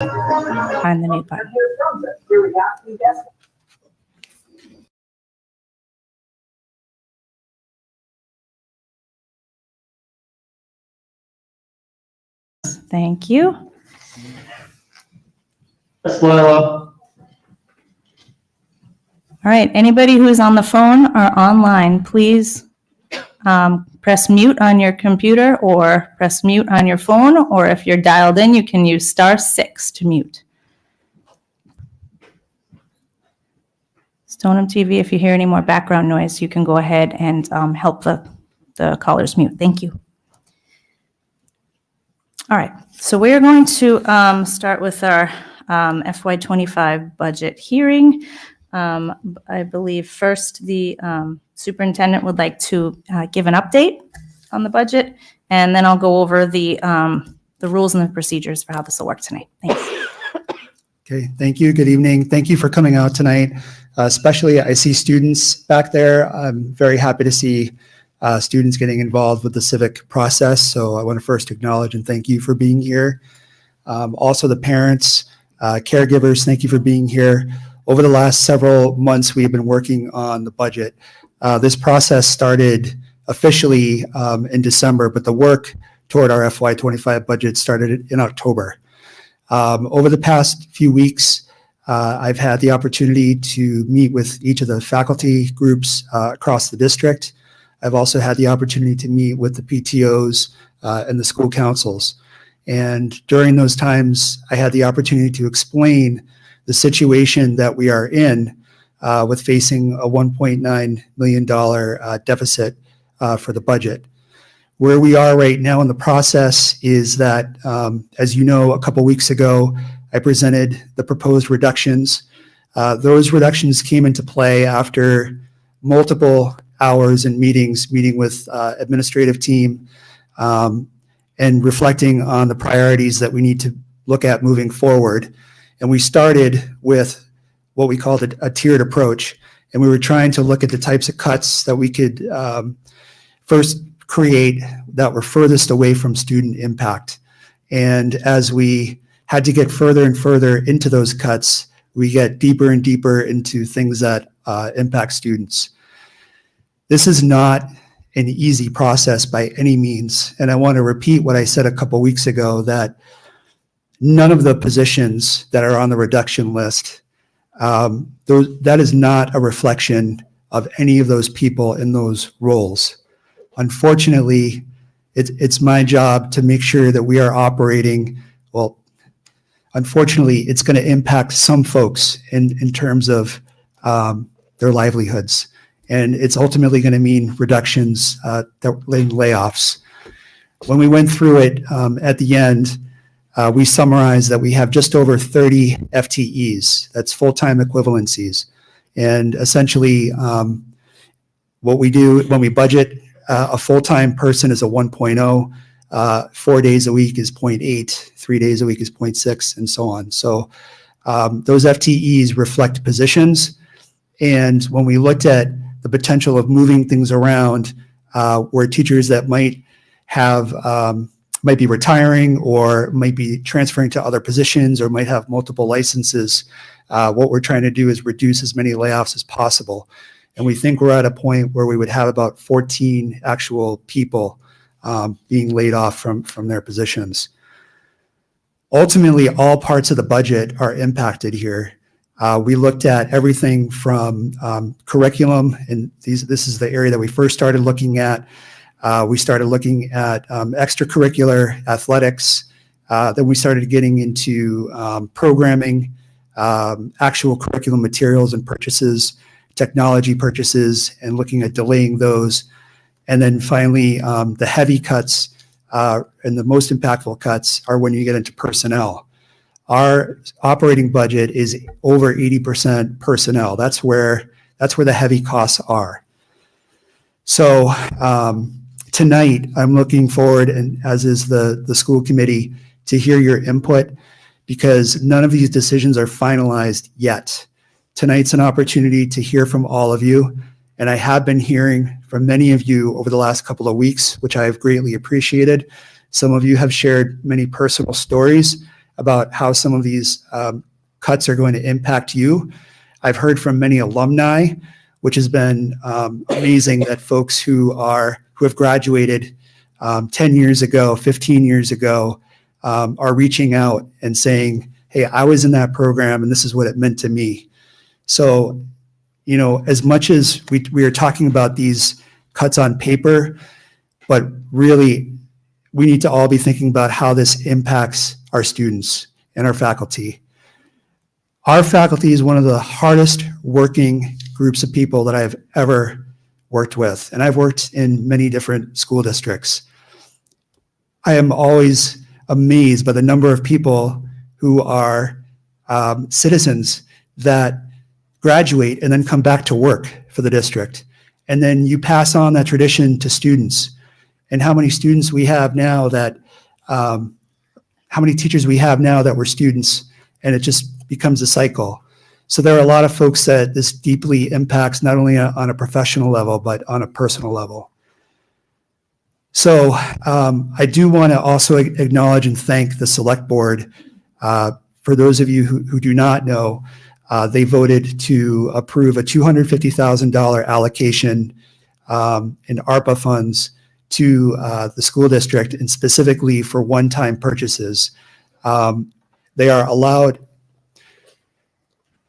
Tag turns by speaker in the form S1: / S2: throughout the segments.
S1: Find the mute button. Thank you.
S2: All
S1: right, anybody who's on the phone or online, please press mute on your computer or press mute on your phone, or if you're dialed in, you can use *6 to mute. Stoneham TV, if you hear any more background noise, you can go ahead and help the callers mute. Thank you. All right, so we're going to start with our FY25 budget hearing. I believe first the superintendent would like to give an update on the budget, and then I'll go over the rules and the procedures for how this will work tonight. Thanks.
S3: Okay, thank you. Good evening. Thank you for coming out tonight. Especially, I see students back there. I'm very happy to see students getting involved with the civic process. So I want to first acknowledge and thank you for being here. Also the parents, caregivers, thank you for being here. Over the last several months, we've been working on the budget. This process started officially in December, but the work toward our FY25 budget started in October. Over the past few weeks, I've had the opportunity to meet with each of the faculty groups across the district. I've also had the opportunity to meet with the PTOs and the school councils. And during those times, I had the opportunity to explain the situation that we are in with facing a $1.9 million deficit for the budget. Where we are right now in the process is that, as you know, a couple weeks ago, I presented the proposed reductions. Those reductions came into play after multiple hours and meeting with administrative team and reflecting on the priorities that we need to look at moving forward. And we started with what we called a tiered approach. And we were trying to look at the types of cuts that we could first create that were furthest away from student impact. And as we had to get further and further into those cuts, we get deeper and deeper into things that impact students. This is not an easy process by any means. And I want to repeat what I said a couple weeks ago, that none of the positions that are on the reduction list, that is not a reflection of any of those people in those roles. Unfortunately, it's my job to make sure that we are operating, well, unfortunately, it's going to impact some folks in terms of their livelihoods. And it's ultimately going to mean reductions, layoffs. When we went through it at the end, we summarized that we have just over 30 FTEs, that's full-time equivalencies. And essentially, what we do when we budget, a full-time person is a 1.0, 4 days a week is 0.8, 3 days a week is 0.6, and so on. So those FTEs reflect positions. And when we looked at the potential of moving things around, where teachers that might have might be retiring or might be transferring to other positions or might have multiple licenses, what we're trying to do is reduce as many layoffs as possible. And we think we're at a point where we would have about 14 actual people being laid off from their positions. Ultimately, all parts of the budget are impacted here. We looked at everything from curriculum, and this is the area that we first started looking at. We started looking at extracurricular athletics. Then we started getting into programming, actual curriculum materials and purchases, technology purchases, and looking at delaying those. And then finally, the heavy cuts and the most impactful cuts are when you get into personnel. Our operating budget is over 80% personnel. That's where the heavy costs are. So tonight, I'm looking forward, and as is the school committee, to hear your input, because none of these decisions are finalized yet. Tonight's an opportunity to hear from all of you, and I have been hearing from many of you over the last couple of weeks, which I have greatly appreciated. Some of you have shared many personal stories. about how some of these cuts are going to impact you. I've heard from many alumni, which has been amazing, that folks who have graduated 10 years ago, 15 years ago, are reaching out and saying, hey, I was in that program and this is what it meant to me. So, as much as we are talking about these cuts on paper, but really we need to all be thinking about how this impacts our students and our faculty. Our faculty is one of the hardest working groups of people that I've ever worked with, and I've worked in many different school districts. I am always amazed by the number of people who are citizens that graduate and then come back to work for the district. And then you pass on that tradition to students. And how many students we have now that, how many teachers we have now that were students, and it just becomes a cycle. So there are a lot of folks that this deeply impacts, not only on a professional level, but on a personal level. So I do want to also acknowledge and thank the select board. For those of you who do not know, they voted to approve a $250,000 allocation in ARPA funds to the school district, and specifically for one-time purchases. They are allowed,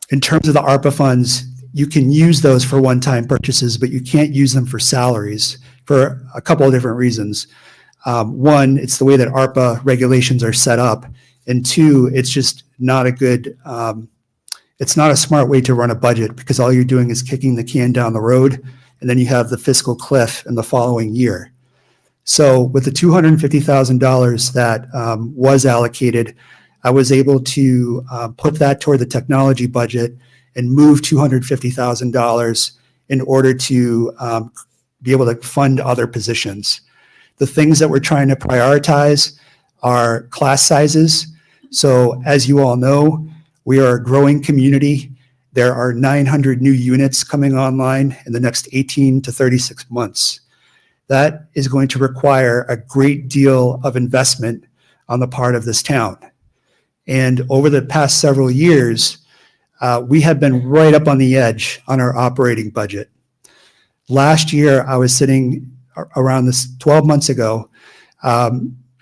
S3: in terms of the ARPA funds, you can use those for one-time purchases, but you can't use them for salaries for a couple of different reasons. One, it's the way that ARPA regulations are set up. And two, it's just not a good, it's not a smart way to run a budget, because all you're doing is kicking the can down the road, and then you have the fiscal cliff in the following year. So with the $250,000 that was allocated, I was able to put that toward the technology budget and move $250,000 in order to be able to fund other positions. The things that we're trying to prioritize are class sizes. So as you all know, we are a growing community. There are 900 new units coming online in the next 18 to 36 months. That is going to require a great deal of investment on the part of this town. And over the past several years, we have been right up on the edge on our operating budget. Last year, I was sitting around this 12 months ago.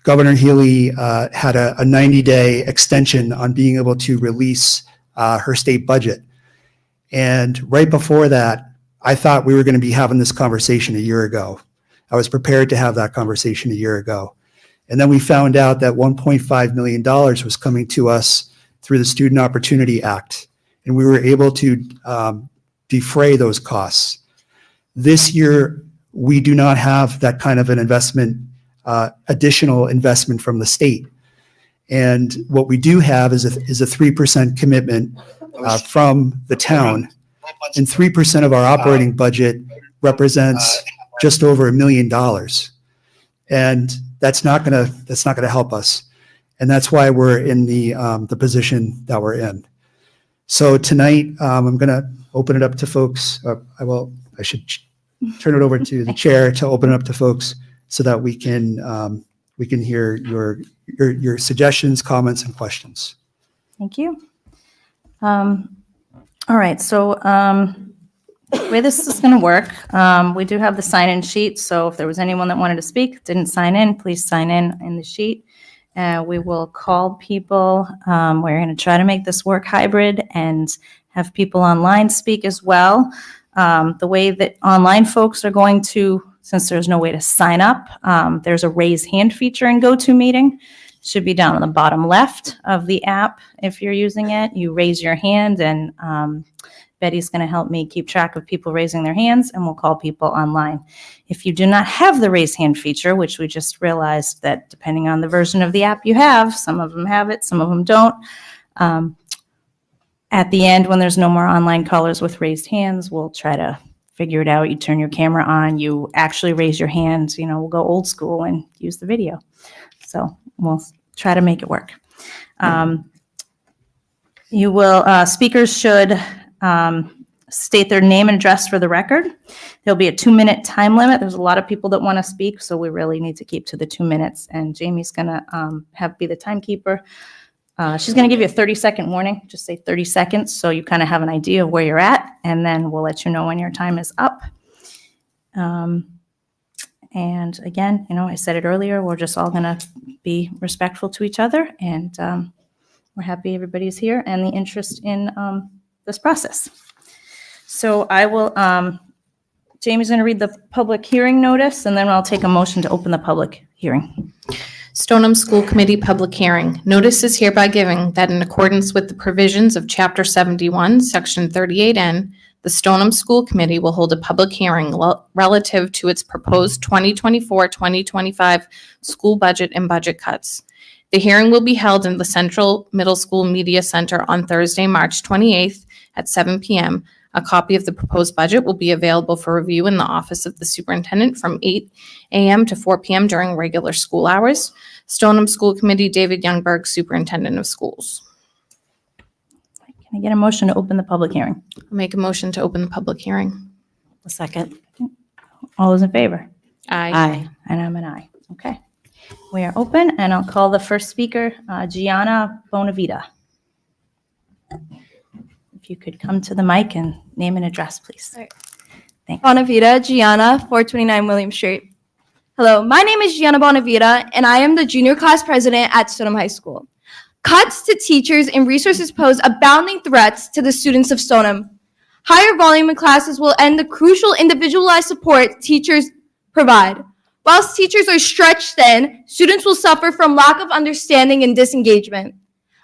S3: Governor Healy had a 90-day extension on being able to release her state budget. And right before that, I thought we were going to be having this conversation a year ago. I was prepared to have that conversation a year ago. And then we found out that $1.5 million was coming to us through the Student Opportunity Act. And we were able to defray those costs. This year, we do not have that kind of an investment, additional investment from the state. And what we do have is a 3% commitment from the town. And 3% of our operating budget represents just over $1 million. And that's not gonna help us. And that's why we're in the position that we're in. So tonight, I'm gonna open it up to folks. I should turn it over to the chair to open it up to folks so that we can hear your suggestions, comments, and questions.
S1: Thank you. All right, so the way this is going to work, we do have the sign-in sheet, so if there was anyone that wanted to speak, didn't sign in, please sign in the sheet. We will call people. We're going to try to make this work hybrid and have people online speak as well. The way that online folks are going to, since there's no way to sign up, there's a raise hand feature in GoToMeeting. Should be down on the bottom left of the app. If you're using it, you raise your hand, and Betty's going to help me keep track of people raising their hands, and we'll call people online. If you do not have the raise hand feature, which we just realized that depending on the version of the app you have, some of them have it, some of them don't. At the end, when there's no more online callers with raised hands, we'll try to figure it out. You turn your camera on, you actually raise your hand, we'll go old school and use the video. So we'll try to make it work. Speakers should state their name and address for the record. There'll be a 2-minute time limit. There's a lot of people that want to speak, so we really need to keep to the 2 minutes. And Jamie's going to be the timekeeper. She's going to give you a 30-second warning, just say 30 seconds, so you kind of have an idea of where you're at, and then we'll let you know when your time is up. And again, I said it earlier, we're just all going to be respectful to each other, and we're happy everybody's here and the interest in this process. So I will, Jamie's going to read the public hearing notice, and then I'll take a motion to open the public hearing.
S2: Stoneham School Committee public hearing. Notice is hereby given that in accordance with the provisions of Chapter 71, Section 38N, the Stoneham School Committee will hold a public hearing relative to its proposed 2024-2025 school budget and budget cuts. The hearing will be held in the Central Middle School Media Center on Thursday, March 28th at 7 p.m. A copy of the proposed budget will be available for review in the office of the superintendent from 8 a.m. to 4 p.m. during regular school hours. Stoneham School Committee, David Youngberg, Superintendent of Schools.
S1: Can I get a motion to open the public hearing?
S2: I'll make a motion to open the public hearing.
S4: A second.
S1: All those in favor?
S4: Aye.
S1: And I'm an aye. Okay. We are open, and I'll call the first speaker, Gianna Bonavita. If you could come to the mic and name and address, please.
S5: Right.
S1: Thanks.
S5: Bonavita, Gianna, 429 William Street. Hello, my name is Gianna Bonavita, and I am the junior class president at Stoneham High School. Cuts to teachers and resources pose abounding threats to the students of Stoneham. Higher volume in classes will end the crucial individualized support teachers provide. Whilst teachers are stretched thin, students will suffer from lack of understanding and disengagement.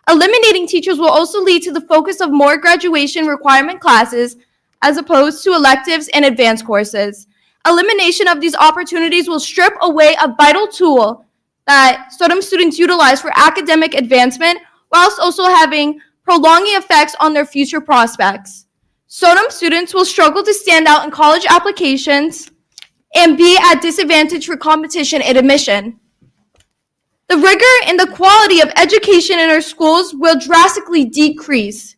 S5: Eliminating teachers will also lead to the focus of more graduation requirement classes as opposed to electives and advanced courses. Elimination of these opportunities will strip away a vital tool that Stoneham students utilize for academic advancement, whilst also having prolonging effects on their future prospects. Stoneham students will struggle to stand out in college applications and be at disadvantage for competition and admission. The rigor and the quality of education in our schools will drastically decrease.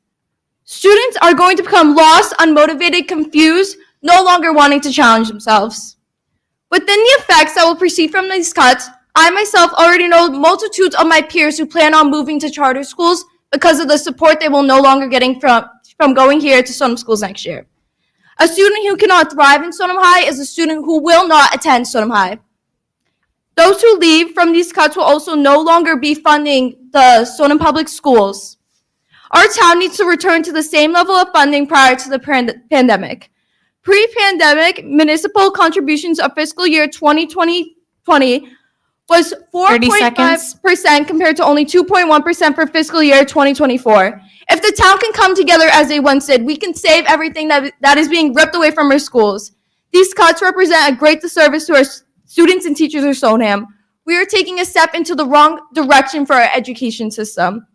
S5: Students are going to become lost, unmotivated, confused, no longer wanting to challenge themselves. Within the effects that will proceed from these cuts, I myself already know multitudes of my peers who plan on moving to charter schools because of the support they will no longer getting from going here to Stoneham schools next year. A student who cannot thrive in Stoneham High is a student who will not attend Stoneham High. Those who leave from these cuts will also no longer be funding the Stoneham public schools. Our town needs to return to the same level of funding prior to the pandemic. Pre-pandemic, municipal contributions of fiscal year 2020 was 4.5% compared to only 2.1% for fiscal year 2024. If the town can come together as they once did, we can save everything that is being ripped away from our schools. These cuts represent a great disservice to our students and teachers of Stoneham. We are taking a step into the wrong direction for our education system.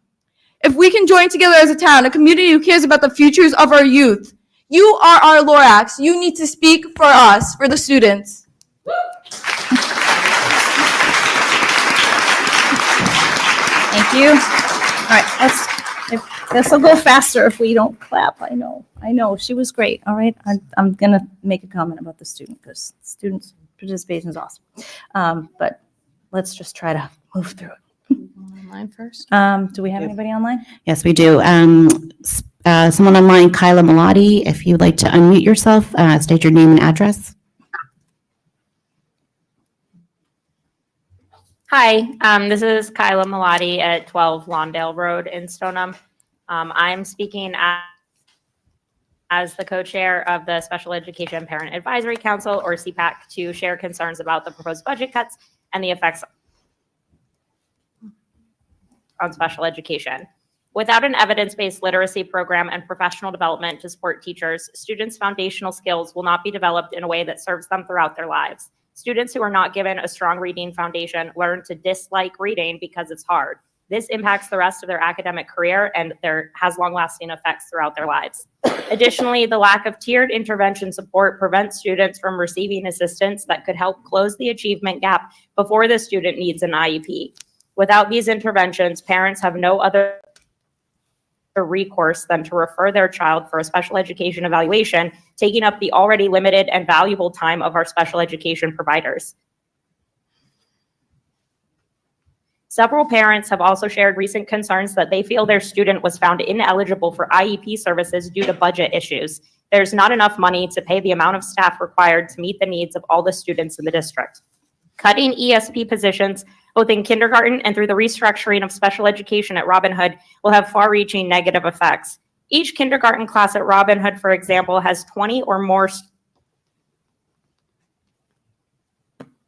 S5: If we can join together as a town, a community who cares about the futures of our youth, you are our Lorax. You need to speak for us, for the students.
S1: Thank you. All right, this will go faster if we don't clap. I know. She was great. All right, I'm going to make a comment about the student because students' participation is awesome. But let's just try to move through it.
S2: Online first.
S1: Do we have anybody online?
S4: Yes, we do. Someone online, Kyla Malati, if you'd like to unmute yourself, state your name and address.
S6: Hi, this is Kyla Malati at 12 Lawndale Road in Stoneham. I'm speaking as the co-chair of the Special Education Parent Advisory Council, or CPAC, to share concerns about the proposed budget cuts and the effects on special education. Without an evidence-based literacy program and professional development to support teachers, students' foundational skills will not be developed in a way that serves them throughout their lives. Students who are not given a strong reading foundation learn to dislike reading because it's hard. This impacts the rest of their academic career and has long-lasting effects throughout their lives. Additionally, the lack of tiered intervention support prevents students from receiving assistance that could help close the achievement gap before the student needs an IEP. Without these interventions, parents have no other recourse than to refer their child for a special education evaluation, taking up the already limited and valuable time of our special education providers. Several parents have also shared recent concerns that they feel their student was found ineligible for IEP services due to budget issues. There's not enough money to pay the amount of staff required to meet the needs of all the students in the district. Cutting ESP positions, both in kindergarten and through the restructuring of special education at Robin Hood, will have far-reaching negative effects. Each kindergarten class at Robin Hood, for example, has 20 or more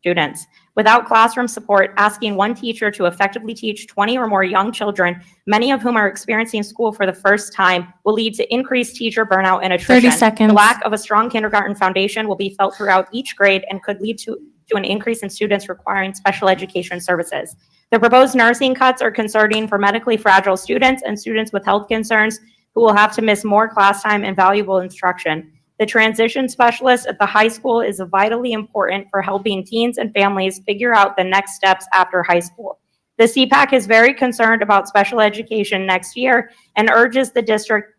S6: students. Without classroom support, asking one teacher to effectively teach 20 or more young children, many of whom are experiencing school for the first time, will lead to increased teacher burnout and attrition.
S2: 30 seconds.
S6: The lack of a strong kindergarten foundation will be felt throughout each grade and could lead to an increase in students requiring special education services. The proposed nursing cuts are concerning for medically fragile students and students with health concerns who will have to miss more class time and valuable instruction. The transition specialist at the high school is vitally important for helping teens and families figure out the next steps after high school. The CPAC is very concerned about special education next year and urges the district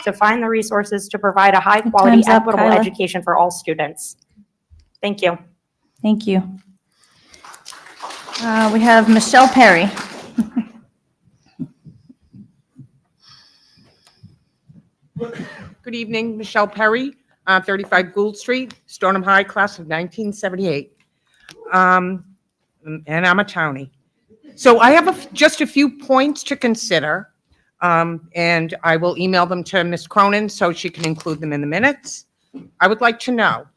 S6: to find the resources to provide a high-quality,
S1: Time's up,
S6: equitable
S1: Kyla.
S6: education for all students. Thank you.
S1: Thank you. We have Michelle Perry.
S7: Good evening, Michelle Perry, 35 Gould Street, Stoneham High, class of 1978. And I'm a townie. So I have just a few points to consider, and I will email them to Ms. Cronin so she can include them in the minutes. I would like to know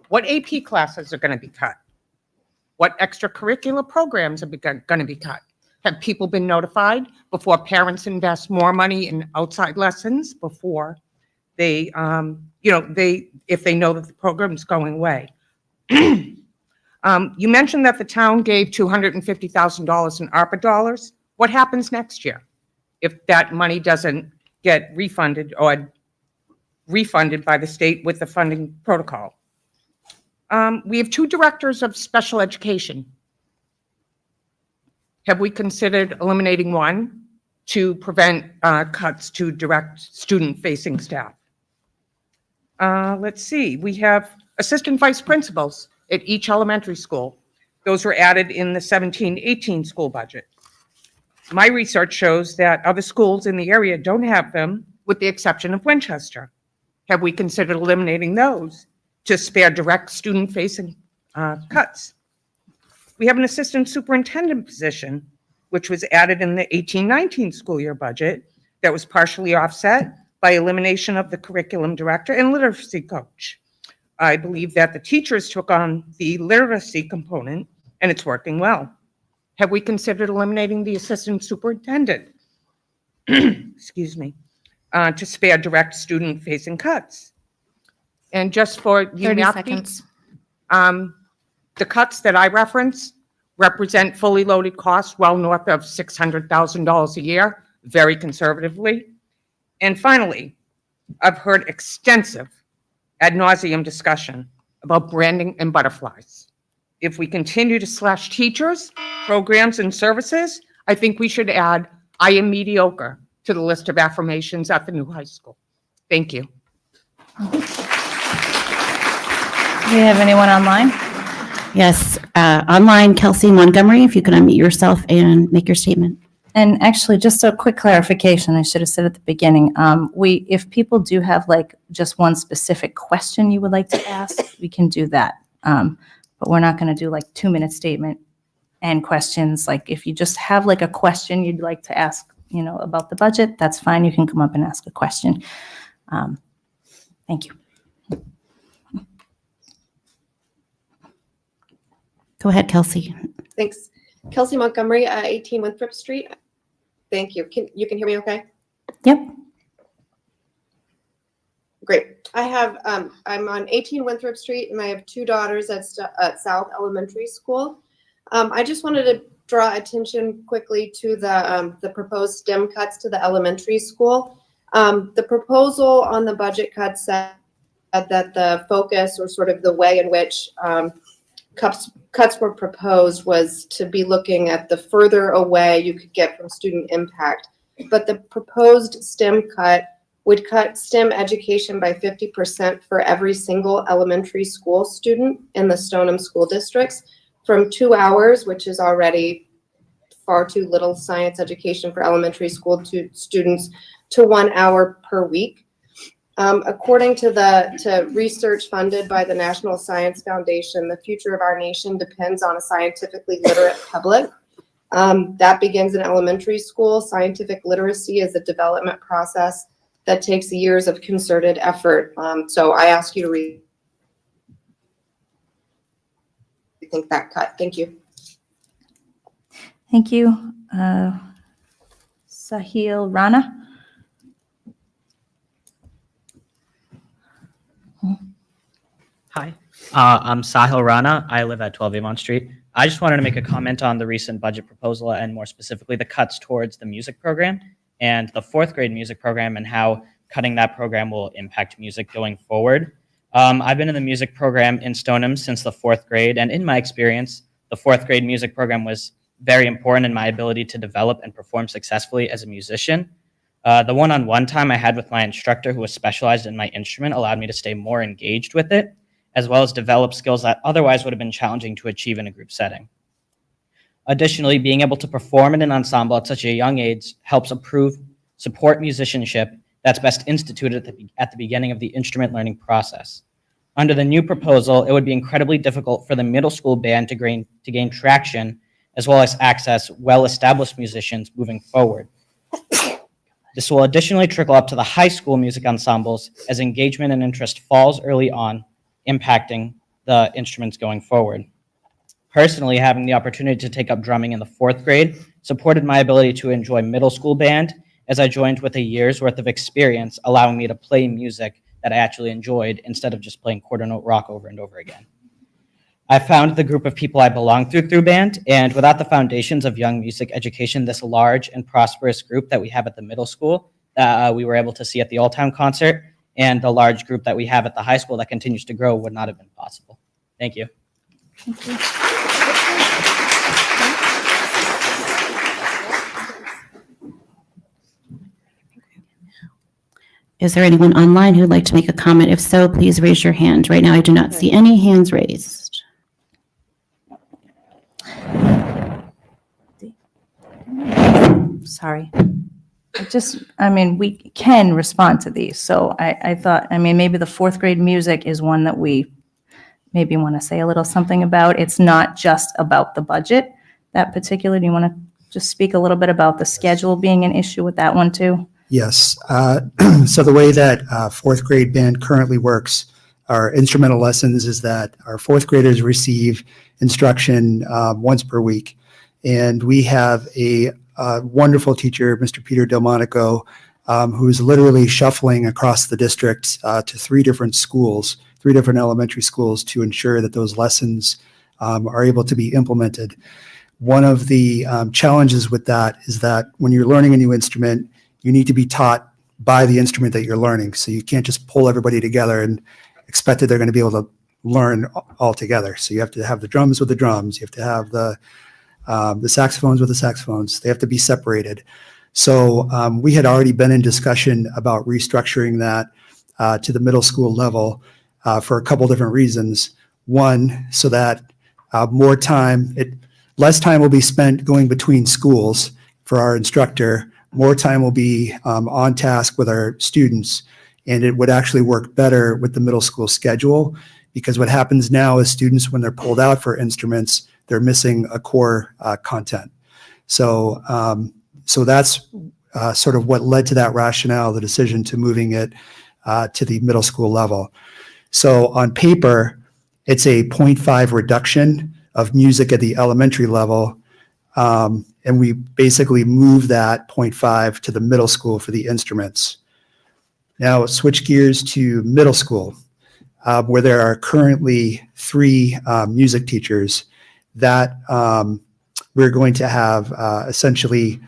S7: what AP classes are going to be cut? What extracurricular programs are going to be cut? Have people been notified before parents invest more money in outside lessons before they, if they know that the program's going away? You mentioned that the town gave $250,000 in ARPA dollars. What happens next year if that money doesn't get refunded or refunded by the state with the funding protocol? We have 2 directors of special education. Have we considered eliminating one to prevent cuts to direct student-facing staff? Let's see, we have assistant vice principals at each elementary school. Those were added in the 17-18 school budget. My research shows that other schools in the area don't have them, with the exception of Winchester. Have we considered eliminating those to spare direct student-facing cuts? We have an assistant superintendent position, which was added in the 18-19 school year budget that was partially offset by elimination of the curriculum director and literacy coach. I believe that the teachers took on the literacy component and it's working well. Have we considered eliminating the assistant superintendent, excuse me, to spare direct student-facing cuts? And just for
S2: 30
S7: math
S2: seconds.
S7: the cuts that I reference represent fully loaded costs well north of $600,000 a year, very conservatively. And finally, I've heard extensive ad nauseum discussion about branding and butterflies. If we continue to slash teachers, programs, and services, I think we should add "I am mediocre" to the list of affirmations at the new high school. Thank you.
S1: Do we have anyone online?
S4: Yes, online, Kelsey Montgomery, if you can unmute yourself and make your statement.
S1: And actually, just a quick clarification, I should have said at the beginning, if people do have like just one specific question you would like to ask, we can do that. But we're not going to do like 2-minute statement and questions. Like if you just have like a question you'd like to ask, about the budget, that's fine. You can come up and ask a question. Thank you.
S4: Go ahead, Kelsey.
S8: Thanks. Kelsey Montgomery, 18 Winthrop Street. Thank you. You can hear me okay?
S1: Yep.
S8: Great. I have, I'm on 18 Winthrop Street and I have 2 daughters at South Elementary School. I just wanted to draw attention quickly to the proposed STEM cuts to the elementary school. The proposal on the budget cuts said that the focus, or sort of the way in which cuts were proposed, was to be looking at the further away you could get from student impact. But the proposed STEM cut would cut STEM education by 50% for every single elementary school student in the Stoneham school districts, from 2 hours, which is already far too little science education for elementary school students to 1 hour per week. According to research funded by the National Science Foundation, the future of our nation depends on a scientifically literate public. That begins in elementary school. Scientific literacy is a development process that takes years of concerted effort. So I ask you to rethink that cut. Thank you.
S1: Thank you. Sahil Rana.
S9: Hi, I'm Sahil Rana. I live at 12 Avon Street. I just wanted to make a comment on the recent budget proposal and more specifically the cuts towards the music program and the fourth grade music program and how cutting that program will impact music going forward. I've been in the music program in Stoneham since the fourth grade, and in my experience, the fourth grade music program was very important in my ability to develop and perform successfully as a musician. The one-on-one time I had with my instructor who was specialized in my instrument allowed me to stay more engaged with it, as well as develop skills that otherwise would have been challenging to achieve in a group setting. Additionally, being able to perform in an ensemble at such a young age helps support musicianship that's best instituted at the beginning of the instrument learning process. Under the new proposal, it would be incredibly difficult for the middle school band to gain traction, as well as access well-established musicians moving forward. This will additionally trickle up to the high school music ensembles as engagement and interest falls early on, impacting the instruments going forward. Personally, having the opportunity to take up drumming in the fourth grade supported my ability to enjoy middle school band, as I joined with a year's worth of experience, allowing me to play music that I actually enjoyed instead of just playing quarter note rock over and over again. I found the group of people I belong through band, and without the foundations of young music education, this large and prosperous group that we have at the middle school that we were able to see at the All Town concert, and the large group that we have at the high school that continues to grow would not have been possible. Thank you.
S1: Thank you.
S4: Is there anyone online who would like to make a comment? If so, please raise your hand. Right now, I do not see any hands raised.
S1: Sorry. We can respond to these. So I thought, maybe the fourth grade music is one that we maybe want to say a little something about. It's not just about the budget, that particular. Do you want to just speak a little bit about the schedule being an issue with that one too?
S3: Yes. So the way that fourth grade band currently works, our instrumental lessons, is that our fourth graders receive instruction once per week. And we have a wonderful teacher, Mr. Peter Delmonico, who's literally shuffling across the district to three different elementary schools to ensure that those lessons are able to be implemented. One of the challenges with that is that when you're learning a new instrument, you need to be taught by the instrument that you're learning. So you can't just pull everybody together and expect that they're going to be able to learn all together. So you have to have the drums with the drums. You have to have the saxophones with the saxophones. They have to be separated. So we had already been in discussion about restructuring that to the middle school level for a couple different reasons. One, so that less time will be spent going between schools for our instructor. More time will be on task with our students, and it would actually work better with the middle school schedule, because what happens now is students, when they're pulled out for instruments, they're missing a core content. So that's sort of what led to that rationale, the decision to moving it to the middle school level. So on paper, it's a 0.5 reduction of music at the elementary level. And we basically move that 0.5 to the middle school for the instruments. Now switch gears to middle school, where there are currently 3 music teachers that we're going to have essentially,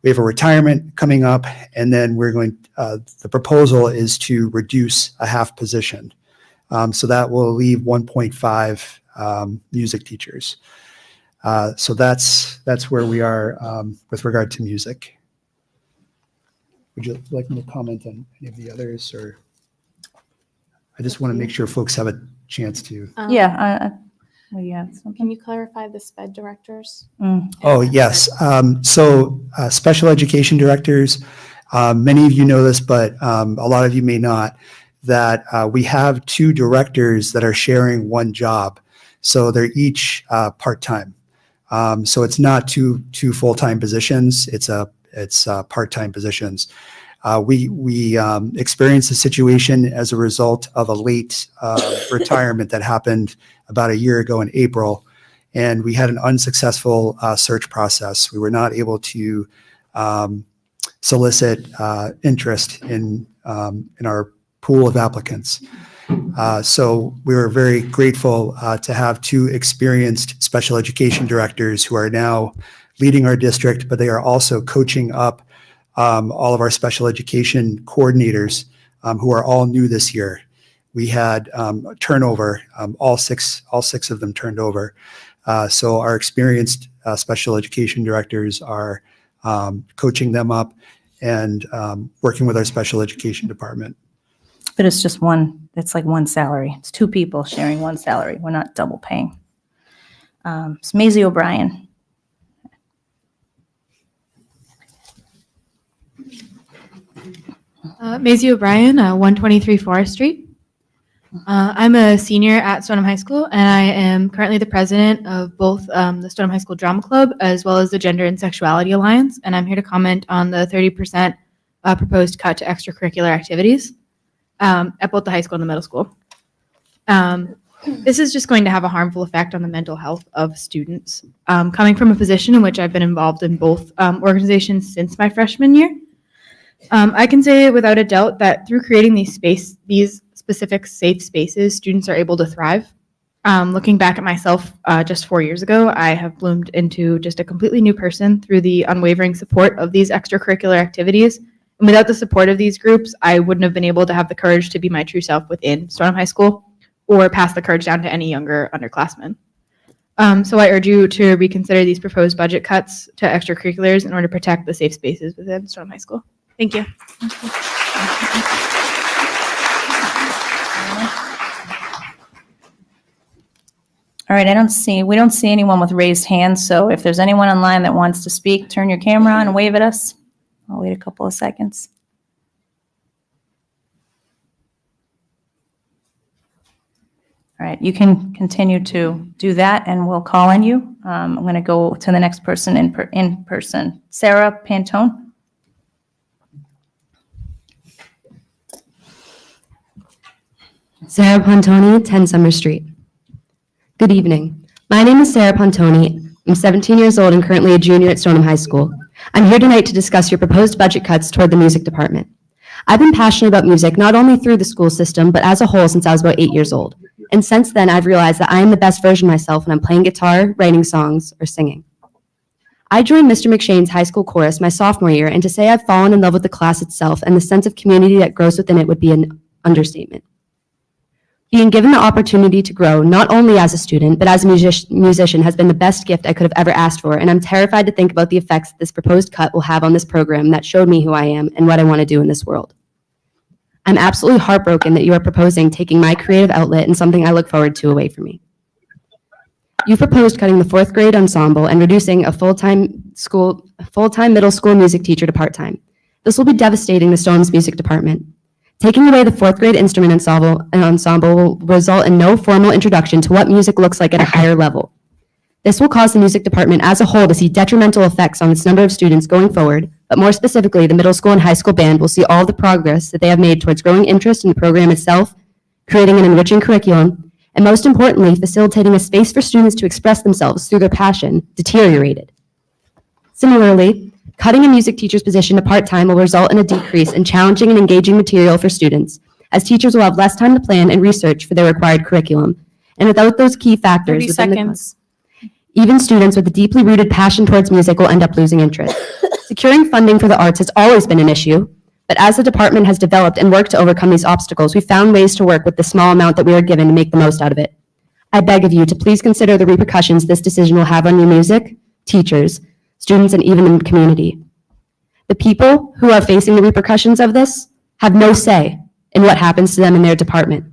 S3: we have a retirement coming up, and then the proposal is to reduce a half position. So that will leave 1.5 music teachers. So that's where we are with regard to music. Would you like me to comment on any of the others, or I just want to make sure folks have a chance to?
S1: Yeah. We have something.
S2: Can you clarify the SPED directors?
S3: Oh, yes. Special education directors, many of you know this, but a lot of you may not, that we have two directors that are sharing one job. So they're each part-time. So it's not two full-time positions. It's part-time positions. We experienced a situation as a result of a late retirement that happened about a year ago in April, and we had an unsuccessful search process. We were not able to solicit interest in our pool of applicants. So we were very grateful to have two experienced special education directors who are now leading our district, but they are also coaching up all of our special education coordinators who are all new this year. We had turnover, all six of them turned over. So our experienced special education directors are coaching them up and working with our special education department.
S1: But it's just one, it's like one salary. It's two people sharing one salary. We're not double paying. It's Maisie O'Brien.
S10: Maisie O'Brien, 123 Forest Street. I'm a senior at Stoneham High School, and I am currently the president of both the Stoneham High School Drama Club as well as the Gender and Sexuality Alliance, and I'm here to comment on the 30% proposed cut to extracurricular activities at both the high school and the middle school. This is just going to have a harmful effect on the mental health of students. Coming from a position in which I've been involved in both organizations since my freshman year, I can say without a doubt that through creating these specific safe spaces, students are able to thrive. Looking back at myself just 4 years ago, I have bloomed into just a completely new person through the unwavering support of these extracurricular activities. And without the support of these groups, I wouldn't have been able to have the courage to be my true self within Stoneham High School or pass the courage down to any younger underclassmen. So I urge you to reconsider these proposed budget cuts to extracurriculars in order to protect the safe spaces within Stoneham High School. Thank you.
S1: All right, we don't see anyone with raised hands, so if there's anyone online that wants to speak, turn your camera on and wave at us. I'll wait a couple of seconds. All right, you can continue to do that, and we'll call on you. I'm going to go to the next person in person. Sarah Pantone.
S11: Sarah Pontoni, 10 Summer Street. Good evening. My name is Sarah Pontoni. I'm 17 years old and currently a junior at Stoneham High School. I'm here tonight to discuss your proposed budget cuts toward the music department. I've been passionate about music not only through the school system, but as a whole since I was about 8 years old. And since then, I've realized that I am the best version of myself when I'm playing guitar, writing songs, or singing. I joined Mr. McShane's high school chorus my sophomore year, and to say I've fallen in love with the class itself and the sense of community that grows within it would be an understatement. Being given the opportunity to grow, not only as a student, but as a musician has been the best gift I could have ever asked for, and I'm terrified to think about the effects this proposed cut will have on this program that showed me who I am and what I want to do in this world. I'm absolutely heartbroken that you are proposing taking my creative outlet and something I look forward to away from me. You proposed cutting the 4th grade ensemble and reducing a full-time middle school music teacher to part-time. This will be devastating to Stoneham's music department. Taking away the 4th grade instrument ensemble will result in no formal introduction to what music looks like at a higher level. This will cause the music department as a whole to see detrimental effects on its number of students going forward, but more specifically, the middle school and high school band will see all the progress that they have made towards growing interest in the program itself, creating an enriching curriculum, and most importantly, facilitating a space for students to express themselves through their passion deteriorated. Similarly, cutting a music teacher's position to part-time will result in a decrease in challenging and engaging material for students, as teachers will have less time to plan and research for their required curriculum. And without those key factors,
S2: 30 seconds.
S11: Even students with a deeply rooted passion towards music will end up losing interest. Securing funding for the arts has always been an issue, but as the department has developed and worked to overcome these obstacles, we've found ways to work with the small amount that we are given to make the most out of it. I beg of you to please consider the repercussions this decision will have on your music, teachers, students, and even the community. The people who are facing the repercussions of this have no say in what happens to them in their department.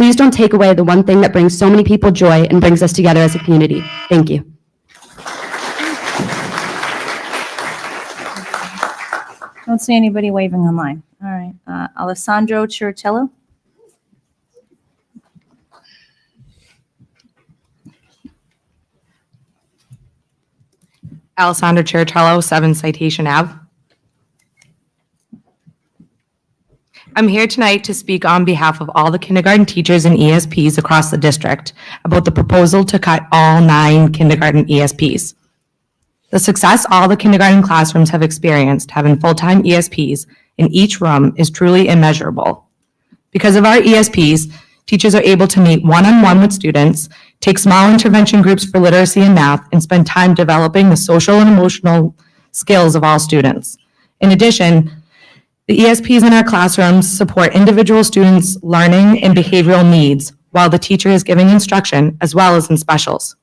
S11: Please don't take away the one thing that brings so many people joy and brings us together as a community. Thank you.
S1: Don't see anybody waving online. All right. Alessandro Chiritello.
S12: Alessandra Chiritello, 7 Citation Ave. I'm here tonight to speak on behalf of all the kindergarten teachers and ESPs across the district about the proposal to cut all 9 kindergarten ESPs. The success all the kindergarten classrooms have experienced having full-time ESPs in each room is truly immeasurable. Because of our ESPs, teachers are able to meet one-on-one with students, take small intervention groups for literacy and math, and spend time developing the social and emotional skills of all students. In addition, the ESPs in our classrooms support individual students' learning and behavioral needs while the teacher is giving instruction as well as in specials.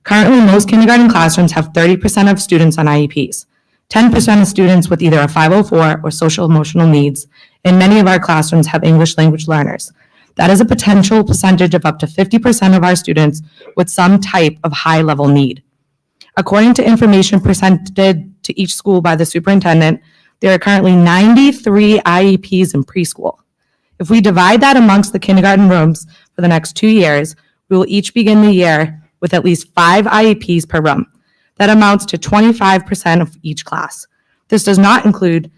S12: Currently, most kindergarten classrooms have 30% of students on IEPs, 10% of students with either a 504 or social emotional needs, and many of our classrooms have English language learners. That is a potential percentage of up to 50% of our students with some type of high-level need. According to information presented to each school by the superintendent, there are currently 93 IEPs in preschool. If we divide that amongst the kindergarten rooms for the next 2 years, we will each begin the year with at least 5 IEPs per room. That amounts to 25% of each class. This does not include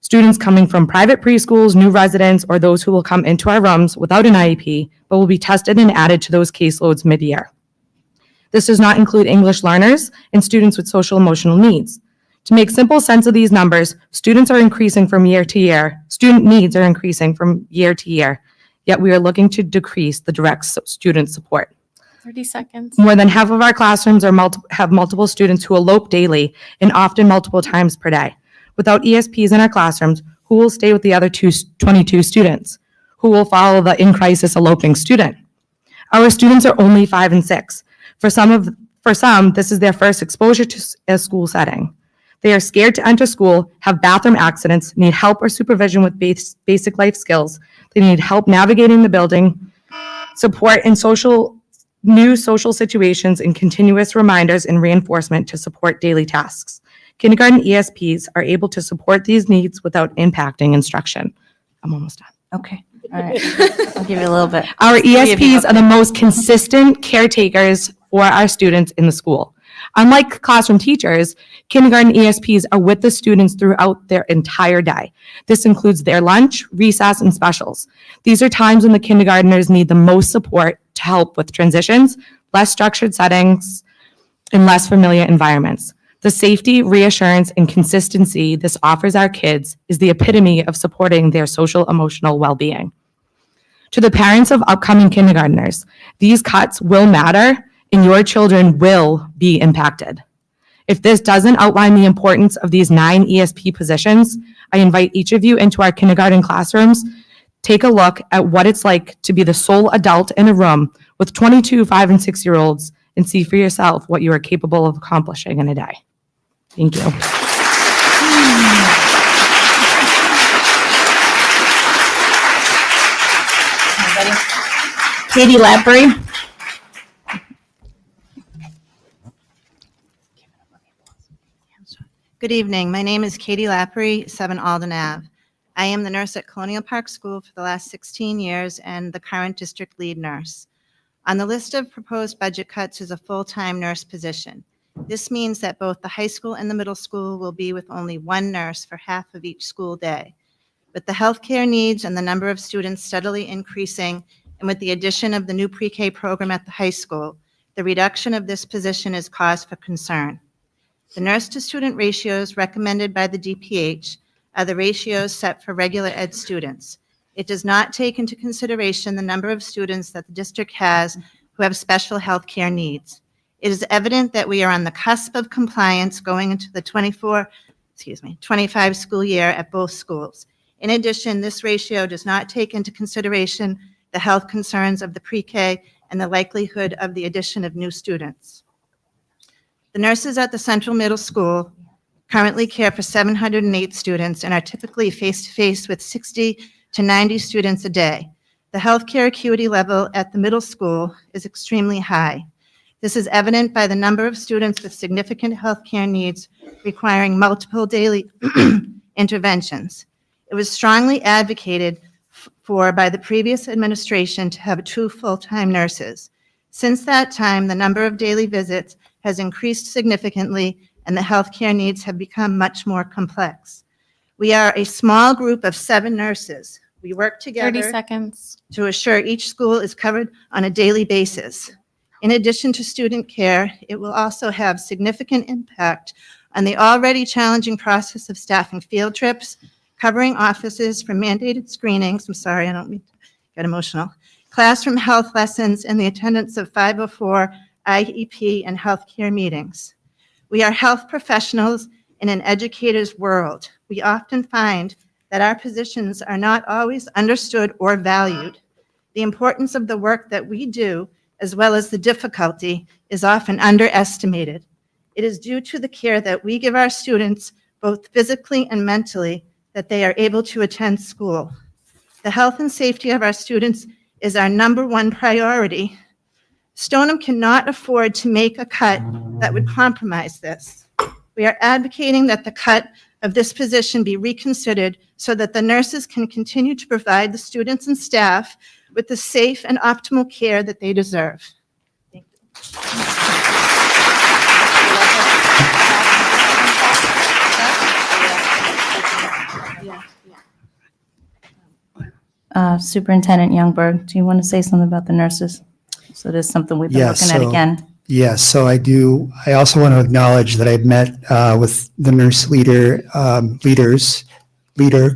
S12: students coming from private preschools, new residents, or those who will come into our rooms without an IEP, but will be tested and added to those caseloads mid-year. This does not include English learners and students with social emotional needs. To make simple sense of these numbers, students are increasing from year to year. Student needs are increasing from year to year, yet we are looking to decrease the direct student support.
S2: 30 seconds.
S12: More than half of our classrooms have multiple students who elope daily and often multiple times per day. Without ESPs in our classrooms, who will stay with the other 22 students? Who will follow the in-crisis eloping student? Our students are only 5 and 6. For some, this is their first exposure to a school setting. They are scared to enter school, have bathroom accidents, need help or supervision with basic life skills. They need help navigating the building, support in new social situations, and continuous reminders and reinforcement to support daily tasks. Kindergarten ESPs are able to support these needs without impacting instruction. I'm almost done.
S1: Okay. All right. I'll give you a little bit.
S12: Our ESPs are the most consistent caretakers for our students in the school. Unlike classroom teachers, kindergarten ESPs are with the students throughout their entire day. This includes their lunch, recess, and specials. These are times when the kindergartners need the most support to help with transitions, less structured settings, and less familiar environments. The safety, reassurance, and consistency this offers our kids is the epitome of supporting their social emotional well-being. To the parents of upcoming kindergartners, these cuts will matter and your children will be impacted. If this doesn't outline the importance of these 9 ESP positions, I invite each of you into our kindergarten classrooms. Take a look at what it's like to be the sole adult in a room with 22 5 and 6-year-olds and see for yourself what you are capable of accomplishing in a day. Thank you.
S1: Katie Ladbury.
S13: Good evening. My name is Katie Lappery, 7 Alden Ave. I am the nurse at Colonial Park School for the last 16 years and the current district lead nurse. On the list of proposed budget cuts is a full-time nurse position. This means that both the high school and the middle school will be with only 1 nurse for half of each school day. With the healthcare needs and the number of students steadily increasing, and with the addition of the new pre-K program at the high school, the reduction of this position is cause for concern. The nurse-to-student ratios recommended by the DPH are the ratios set for regular ed students. It does not take into consideration the number of students that the district has who have special health care needs. It is evident that we are on the cusp of compliance going into the 25 school year at both schools. In addition, this ratio does not take into consideration the health concerns of the pre-K and the likelihood of the addition of new students. The nurses at the Central Middle School currently care for 708 students and are typically face-to-face with 60 to 90 students a day. The healthcare acuity level at the middle school is extremely high. This is evident by the number of students with significant healthcare needs requiring multiple daily interventions. It was strongly advocated for by the previous administration to have 2 full-time nurses. Since that time, the number of daily visits has increased significantly and the healthcare needs have become much more complex. We are a small group of 7 nurses. We work
S2: 30
S13: together
S2: seconds.
S13: to assure each school is covered on a daily basis. In addition to student care, it will also have significant impact on the already challenging process of staffing field trips, covering offices for mandated screenings, I'm sorry, I don't mean to get emotional, classroom health lessons, and the attendance of 504 IEP and healthcare meetings. We are health professionals in an educator's world. We often find that our positions are not always understood or valued. The importance of the work that we do, as well as the difficulty, is often underestimated. It is due to the care that we give our students, both physically and mentally, that they are able to attend school. The health and safety of our students is our #1 priority. Stoneham cannot afford to make a cut that would compromise this. We are advocating that the cut of this position be reconsidered so that the nurses can continue to provide the students and staff with the safe and optimal care that they deserve.
S1: Superintendent Youngberg, do you want to say something about the nurses? So there's something we've been
S3: Yes,
S1: looking at
S3: so-
S1: again.
S3: Yes, so I do. I also want to acknowledge that I've met with the nurse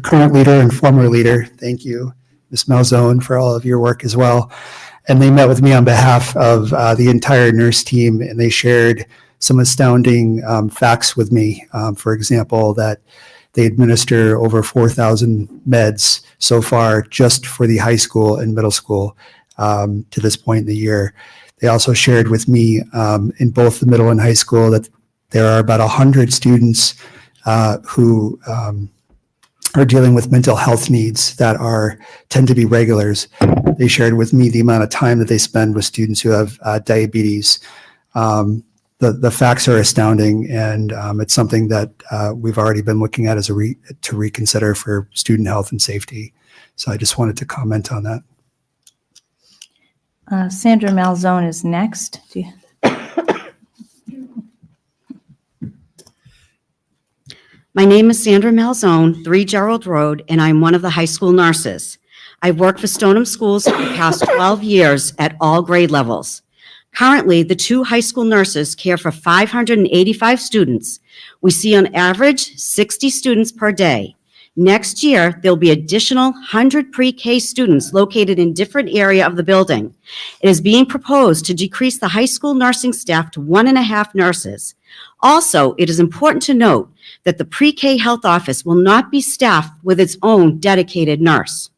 S3: current leader and former leader. Thank you, Ms. Malzone, for all of your work as well. And they met with me on behalf of the entire nurse team, and they shared some astounding facts with me. For example, that they administer over 4,000 meds so far just for the high school and middle school to this point in the year. They also shared with me in both the middle and high school that there are about 100 students who are dealing with mental health needs that tend to be regulars. They shared with me the amount of time that they spend with students who have diabetes. The facts are astounding, and it's something that we've already been looking at to reconsider for student health and safety. So I just wanted to comment on that.
S1: Sandra Malzone is next.
S14: My name is Sandra Malzone, 3 Gerald Road, and I'm one of the high school nurses. I've worked for Stoneham Schools for the past 12 years at all grade levels. Currently, the 2 high school nurses care for 585 students. We see on average 60 students per day. Next year, there'll be additional 100 pre-K students located in different area of the building. It is being proposed to decrease the high school nursing staff to 1.5 nurses. Also, it is important to note that the pre-K health office will not be staffed with its own dedicated nurse.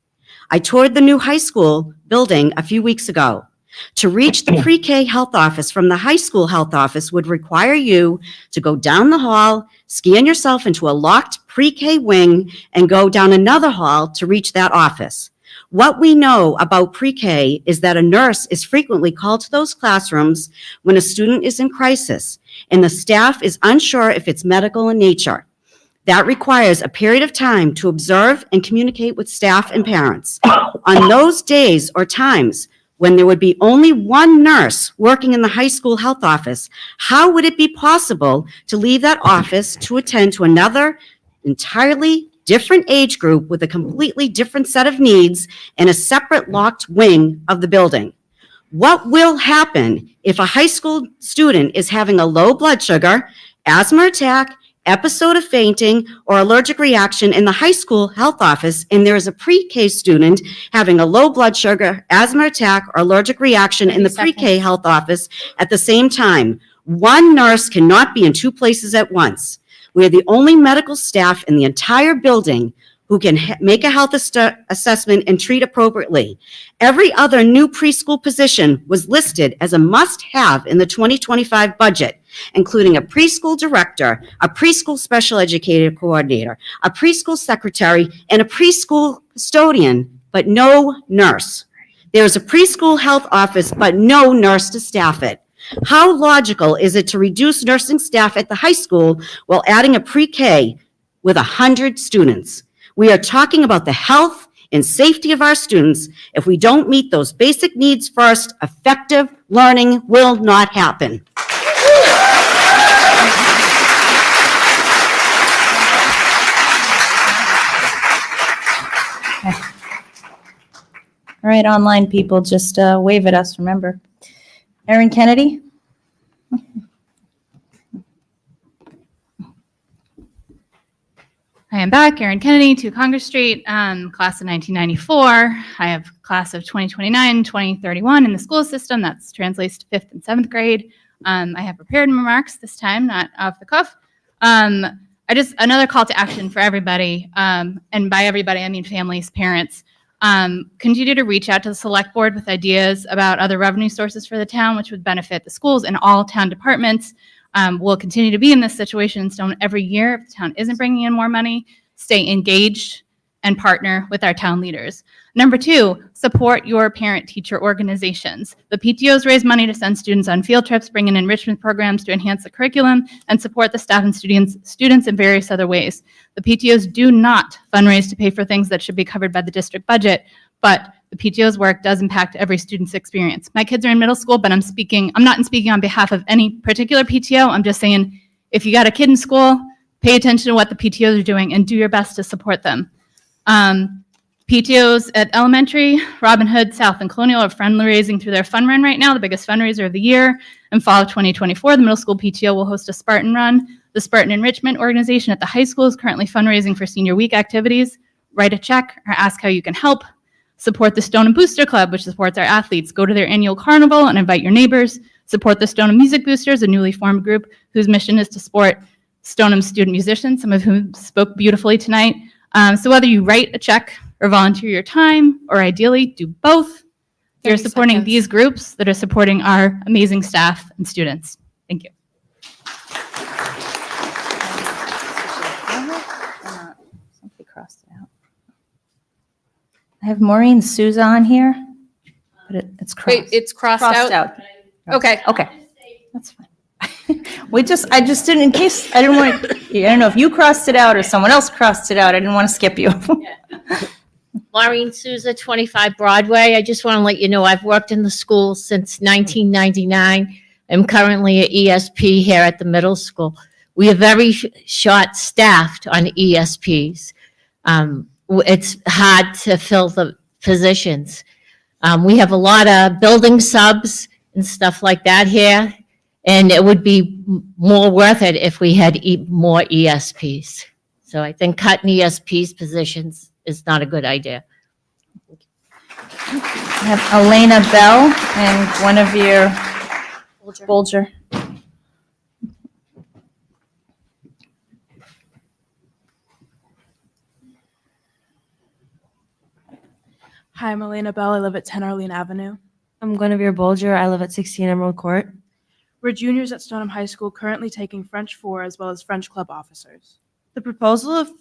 S14: I toured the new high school building a few weeks ago. To reach the pre-K health office from the high school health office would require you to go down the hall, scan yourself into a locked pre-K wing, and go down another hall to reach that office. What we know about pre-K is that a nurse is frequently called to those classrooms when a student is in crisis, and the staff is unsure if it's medical in nature. That requires a period of time to observe and communicate with staff and parents. On those days or times when there would be only 1 nurse working in the high school health office, how would it be possible to leave that office to attend to another entirely different age group with a completely different set of needs in a separate locked wing of the building? What will happen if a high school student is having a low blood sugar, asthma attack, episode of fainting, or allergic reaction in the high school health office, and there is a pre-K student having a low blood sugar, asthma attack, or allergic reaction in the pre-K health office at the same time? 1 nurse cannot be in 2 places at once. We are the only medical staff in the entire building who can make a health assessment and treat appropriately. Every other new preschool position was listed as a must-have in the 2025 budget, including a preschool director, a preschool special educator coordinator, a preschool secretary, and a preschool custodian, but no nurse. There is a preschool health office, but no nurse to staff it. How logical is it to reduce nursing staff at the high school while adding a pre-K with 100 students? We are talking about the health and safety of our students. If we don't meet those basic needs first, effective learning will not happen.
S1: All right, online people, just wave at us, remember. Erin Kennedy?
S10: I am back, Erin Kennedy, 2 Congress Street, class of 1994. I have class of 2029, 2031 in the school system. That translates to 5th and 7th grade. I have prepared remarks this time, not off the cuff. Another call to action for everybody, and by everybody, I mean families, parents. Continue to reach out to the select board with ideas about other revenue sources for the town, which would benefit the schools and all town departments. We'll continue to be in this situation in Stone every year if the town isn't bringing in more money. Stay engaged and partner with our town leaders. Number 2, support your parent-teacher organizations. The PTOs raise money to send students on field trips, bring in enrichment programs to enhance the curriculum, and support the staff and students in various other ways. The PTOs do not fundraise to pay for things that should be covered by the district budget, but the PTO's work does impact every student's experience. My kids are in middle school, but I'm not speaking on behalf of any particular PTO. I'm just saying, if you got a kid in school, pay attention to what the PTOs are doing and do your best to support them. PTOs at elementary, Robin Hood, South, and Colonial are fundraising through their fun run right now, the biggest fundraiser of the year. In fall of 2024, the middle school PTO will host a Spartan run. The Spartan Enrichment Organization at the high school is currently fundraising for Senior Week activities. Write a check or ask how you can help. Support the Stoneham Booster Club, which supports our athletes. Go to their annual carnival and invite your neighbors. Support the Stoneham Music Boosters, a newly formed group whose mission is to support Stoneham student musicians, some of whom spoke beautifully tonight. So whether you write a check or volunteer your time, or ideally do both, you're supporting these groups that are supporting our amazing staff and students. Thank you.
S1: Somebody crossed it out. I have Maureen Souza on here, but it's crossed.
S2: Wait, it's crossed out? Okay.
S1: Okay, that's fine. I just didn't, in case, I don't know if you crossed it out or someone else crossed it out. I didn't want to skip you.
S15: Maureen Souza, 25 Broadway. I just want to let you know I've worked in the school since 1999. I'm currently at ESP here at the middle school. We are very short-staffed on ESPs. It's hard to fill the positions. We have a lot of building subs and stuff like that here, and it would be more worth it if we had more ESPs. So I think cutting ESPs positions is not a good idea.
S1: I have Elena Bell and Guinevere Bolger.
S16: Hi, I'm Elena Bell. I live at 10 Arlene Avenue.
S17: I'm Guinevere Bolger. I live at 16 Emerald Court.
S16: We're juniors at Stoneham High School, currently taking French 4 as well as French club officers.
S17: The proposal of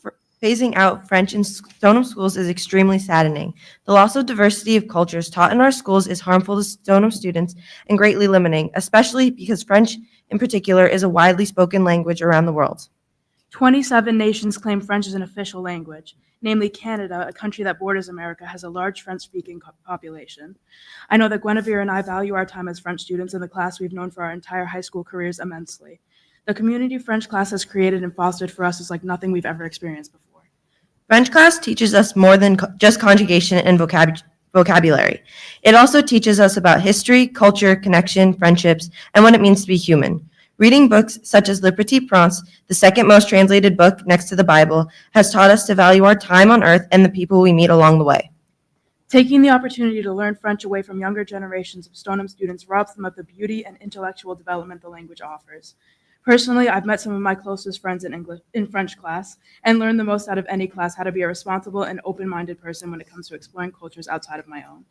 S17: phasing out French in Stoneham schools is extremely saddening. The loss of diversity of cultures taught in our schools is harmful to Stoneham students and greatly limiting, especially because French in particular is a widely spoken language around the world.
S16: 27 nations claim French as an official language. Namely, Canada, a country that borders America, has a large French-speaking population. I know that Guinevere and I value our time as French students in the class we've known for our entire high school careers immensely. The community French class has created and fostered for us is like nothing we've ever experienced before.
S17: French class teaches us more than just conjugation and vocabulary. It also teaches us about history, culture, connection, friendships, and what it means to be human. Reading books such as Le Petit Prince, the second most translated book next to the Bible, has taught us to value our time on earth and the people we meet along the way.
S16: Taking the opportunity to learn French away from younger generations of Stoneham students robs them of the beauty and intellectual development the language offers. Personally, I've met some of my closest friends in French class and learned the most out of any class how to be a responsible and open-minded person when it comes to exploring cultures outside of my own.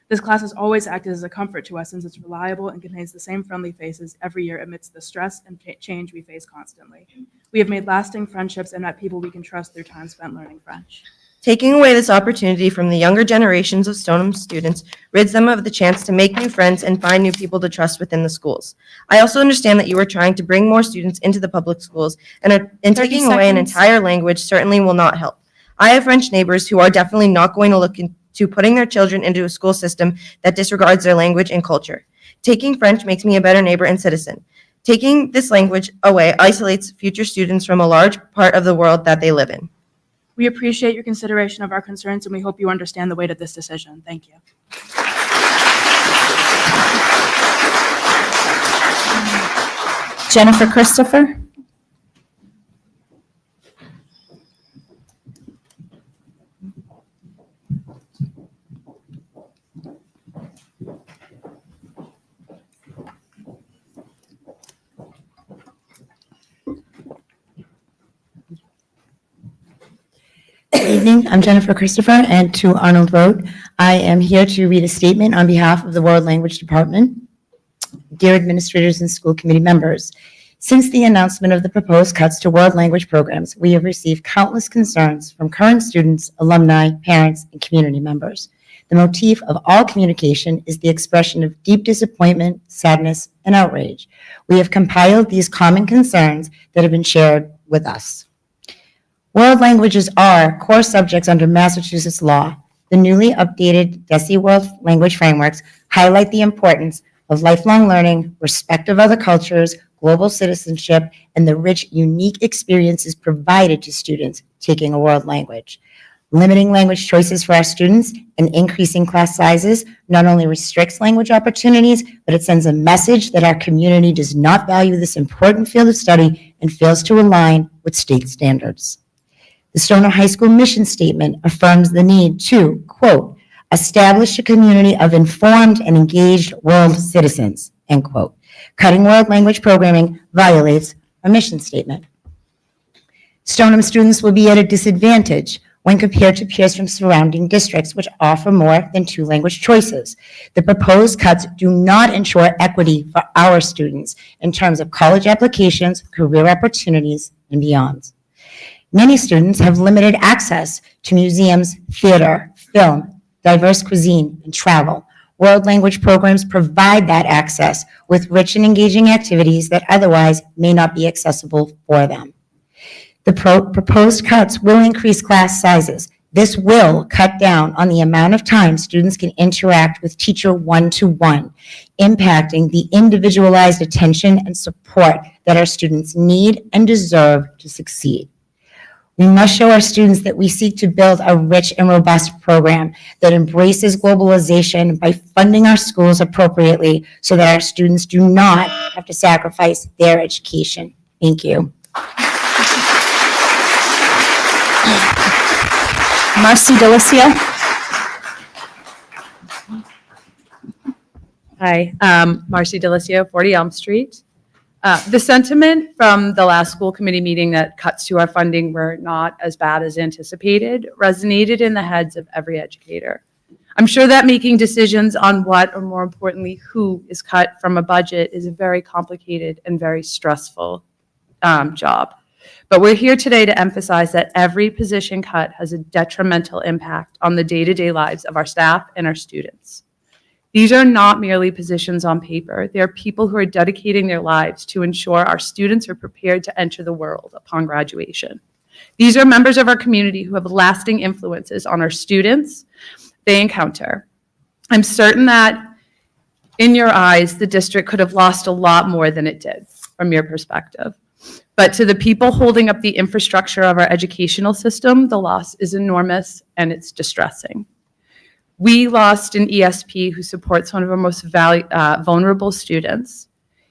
S16: This class has always acted as a comfort to us since it's reliable and contains the same friendly faces every year amidst the stress and change we face constantly. We have made lasting friendships and met people we can trust through time spent learning French.
S17: Taking away this opportunity from the younger generations of Stoneham students rids them of the chance to make new friends and find new people to trust within the schools. I also understand that you are trying to bring more students into the public schools, and taking away an entire language certainly will not help. I have French neighbors who are definitely not going to look into putting their children into a school system that disregards their language and culture. Taking French makes me a better neighbor and citizen. Taking this language away isolates future students from a large part of the world that they live in.
S16: We appreciate your consideration of our concerns, and we hope you understand the weight of this decision. Thank you.
S1: Jennifer Christopher.
S18: Good evening, I'm Jennifer Christopher, and to Arnold Road. I am here to read a statement on behalf of the World Language Department. Dear administrators and school committee members, since the announcement of the proposed cuts to world language programs, we have received countless concerns from current students, alumni, parents, and community members. The motif of all communication is the expression of deep disappointment, sadness, and outrage. We have compiled these common concerns that have been shared with us. World languages are core subjects under Massachusetts law. The newly updated DESE World Language Frameworks highlight the importance of lifelong learning, respect of other cultures, global citizenship, and the rich, unique experiences provided to students taking a world language. Limiting language choices for our students and increasing class sizes not only restricts language opportunities, but it sends a message that our community does not value this important field of study and fails to align with state standards. The Stoneham High School mission statement affirms the need to, quote, establish a community of informed and engaged world citizens, end quote. Cutting world language programming violates our mission statement. Stoneham students will be at a disadvantage when compared to peers from surrounding districts which offer more than 2 language choices. The proposed cuts do not ensure equity for our students in terms of college applications, career opportunities, and beyond. Many students have limited access to museums, theater, film, diverse cuisine, and travel. World language programs provide that access with rich and engaging activities that otherwise may not be accessible for them. The proposed cuts will increase class sizes. This will cut down on the amount of time students can interact with teacher one-to-one, impacting the individualized attention and support that our students need and deserve to succeed. We must show our students that we seek to build a rich and robust program that embraces globalization by funding our schools appropriately so that our students do not have to sacrifice their education. Thank you.
S1: Marcy Delicio.
S19: Hi, Marcy Delicio, 40 Elm Street. The sentiment from the last school committee meeting that cuts to our funding were not as bad as anticipated resonated in the heads of every educator. I'm sure that making decisions on what, or more importantly, who is cut from a budget is a very complicated and very stressful job. But we're here today to emphasize that every position cut has a detrimental impact on the day-to-day lives of our staff and our students. These are not merely positions on paper. They are people who are dedicating their lives to ensure our students are prepared to enter the world upon graduation. These are members of our community who have lasting influences on our students they encounter. I'm certain that in your eyes, the district could have lost a lot more than it did from your perspective. But to the people holding up the infrastructure of our educational system, the loss is enormous and it's distressing. We lost an ESP who supports one of our most vulnerable students.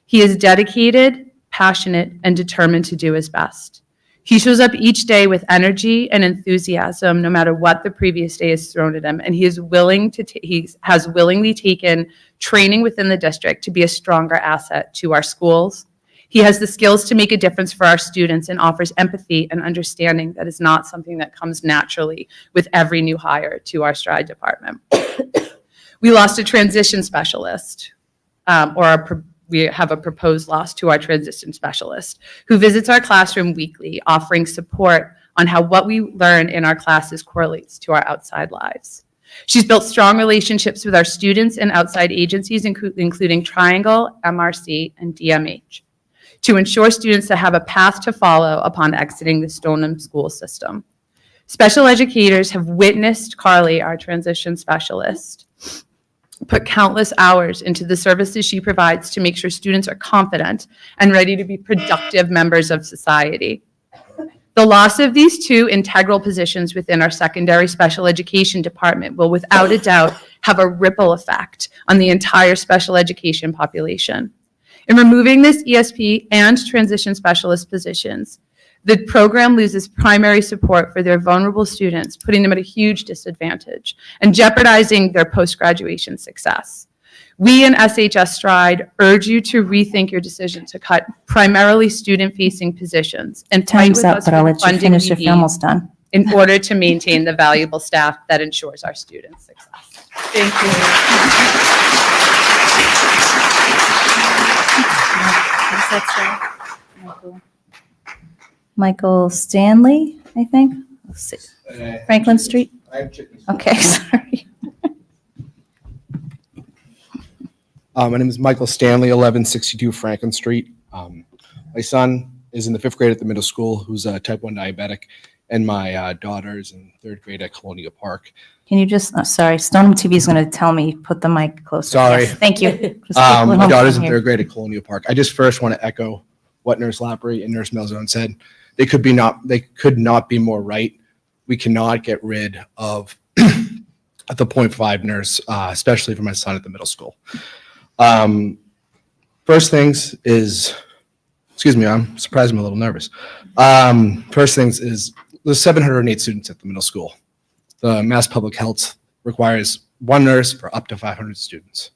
S19: He is dedicated, passionate, and determined to do his best. He shows up each day with energy and enthusiasm, no matter what the previous day has thrown at him, and he has willingly taken training within the district to be a stronger asset to our schools. He has the skills to make a difference for our students and offers empathy and understanding that is not something that comes naturally with every new hire to our STRIDE department. We lost a transition specialist, we have a proposed loss to our transition specialist who visits our classroom weekly, offering support on how what we learn in our classes correlates to our outside lives. She's built strong relationships with our students and outside agencies, including Triangle, MRC, and DMH, to ensure students that have a path to follow upon exiting the Stoneham school system. Special educators have witnessed Carly, our transition specialist, put countless hours into the services she provides to make sure students are confident and ready to be productive members of society. The loss of these two integral positions within our secondary special education department will without a doubt have a ripple effect on the entire special education population. In removing this ESP and transition specialist positions, the program loses primary support for their vulnerable students, putting them at a huge disadvantage and jeopardizing their post-graduation success. We in SHS Stride urge you to rethink your decision to cut primarily student-facing positions and fight
S1: Time's
S19: with
S1: up,
S19: us
S1: but
S19: for
S1: I'll
S19: the
S1: let you
S19: funding
S1: finish
S19: we
S1: if you're
S19: need
S1: almost done.
S19: in order to maintain the valuable staff that ensures our students' success. Thank
S1: Michael Stanley, I think. Let's see. Franklin Street? Okay, sorry.
S20: My name is Michael Stanley, 1162 Franklin Street. My son is in the 5th grade at the middle school, who's a type 1 diabetic, and my daughter is in 3rd grade at Colonial Park.
S1: Can you just, sorry, Stoneham TV is going to tell me, put the mic closer.
S20: Sorry.
S1: Yes, thank you. Just keep
S20: My
S1: little
S20: daughter's in
S1: from here.
S20: 3rd grade at Colonial Park. I just first want to echo what Nurse Lapry and Nurse Malzone said. They could not be more right. We cannot get rid of the 0.5 nurse, especially for my son at the middle school. First things is, excuse me, I'm surprised I'm a little nervous. First things is there's 708 students at the middle school. The Mass Public Health requires 1 nurse for up to 500 students.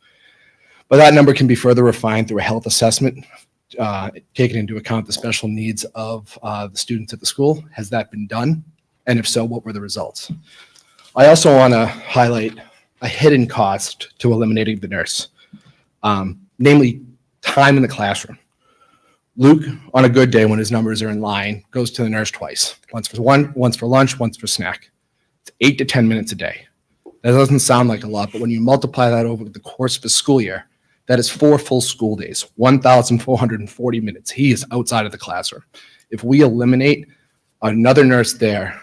S20: But that number can be further refined through a health assessment, taking into account the special needs of the students at the school. Has that been done? And if so, what were the results? I also want to highlight a hidden cost to eliminating the nurse, namely time in the classroom. Luke, on a good day when his numbers are in line, goes to the nurse twice, once for lunch, once for snack. It's 8 to 10 minutes a day. That doesn't sound like a lot, but when you multiply that over the course of a school year, that is 4 full school days, 1,440 minutes. He is outside of the classroom. If we eliminate another nurse there,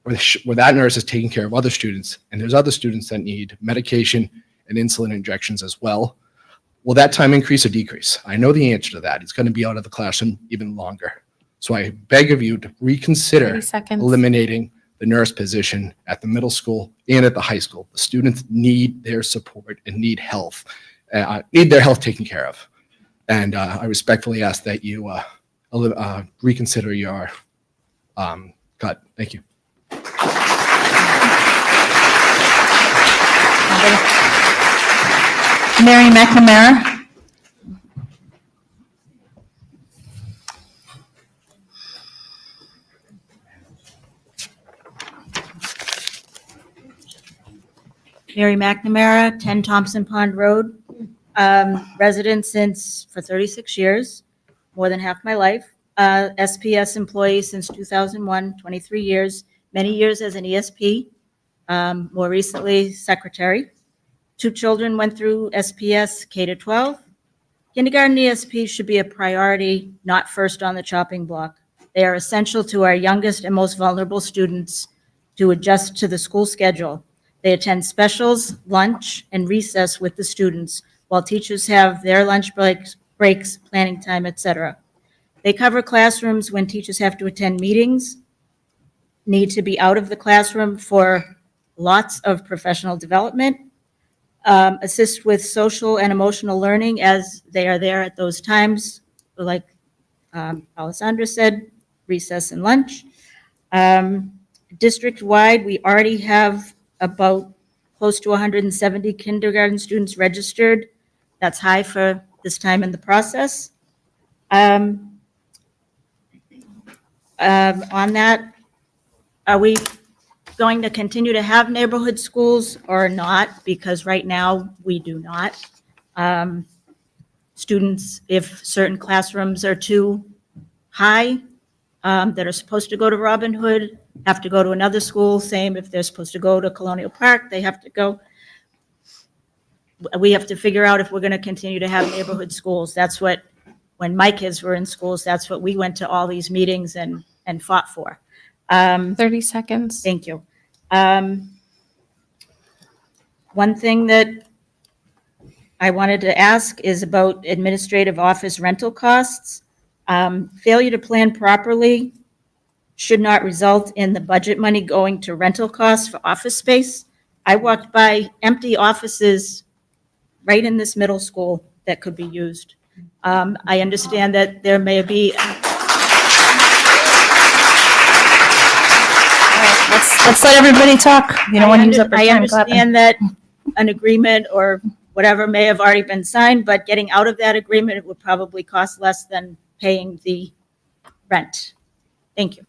S20: where that nurse is taking care of other students, and there's other students that need medication and insulin injections as well, will that time increase or decrease? I know the answer to that. It's going to be out of the classroom even longer. So I beg of you to reconsider
S2: 30 seconds.
S20: eliminating the nurse position at the middle school and at the high school. The students need their support and need health, need their health taken care of. And I respectfully ask that you reconsider your cut. Thank you.
S1: Mary McNamara.
S21: Mary McNamara, 10 Thompson Pond Road. Resident for 36 years, more than half my life. SPS employee since 2001, 23 years, many years as an ESP, more recently secretary. 2 children went through SPS K-12. Kindergarten ESP should be a priority, not first on the chopping block. They are essential to our youngest and most vulnerable students to adjust to the school schedule. They attend specials, lunch, and recess with the students, while teachers have their lunch breaks, planning time, etc. They cover classrooms when teachers have to attend meetings, need to be out of the classroom for lots of professional development, assist with social and emotional learning as they are there at those times, like Alessandra said, recess and lunch. District-wide, we already have about close to 170 kindergarten students registered. That's high for this time in the process. On that, are we going to continue to have neighborhood schools or not? Because right now, we do not. Students, if certain classrooms are too high, that are supposed to go to Robin Hood have to go to another school. Same if they're supposed to go to Colonial Park, they have to go. We have to figure out if we're going to continue to have neighborhood schools. That's what, when my kids were in schools, that's what we went to all these meetings and fought for.
S2: 30 seconds.
S21: Thank you. One thing that I wanted to ask is about administrative office rental costs. Failure to plan properly should not result in the budget money going to rental costs for office space. I walked by empty offices right in this middle school that could be used. I understand that there may be.
S1: Let's let everybody talk. You don't want to use up our
S21: I
S1: time clapping.
S21: understand that an agreement or whatever may have already been signed, but getting out of that agreement, it would probably cost less than paying the rent. Thank you.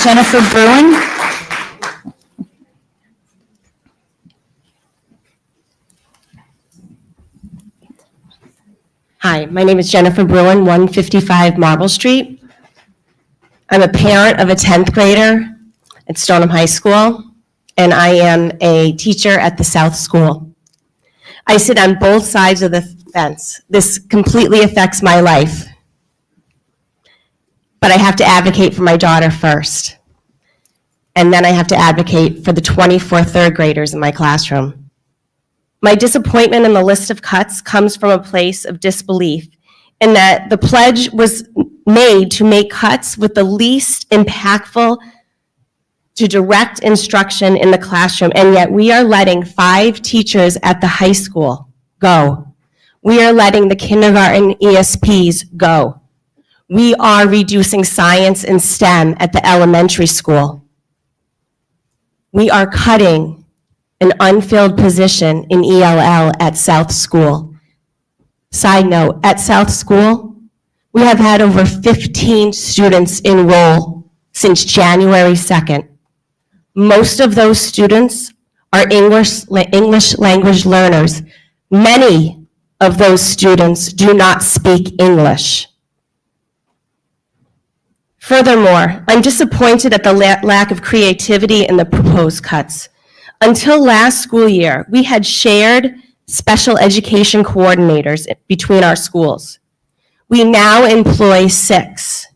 S1: Jennifer Bruin.
S5: Hi, my name is Jennifer Bruin, 155 Marble Street. I'm a parent of a 10th grader at Stoneham High School, and I am a teacher at the South School. I sit on both sides of the fence. This completely affects my life. But I have to advocate for my daughter first. And then I have to advocate for the 24 third graders in my classroom. My disappointment in the list of cuts comes from a place of disbelief in that the pledge was made to make cuts with the least impactful to direct instruction in the classroom, and yet we are letting 5 teachers at the high school go. We are letting the kindergarten ESPs go. We are reducing science and STEM at the elementary school. We are cutting an unfilled position in ELL at South School. Side note, at South School, we have had over 15 students enroll since January 2nd. Most of those students are English language learners. Many of those students do not speak English. Furthermore, I'm disappointed at the lack of creativity in the proposed cuts. Until last school year, we had shared special education coordinators between our schools. We now employ 6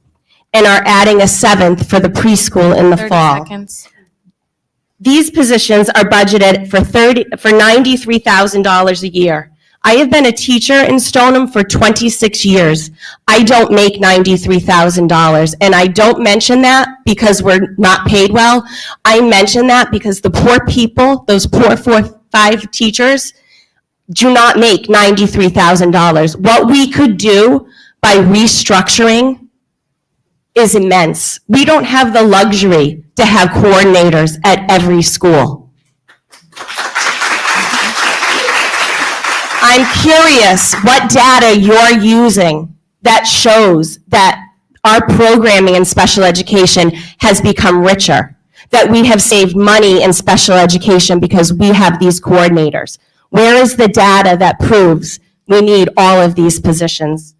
S5: and are adding a 7th for the preschool in the
S2: 30
S5: fall.
S2: seconds.
S5: These positions are budgeted for $93,000 a year. I have been a teacher in Stoneham for 26 years. I don't make $93,000, and I don't mention that because we're not paid well. I mention that because the poor people, those poor 4-5 teachers, do not make $93,000. What we could do by restructuring is immense. We don't have the luxury to have coordinators at every school. I'm curious what data you're using that shows that our programming in special education has become richer, that we have saved money in special education because we have these coordinators. Where is the data that proves we need all of these positions?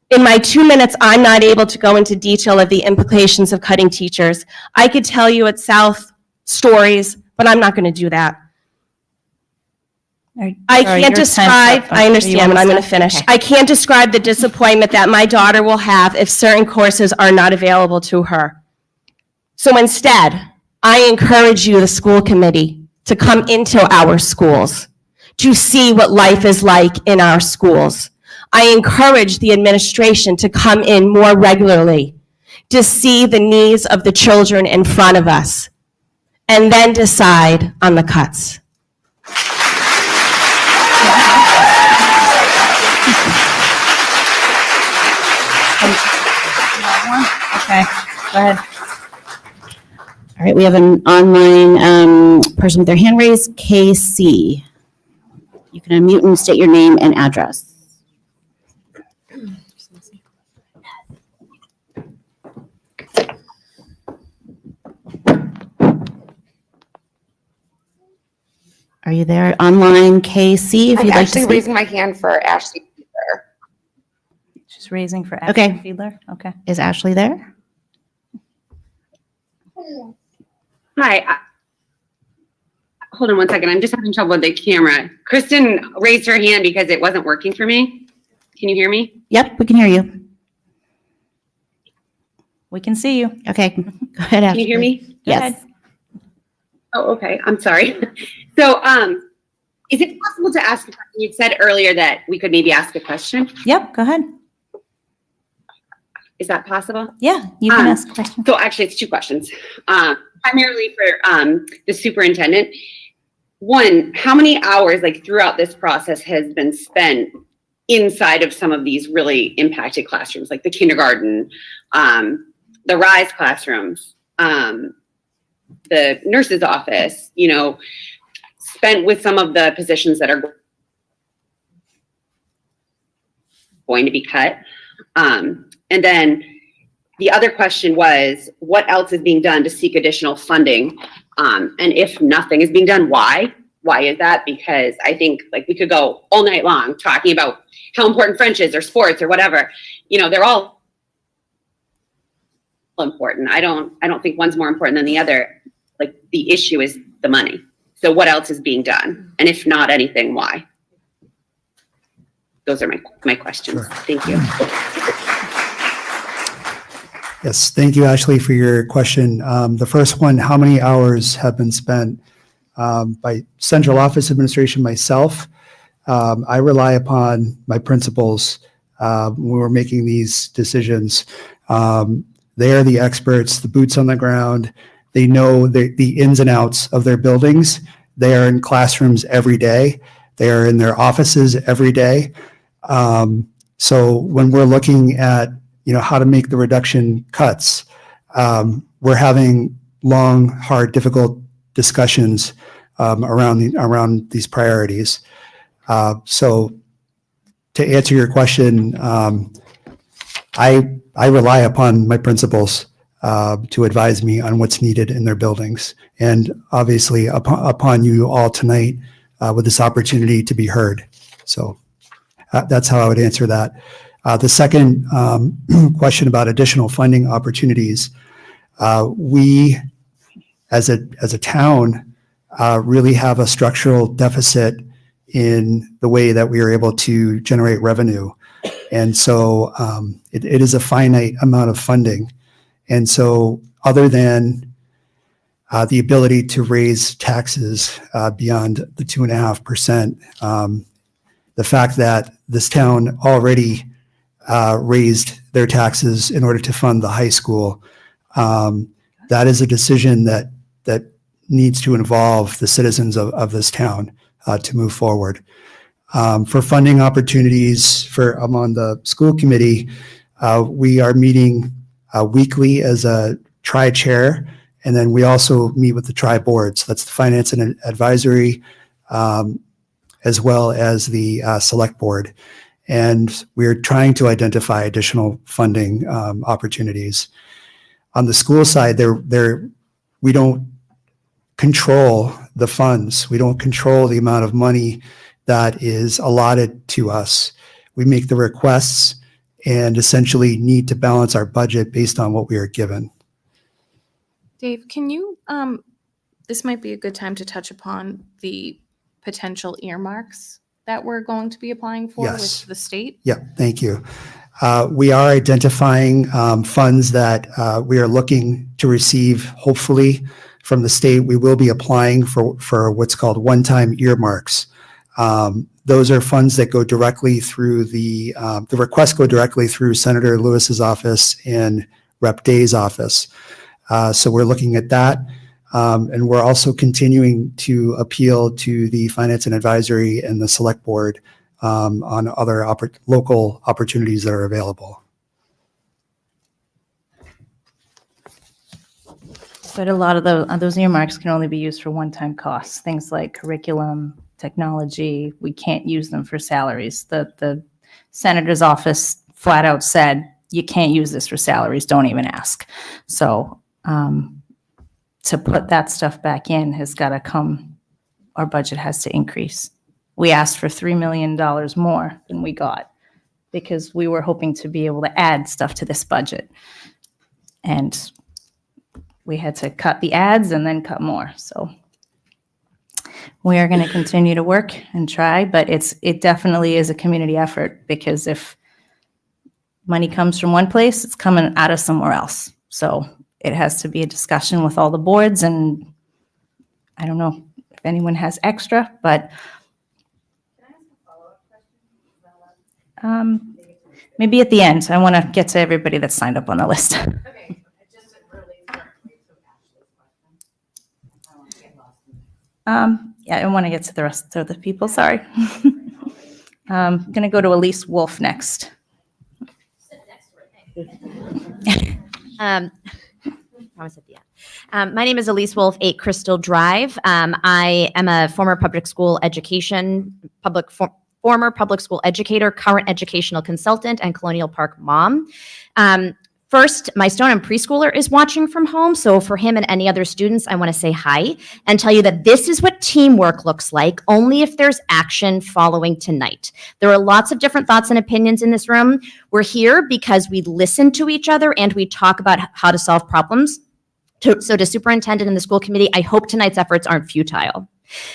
S5: In my 2 minutes, I'm not able to go into detail of the implications of cutting teachers. I could tell you at South stories, but I'm not going to do that. I can't describe, I understand, and I'm going to finish. I can't describe the disappointment that my daughter will have if certain courses are not available to her. So instead, I encourage you, the school committee, to come into our schools, to see what life is like in our schools. I encourage the administration to come in more regularly, to see the needs of the children in front of us, and then decide on the cuts.
S1: Okay, go ahead.
S4: All right, we have an online person with their hand raised, KC. You can unmute and state your name and address. Are you there online, KC? If
S22: I'm
S4: you'd like to
S22: actually
S4: speak.
S22: raising my hand for Ashley Peter.
S1: She's raising for
S4: Okay.
S1: Ashley Fiedler. Okay.
S4: Is Ashley there?
S6: Hi. Hold on one second. I'm just having trouble with the camera. Kristen raised her hand because it wasn't working for me. Can you hear me?
S4: Yep, we can hear you.
S1: We can see you.
S4: Okay, go ahead, Ashley.
S6: Can you hear me?
S1: Go
S4: Yes.
S1: ahead.
S6: Oh, okay. I'm sorry. So, is it possible to ask a question? You said earlier that we could maybe ask a question.
S1: Yep, go ahead.
S6: Is that possible?
S1: Yeah, you can ask a question.
S6: So actually, it's two questions. Primarily for the superintendent. One, how many hours, like throughout this process, has been spent inside of some of these really impacted classrooms, like the kindergarten, the RISE classrooms, the nurse's office, you know, spent with some of the positions that are going to be cut? And then the other question was, what else is being done to seek additional funding? And if nothing is being done, why? Why is that? Because I think like we could go all night long talking about how important French is or sports or whatever. You know, they're all important. I don't think one's more important than the other. Like the issue is the money. So what else is being done? And if not anything, why? Those are my questions.
S3: Sure.
S6: Thank you.
S3: Yes, thank you, Ashley, for your question. The first one, how many hours have been spent by central office administration, myself? I rely upon my principals when we're making these decisions. They are the experts, the boots on the ground. They know the ins and outs of their buildings. They are in classrooms every day. They are in their offices every day. So when we're looking at how to make the reduction cuts, we're having long, hard, difficult discussions around these priorities. So to answer your question, I rely upon my principals to advise me on what's needed in their buildings, and obviously upon you all tonight with this opportunity to be heard. So that's how I would answer that. The second question about additional funding opportunities, we as a town really have a structural deficit in the way that we are able to generate revenue. And so it is a finite amount of funding. And so other than the ability to raise taxes beyond the 2.5%, the fact that this town already raised their taxes in order to fund the high school, that is a decision that needs to involve the citizens of this town to move forward. For funding opportunities I'm on the school committee, we are meeting weekly as a tri-chair, and then we also meet with the tri-boards. That's the finance and advisory, as well as the select board. And we're trying to identify additional funding opportunities. On the school side, we don't control the funds. We don't control the amount of money that is allotted to us. We make the requests and essentially need to balance our budget based on what we are given.
S2: Dave, can you, this might be a good time to touch upon the potential earmarks that we're going to be applying for
S3: Yes.
S2: with the state?
S3: Yeah, thank you. We are identifying funds that we are looking to receive, hopefully, from the state. We will be applying for what's called one-time earmarks. Those are funds that go directly through the requests go directly through Senator Lewis's office and Rep. Day's office. So we're looking at that. And we're also continuing to appeal to the Finance and Advisory and the Select Board on other local opportunities that are available.
S1: But a lot of those earmarks can only be used for one-time costs, things like curriculum, technology. We can't use them for salaries. The senator's office flat out said, you can't use this for salaries, don't even ask. So to put that stuff back in has got to come, our budget has to increase. We asked for $3 million more than we got. because we were hoping to be able to add stuff to this budget. And we had to cut the ads and then cut more, so. We are going to continue to work and try, but it definitely is a community effort, because if money comes from one place, it's coming out of somewhere else. So it has to be a discussion with all the boards, and I don't know if anyone has extra, but maybe at the end. I want to get to everybody that's signed up on the list. Yeah, I want to get to the rest of the people, sorry. I'm going to go to Elise Wolf next.
S7: Promise at the end. My name is Elise Wolf, 8 Crystal Drive. I am a former public school educator, current educational consultant, and Colonial Park mom. First, my Stoneham preschooler is watching from home, so for him and any other students, I want to say hi and tell you that this is what teamwork looks like, only if there's action following tonight. There are lots of different thoughts and opinions in this room. We're here because we listen to each other and we talk about how to solve problems. So to Superintendent and the school committee, I hope tonight's efforts aren't futile.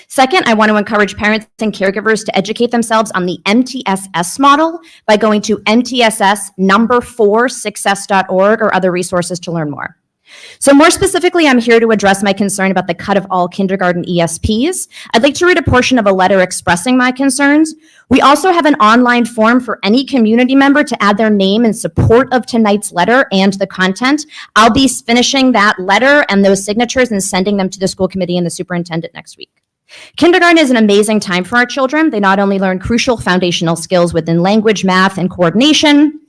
S7: Second, I want to encourage parents and caregivers to educate themselves on the MTSS model by going to MTSS4success.org or other resources to learn more. So more specifically, I'm here to address my concern about the cut of all kindergarten ESPs. I'd like to read a portion of a letter expressing my concerns. We also have an online form for any community member to add their name in support of tonight's letter and the content. I'll be finishing that letter and those signatures and sending them to the school committee and the superintendent next week. Kindergarten is an amazing time for our children. They not only learn crucial foundational skills within language, math, and coordination,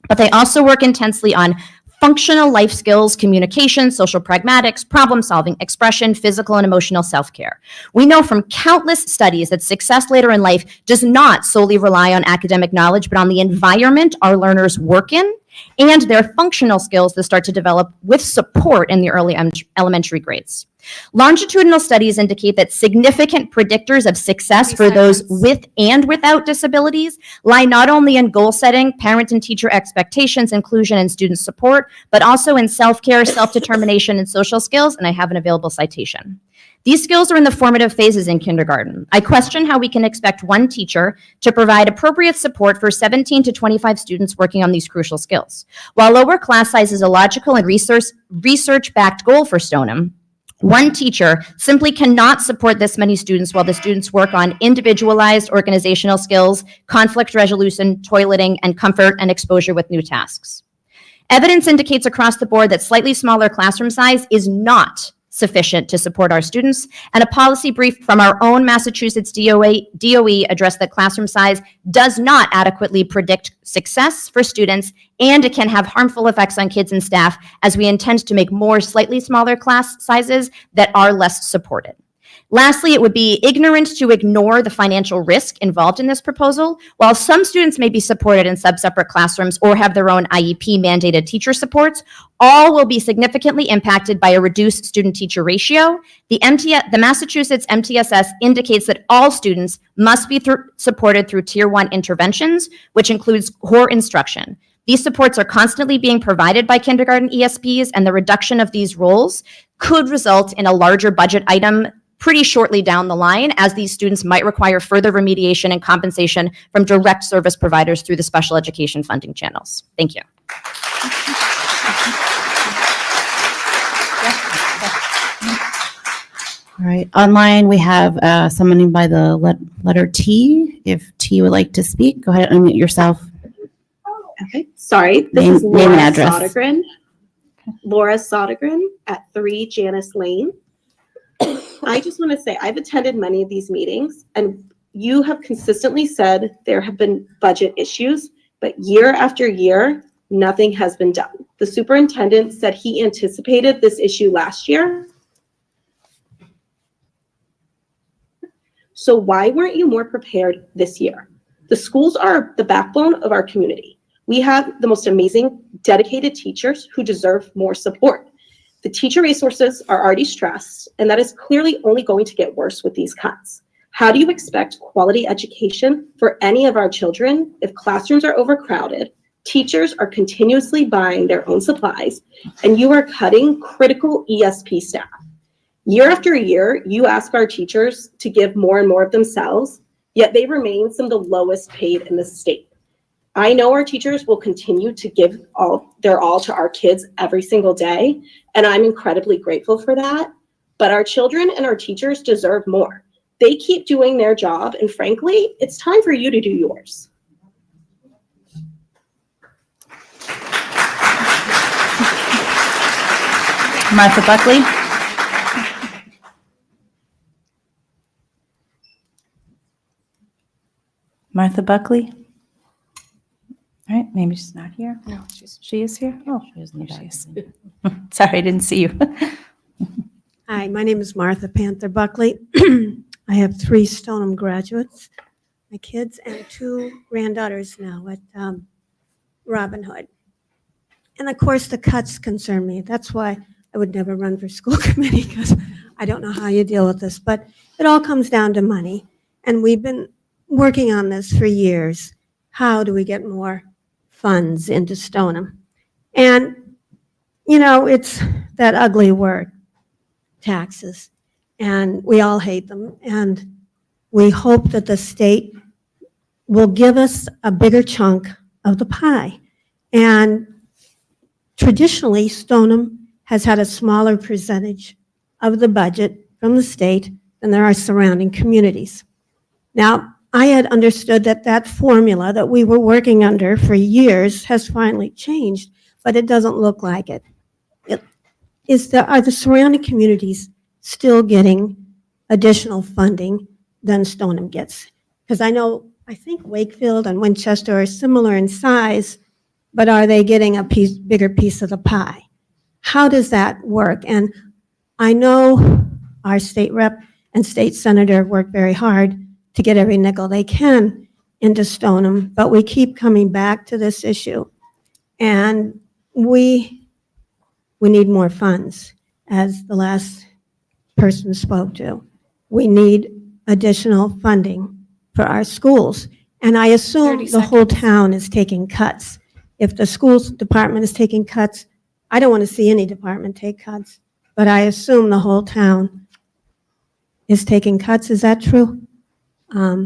S7: but they also work intensely on functional life skills, communication, social pragmatics, problem solving, expression, physical and emotional self-care. We know from countless studies that success later in life does not solely rely on academic knowledge, but on the environment our learners work in and their functional skills that start to develop with support in the early elementary grades. Longitudinal studies indicate that significant predictors of success for those with and without disabilities lie not only in goal setting, parent and teacher expectations, inclusion, and student support, but also in self-care, self-determination, and social skills, and I have an available citation. These skills are in the formative phases in kindergarten. I question how we can expect one teacher to provide appropriate support for 17 to 25 students working on these crucial skills. While lower class size is a logical and research-backed goal for Stoneham, one teacher simply cannot support this many students while the students work on individualized organizational skills, conflict resolution, toileting, and comfort and exposure with new tasks. Evidence indicates across the board that slightly smaller classroom size is not sufficient to support our students, and a policy brief from our own Massachusetts DOE addressed that classroom size does not adequately predict success for students, and it can have harmful effects on kids and staff, as we intend to make more slightly smaller class sizes that are less supported. Lastly, it would be ignorant to ignore the financial risk involved in this proposal. While some students may be supported in sub-separate classrooms or have their own IEP mandated teacher supports, all will be significantly impacted by a reduced student-teacher ratio. The Massachusetts MTSS indicates that all students must be supported through Tier 1 interventions, which includes core instruction. These supports are constantly being provided by kindergarten ESPs, and the reduction of these roles could result in a larger budget item pretty shortly down the line, as these students might require further remediation and compensation from direct service providers through the special education funding channels. Thank you.
S4: All right, online we have someone by the letter T. If T would like to speak, go ahead and unmute yourself.
S22: Okay, sorry. This is
S4: Name and
S22: Laura
S4: address.
S22: Sodergren. Laura Sodergren at 3 Janice Lane. I just want to say I've attended many of these meetings, and you have consistently said there have been budget issues, but year after year, nothing has been done. The superintendent said he anticipated this issue last year. So why weren't you more prepared this year? The schools are the backbone of our community. We have the most amazing, dedicated teachers who deserve more support. The teacher resources are already stressed, and that is clearly only going to get worse with these cuts. How do you expect quality education for any of our children if classrooms are overcrowded, teachers are continuously buying their own supplies, and you are cutting critical ESP staff? Year after year, you ask our teachers to give more and more of themselves, yet they remain some of the lowest paid in the state. I know our teachers will continue to give their all to our kids every single day, and I'm incredibly grateful for that. But our children and our teachers deserve more. They keep doing their job, and frankly, it's time for you to do yours.
S1: Martha Buckley. Martha Buckley. All right, maybe she's not here. No, she is here. Oh, she is. Sorry, I didn't see you.
S8: Hi, my name is Martha Panther Buckley. I have 3 Stoneham graduates, my kids, and 2 granddaughters now at Robin Hood. And of course, the cuts concern me. That's why I would never run for school committee, because I don't know how you deal with this. But it all comes down to money. And we've been working on this for years. How do we get more funds into Stoneham? And, you know, it's that ugly word, taxes. And we all hate them. And we hope that the state will give us a bigger chunk of the pie. And traditionally, Stoneham has had a smaller percentage of the budget from the state than there are surrounding communities. Now, I had understood that that formula that we were working under for years has finally changed, but it doesn't look like it. Are the surrounding communities still getting additional funding than Stoneham gets? Because I think Wakefield and Winchester are similar in size, but are they getting a bigger piece of the pie? How does that work? And I know our state rep and state senator work very hard to get every nickel they can into Stoneham, but we keep coming back to this issue. And we need more funds, as the last person spoke to. We need additional funding for our schools. And I assume the whole town is taking cuts. If the schools department is taking cuts, I don't want to see any department take cuts, but I assume the whole town is taking cuts. Is that true?
S1: I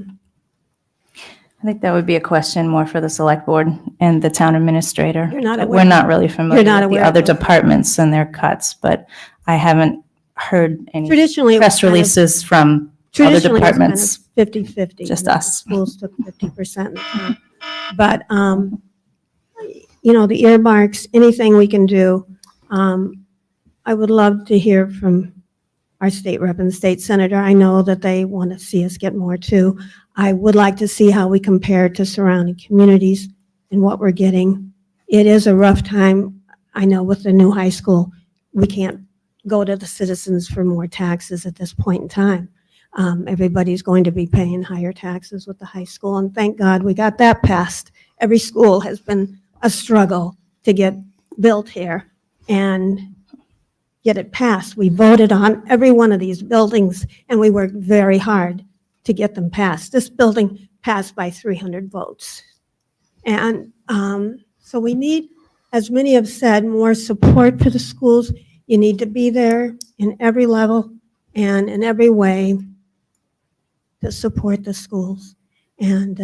S1: think that would be a question more for the select board and the town administrator.
S8: You're not aware.
S1: We're not really familiar with the
S8: aware
S1: other
S8: of those.
S1: departments and their cuts, but I haven't heard any
S8: Traditionally, it was
S1: press
S8: kind of-
S1: releases from other
S8: Traditionally,
S1: departments.
S8: it's kind of 50-50.
S1: Just
S8: You know,
S1: us.
S8: Schools took 50% of the time. But, you know, the earmarks, anything we can do, I would love to hear from our state rep and state senator. I know that they want to see us get more too. I would like to see how we compare to surrounding communities and what we're getting. It is a rough time. I know with the new high school, we can't go to the citizens for more taxes at this point in time. Everybody's going to be paying higher taxes with the high school, and thank God we got that passed. Every school has been a struggle to get built here and get it passed. We voted on every one of these buildings, and we worked very hard to get them passed. This building passed by 300 votes. And so we need, as many have said, more support for the schools. You need to be there in every level and in every way to support the schools. And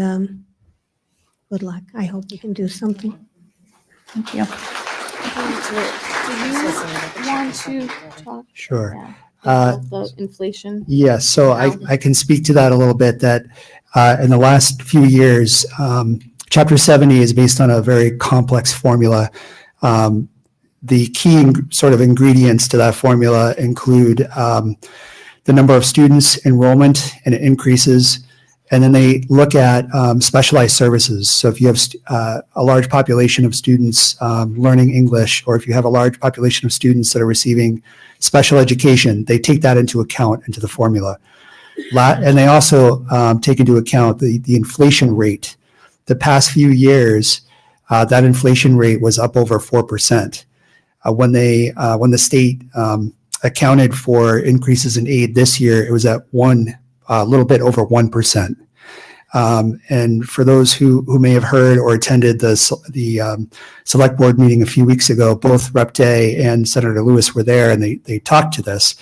S8: good luck. I hope we can do something.
S1: Thank you.
S2: Do you want to talk
S3: Sure.
S2: about the inflation?
S3: Yes, so I can speak to that a little bit, that in the last few years, Chapter 70 is based on a very complex formula. The key sort of ingredients to that formula include the number of students, enrollment, and it increases. And then they look at specialized services. So if you have a large population of students learning English, or if you have a large population of students that are receiving special education, they take that into account into the formula. And they also take into account the inflation rate. The past few years, that inflation rate was up over 4%. When the state accounted for increases in aid this year, it was at a little bit over 1%. And for those who may have heard or attended the select board meeting a few weeks ago, both Rep. Day and Senator Lewis were there, and they talked to this.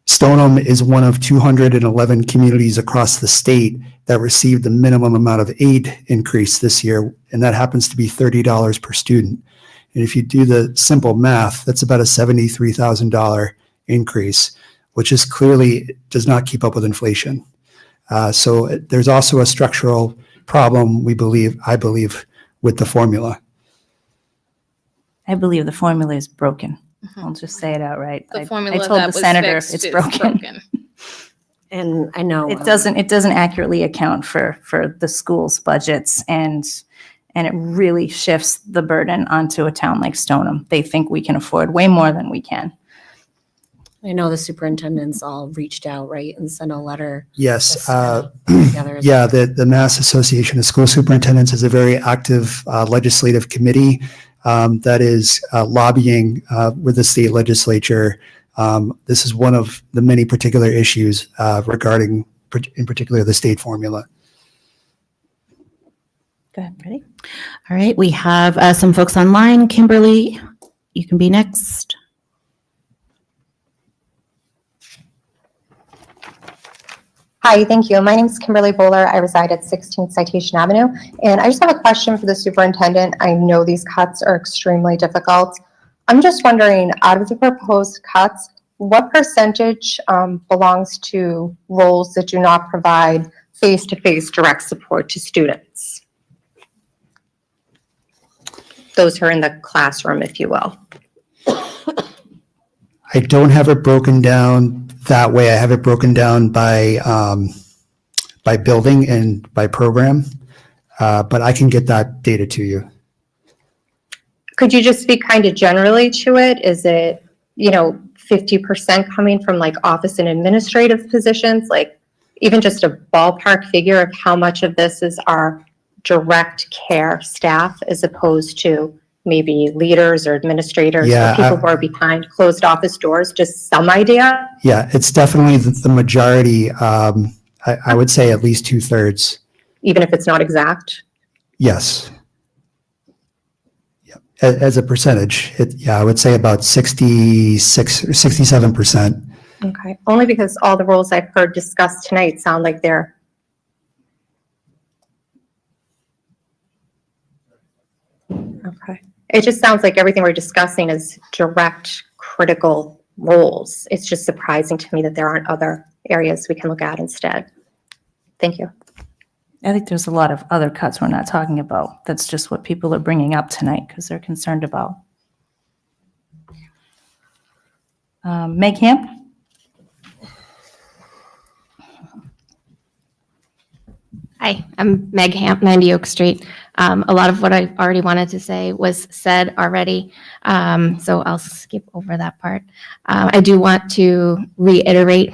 S3: Stoneham is one of 211 communities across the state that received the minimum amount of aid increase this year, and that happens to be $30 per student. And if you do the simple math, that's about a $73,000 increase, which is clearly does not keep up with inflation. So there's also a structural problem, I believe, with the formula.
S1: I believe the formula is broken. I'll just say it outright.
S2: The
S1: I
S2: formula
S1: told
S2: that
S1: the
S2: was
S1: senator
S2: fixed
S1: it's
S2: is
S1: broken.
S22: And I know.
S1: It doesn't accurately account for the school's budgets, and it really shifts the burden onto a town like Stoneham. They think we can afford way more than we can.
S22: I know the superintendents all reached out, right, and sent a letter.
S3: Yes.
S22: Together.
S3: Yeah, the Mass Association of School Superintendents is a very active legislative committee that is lobbying with the state legislature. This is one of the many particular issues regarding, in particular, the state formula.
S1: Go ahead, ready?
S4: All right, we have some folks online. Kimberly, you can be next.
S9: Hi, thank you. My name is Kimberly Bowler. I reside at 16 Citation Avenue, and I just have a question for the superintendent. I know these cuts are extremely difficult. I'm just wondering, out of the proposed cuts, what percentage belongs to roles that do not provide face-to-face direct support to students? Those who are in the classroom, if you will.
S3: I don't have it broken down that way. I have it broken down by building and by program, but I can get that data to you.
S9: Could you just speak kind of generally to it? Is it, 50% coming from like office and administrative positions? Like even just a ballpark figure of how much of this is our direct care staff as opposed to maybe leaders or administrators or people who are behind closed office doors? Just some idea?
S3: Yeah, it's definitely the majority. I would say at least 2/3.
S9: Even if it's not exact?
S3: Yes. Yeah. As a percentage, I would say about 66 or 67%.
S9: Okay, only because all the roles I've heard discussed tonight sound like they're okay. It just sounds like everything we're discussing is direct critical roles. It's just surprising to me that there aren't other areas we can look at instead. Thank you.
S1: I think there's a lot of other cuts we're not talking about. That's just what people are bringing up tonight because they're concerned about. Meg Hamp?
S5: Hi, I'm Meg Hamp, 90 Oak Street. A lot of what I already wanted to say was said already, so I'll skip over that part. I do want to reiterate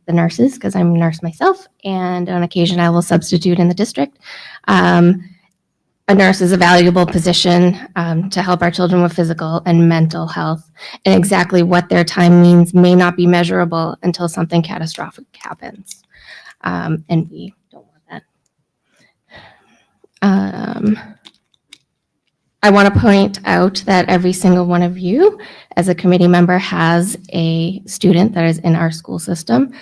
S5: the nurses, because I'm a nurse myself, and on occasion I will substitute in the district. A nurse is a valuable position to help our children with physical and mental health, and exactly what their time means may not be measurable until something catastrophic happens, and we don't want that. I want to point out that every single one of you as a committee member has a student that is in our school system.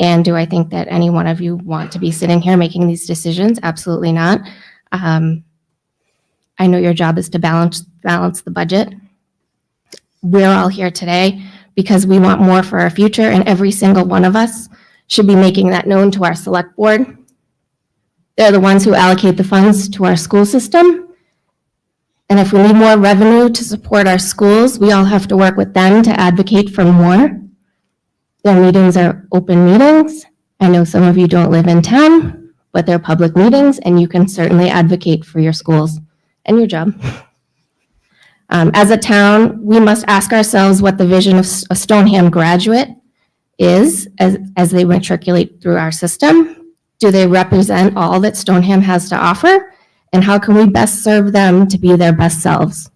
S5: And do I think that any one of you want to be sitting here making these decisions? Absolutely not. I know your job is to balance the budget. We're all here today because we want more for our future, and every single one of us should be making that known to our select board. They're the ones who allocate the funds to our school system. And if we need more revenue to support our schools, we all have to work with them to advocate for more. Their meetings are open meetings. I know some of you don't live in town, but they're public meetings, and you can certainly advocate for your schools and your job. As a town, we must ask ourselves what the vision of a Stoneham graduate is as they matriculate through our system. Do they represent all that Stoneham has to offer? And how can we best serve them to be their best selves?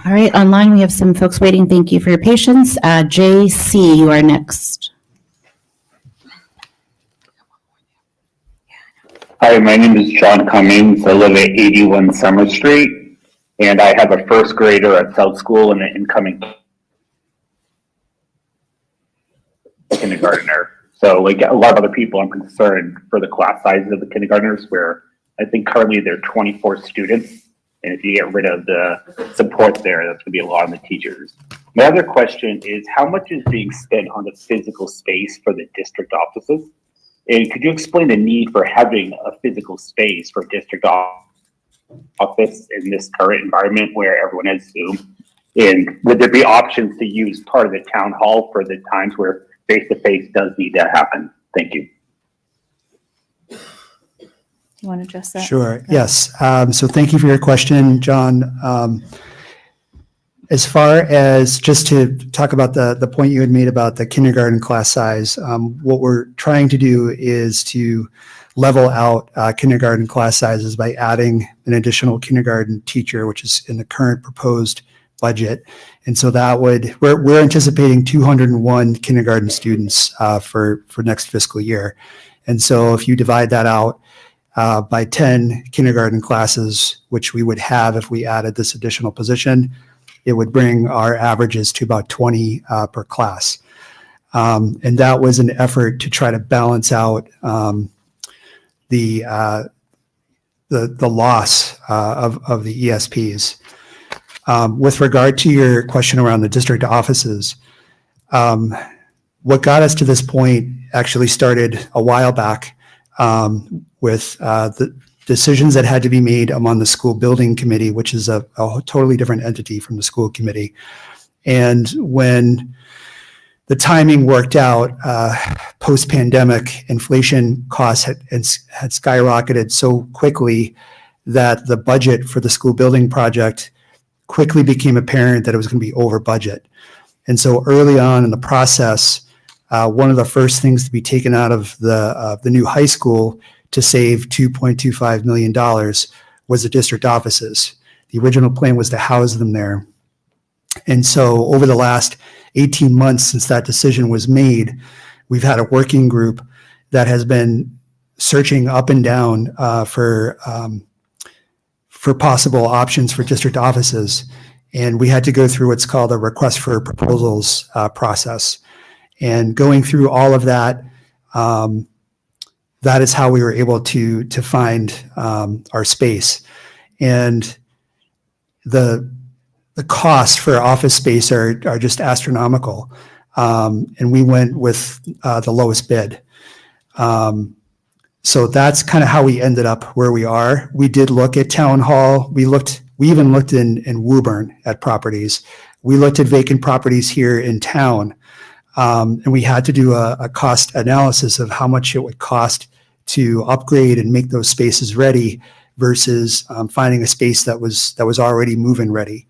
S4: All right, online, we have some folks waiting. Thank you for your patience. JC, you are next.
S11: Hi, my name is John Cummings. I live at 81 Summer Street, and I have a first grader at South School and an incoming kindergartner. So like a lot of other people, I'm concerned for the class sizes of the kindergartners, where I think currently there are 24 students. And if you get rid of the support there, that's gonna be a lot on the teachers. My other question is, how much is being spent on the physical space for the district offices? And could you explain the need for having a physical space for district office in this current environment where everyone has Zoom? And would there be options to use part of the town hall for the times where face-to-face does need to happen? Thank you.
S1: You want to address that?
S3: Sure, yes. So thank you for your question, John. As far as, just to talk about the point you had made about the kindergarten class size, what we're trying to do is to level out kindergarten class sizes by adding an additional kindergarten teacher, which is in the current proposed budget. And so that would, we're anticipating 201 kindergarten students for next fiscal year. And so if you divide that out by 10 kindergarten classes, which we would have if we added this additional position, it would bring our averages to about 20 per class. And that was an effort to try to balance out the loss of the ESPs. With regard to your question around the district offices, what got us to this point actually started a while back with the decisions that had to be made among the school building committee, which is a totally different entity from the school committee. And when the timing worked out, post-pandemic, inflation costs had skyrocketed so quickly that the budget for the school building project quickly became apparent that it was going to be over budget. And so early on in the process, one of the first things to be taken out of the new high school to save $2.25 million was the district offices. The original plan was to house them there. And so over the last 18 months since that decision was made, we've had a working group that has been searching up and down for possible options for district offices. And we had to go through what's called a request for proposals process. And going through all of that, that is how we were able to find our space. And the costs for office space are just astronomical. And we went with the lowest bid. So that's kind of how we ended up where we are. We did look at town hall. We even looked in Woburn at properties. We looked at vacant properties here in town. And we had to do a cost analysis of how much it would cost to upgrade and make those spaces ready versus finding a space that was already move-in ready.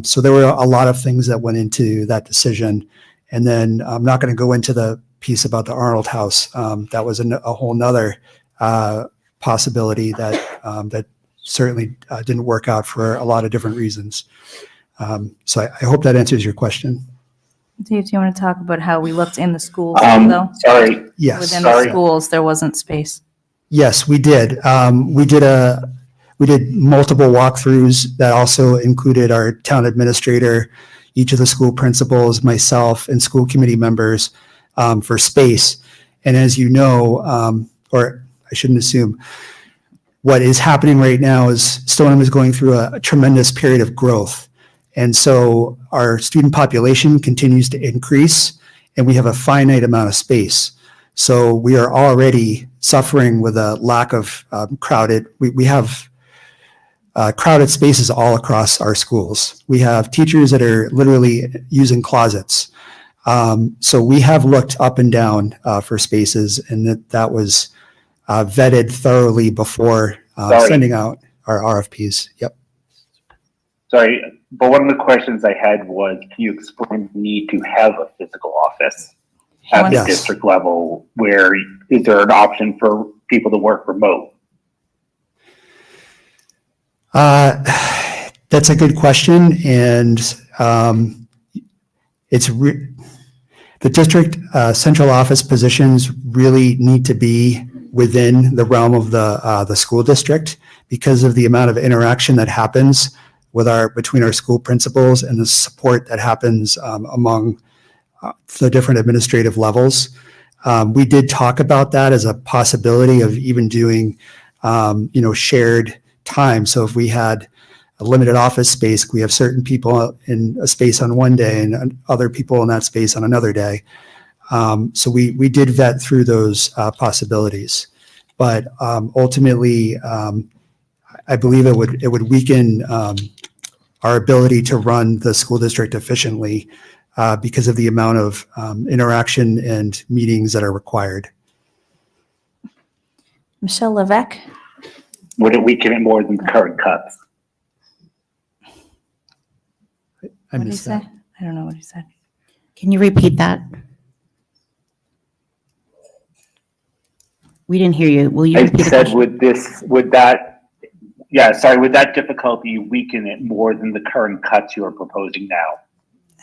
S3: So there were a lot of things that went into that decision. And then I'm not going to go into the piece about the Arnold House. That was a whole nother possibility that certainly didn't work out for a lot of different reasons. So I hope that answers your question.
S1: Dave, do you want to talk about how we looked in the schools, though?
S11: Sorry.
S3: Yes.
S1: Within the schools, there wasn't space.
S3: Yes, we did. We did multiple walkthroughs that also included our town administrator, each of the school principals, myself, and school committee members for space. And as you know, or I shouldn't assume, what is happening right now is Stoneham is going through a tremendous period of growth. And so our student population continues to increase, and we have a finite amount of space. So we are already suffering with a lack of crowded, we have crowded spaces all across our schools. We have teachers that are literally using closets. So we have looked up and down for spaces, and that was vetted thoroughly before sending out our RFPs. Yep.
S11: Sorry, but one of the questions I had was, can you explain the need to have a physical office at the district level? Where is there an option for people to work remote?
S3: That That's a good question, and the district central office positions really need to be within the realm of the school district because of the amount of interaction that happens between our school principals and the support that happens among the different administrative levels. We did talk about that as a possibility of even doing, shared time. So if we had a limited office space, we have certain people in a space on one day and other people in that space on another day. So we did vet through those possibilities, but ultimately, I believe it would weaken our ability to run the school district efficiently because of the amount of interaction and meetings that are required.
S1: Michelle Levesque?
S11: Would it weaken it more than the current cuts?
S3: I
S1: What did he
S3: missed
S1: say?
S3: that.
S1: I don't know what he said.
S4: Can you repeat that? We didn't hear you. Will you
S11: I
S4: repeat the
S11: said,
S4: question?
S11: would that difficulty weaken it more than the current cuts you are proposing now?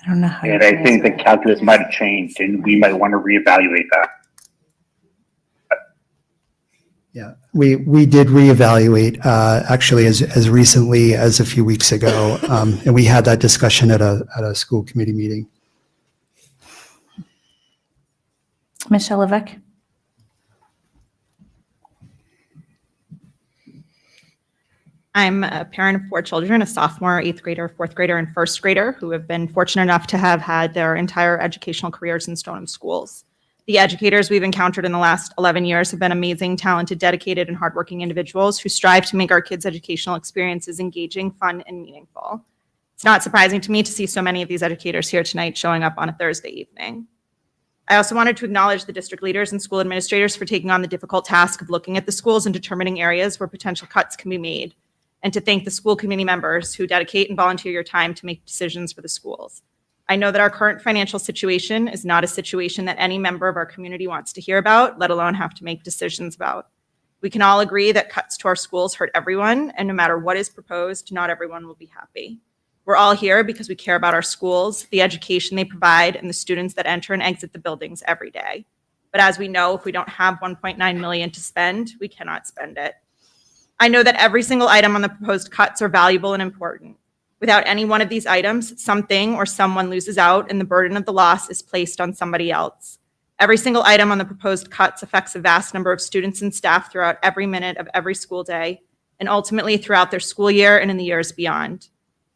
S1: I don't know how.
S11: And I think the calculus might have changed and we might want to reevaluate that.
S3: Yeah, we did reevaluate actually as recently as a few weeks ago, and we had that discussion at a school committee meeting.
S1: Michelle Levesque?
S12: I'm a parent of 4 children, a sophomore, 8th grader, 4th grader, and 1st grader who have been fortunate enough to have had their entire educational careers in Stoneham schools. The educators we've encountered in the last 11 years have been amazing, talented, dedicated, and hardworking individuals who strive to make our kids' educational experiences engaging, fun, and meaningful. It's not surprising to me to see so many of these educators here tonight showing up on a Thursday evening. I also wanted to acknowledge the district leaders and school administrators for taking on the difficult task of looking at the schools and determining areas where potential cuts can be made, and to thank the school committee members who dedicate and volunteer your time to make decisions for the schools. I know that our current financial situation is not a situation that any member of our community wants to hear about, let alone have to make decisions about. We can all agree that cuts to our schools hurt everyone, and no matter what is proposed, not everyone will be happy. We're all here because we care about our schools, the education they provide, and the students that enter and exit the buildings every day. But as we know, if we don't have $1.9 million to spend, we cannot spend it. I know that every single item on the proposed cuts are valuable and important. Without any one of these items, something or someone loses out and the burden of the loss is placed on somebody else. Every single item on the proposed cuts affects a vast number of students and staff throughout every minute of every school day, and ultimately throughout their school year and in the years beyond.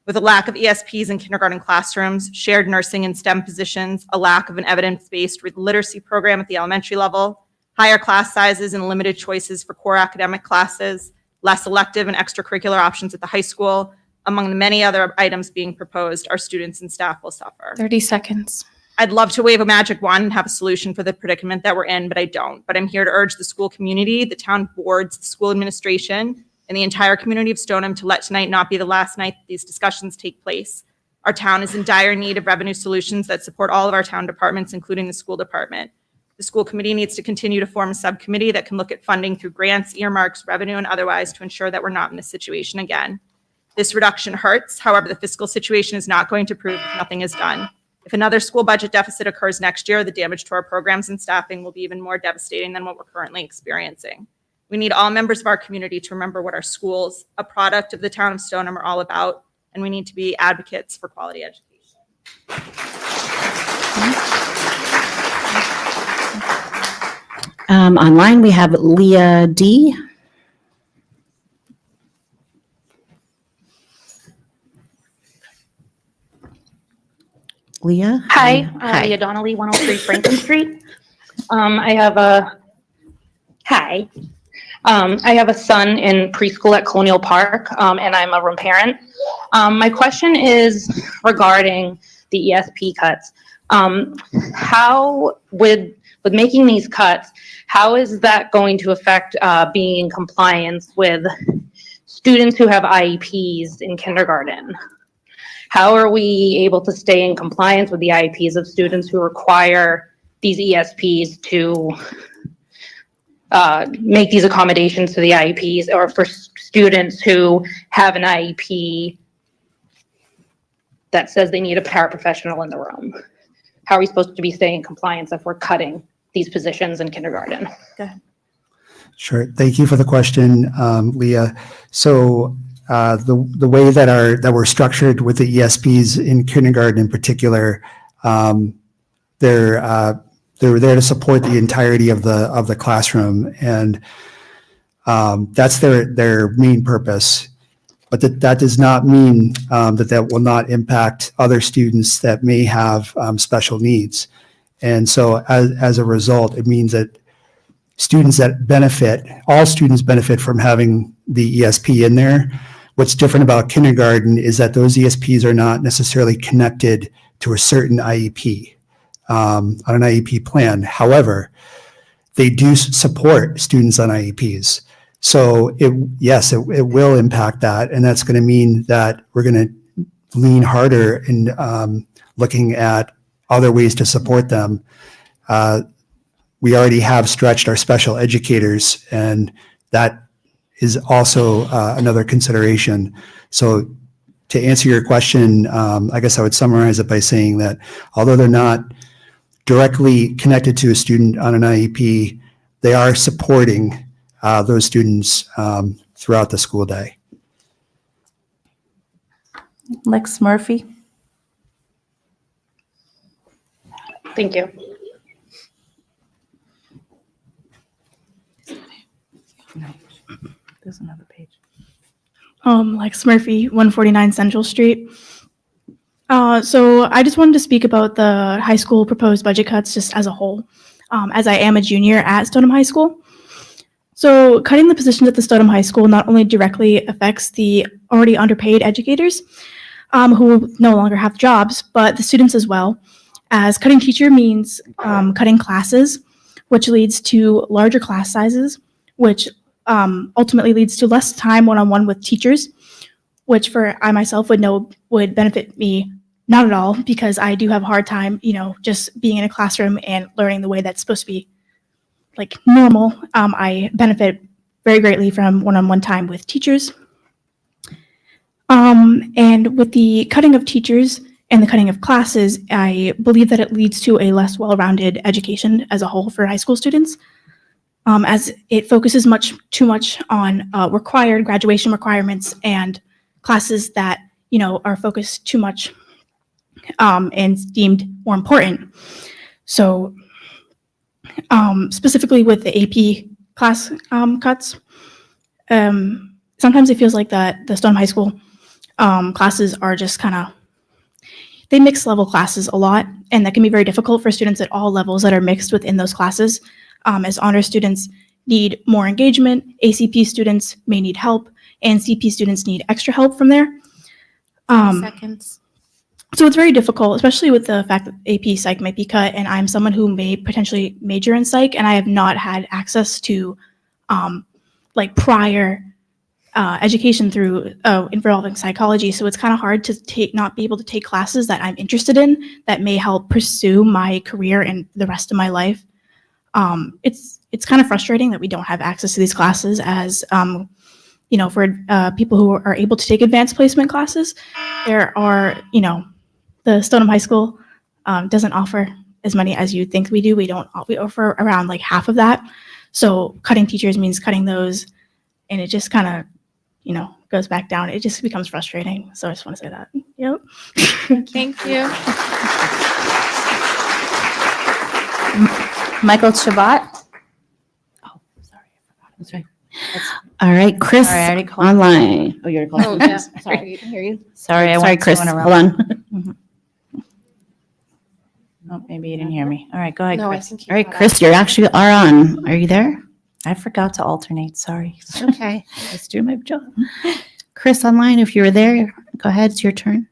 S12: With a lack of ESPs in kindergarten classrooms, shared nursing and STEM positions, a lack of an evidence-based literacy program at the elementary level, higher class sizes and limited choices for core academic classes, less elective and extracurricular options at the high school, among the many other items being proposed, our students and staff will suffer.
S2: 30 seconds.
S12: I'd love to wave a magic wand and have a solution for the predicament that we're in, but I don't. But I'm here to urge the school community, the town boards, the school administration, and the entire community of Stoneham to let tonight not be the last night that these discussions take place. Our town is in dire need of revenue solutions that support all of our town departments, including the school department. The school committee needs to continue to form a subcommittee that can look at funding through grants, earmarks, revenue, and otherwise to ensure that we're not in this situation again. This reduction hurts. However, the fiscal situation is not going to prove if nothing is done. If another school budget deficit occurs next year, the damage to our programs and staffing will be even more devastating than what we're currently experiencing. We need all members of our community to remember what our schools, a product of the town of Stoneham, are all about, and we need to be advocates for quality education.
S4: Online, we have Leah D. Leah?
S13: Hi,
S4: Hi.
S13: Leah Donnelly, 103 Franklin Street. I have a son in preschool at Colonial Park, and I'm a room parent. My question is regarding the ESP cuts. How with making these cuts, how is that going to affect being in compliance with students who have IEPs in kindergarten? How are we able to stay in compliance with the IEPs of students who require these ESPs to make these accommodations to the IEPs, or for students who have an IEP that says they need a paraprofessional in the room. How are we supposed to be staying in compliance if we're cutting these positions in kindergarten?
S3: Sure. Thank you for the question, Leah. So the way that we're structured with the ESPs in kindergarten in particular, they're there to support the entirety of the classroom, and that's their main purpose. But that does not mean that will not impact other students that may have special needs. And so as a result, it means that all students benefit from having the ESP in there. What's different about kindergarten is that those ESPs are not necessarily connected to a certain IEP, on an IEP plan. However, they do support students on IEPs. So it will impact that, and that's going to mean that we're going to lean harder in looking at other ways to support them. We already have stretched our special educators, and that is also another consideration. So to answer your question, I guess I would summarize it by saying that although they're not directly connected to a student on an IEP, they are supporting those students throughout the school day.
S1: Lex Murphy.
S13: Thank you.
S1: There's another page.
S16: Lex Murphy, 149 Central Street. So I just wanted to speak about the high school proposed budget cuts just as a whole, as I am a junior at Stoneham High School. So cutting the positions at the Stoneham High School not only directly affects the already underpaid educators who no longer have jobs, but the students as well, as cutting teacher means cutting classes, which leads to larger class sizes, which ultimately leads to less time one-on-one with teachers, which I myself would benefit me not at all, because I do have a hard time, just being in a classroom and learning the way that's supposed to be like normal. I benefit very greatly from one-on-one time with teachers. And with the cutting of teachers and the cutting of classes, I believe that it leads to a less well-rounded education as a whole for high school students, as it focuses too much on required graduation requirements and classes that, are focused too much and deemed more important. So specifically with the AP class cuts, sometimes it feels like that the Stoneham High School classes are just they mix level classes a lot, and that can be very difficult for students at all levels that are mixed within those classes. As honor students need more engagement, ACP students may need help, and CP students need extra help from there.
S2: Seconds.
S16: So it's very difficult, especially with the fact that AP Psych might be cut, and I'm someone who may potentially major in Psych, and I have not had access to prior education through involving psychology. So it's kind of hard to not be able to take classes that I'm interested in that may help pursue my career and the rest of my life. It's kind of frustrating that we don't have access to these classes, as for people who are able to take advanced placement classes. There are, the Stoneham High School doesn't offer as many as you think we do. We offer around like half of that. So cutting teachers means cutting those, and it just kind of, goes back down. It just becomes frustrating. So I just want to say that. Yep.
S2: Thank you.
S1: Michael Chabot.
S4: That's right. All right, Chris,
S1: Sorry, I already called.
S4: online. Oh, you're calling.
S1: Sorry.
S2: I can hear you.
S1: Sorry,
S4: Sorry, Chris, hold on.
S1: Oh, maybe you didn't hear me. All right, go ahead,
S2: No, I
S1: Chris.
S2: think
S4: All right, Chris, you actually are on. Are you there?
S1: I forgot to alternate. Sorry.
S4: Okay, let's do my job. Chris, online, if you were there, go ahead, it's your turn.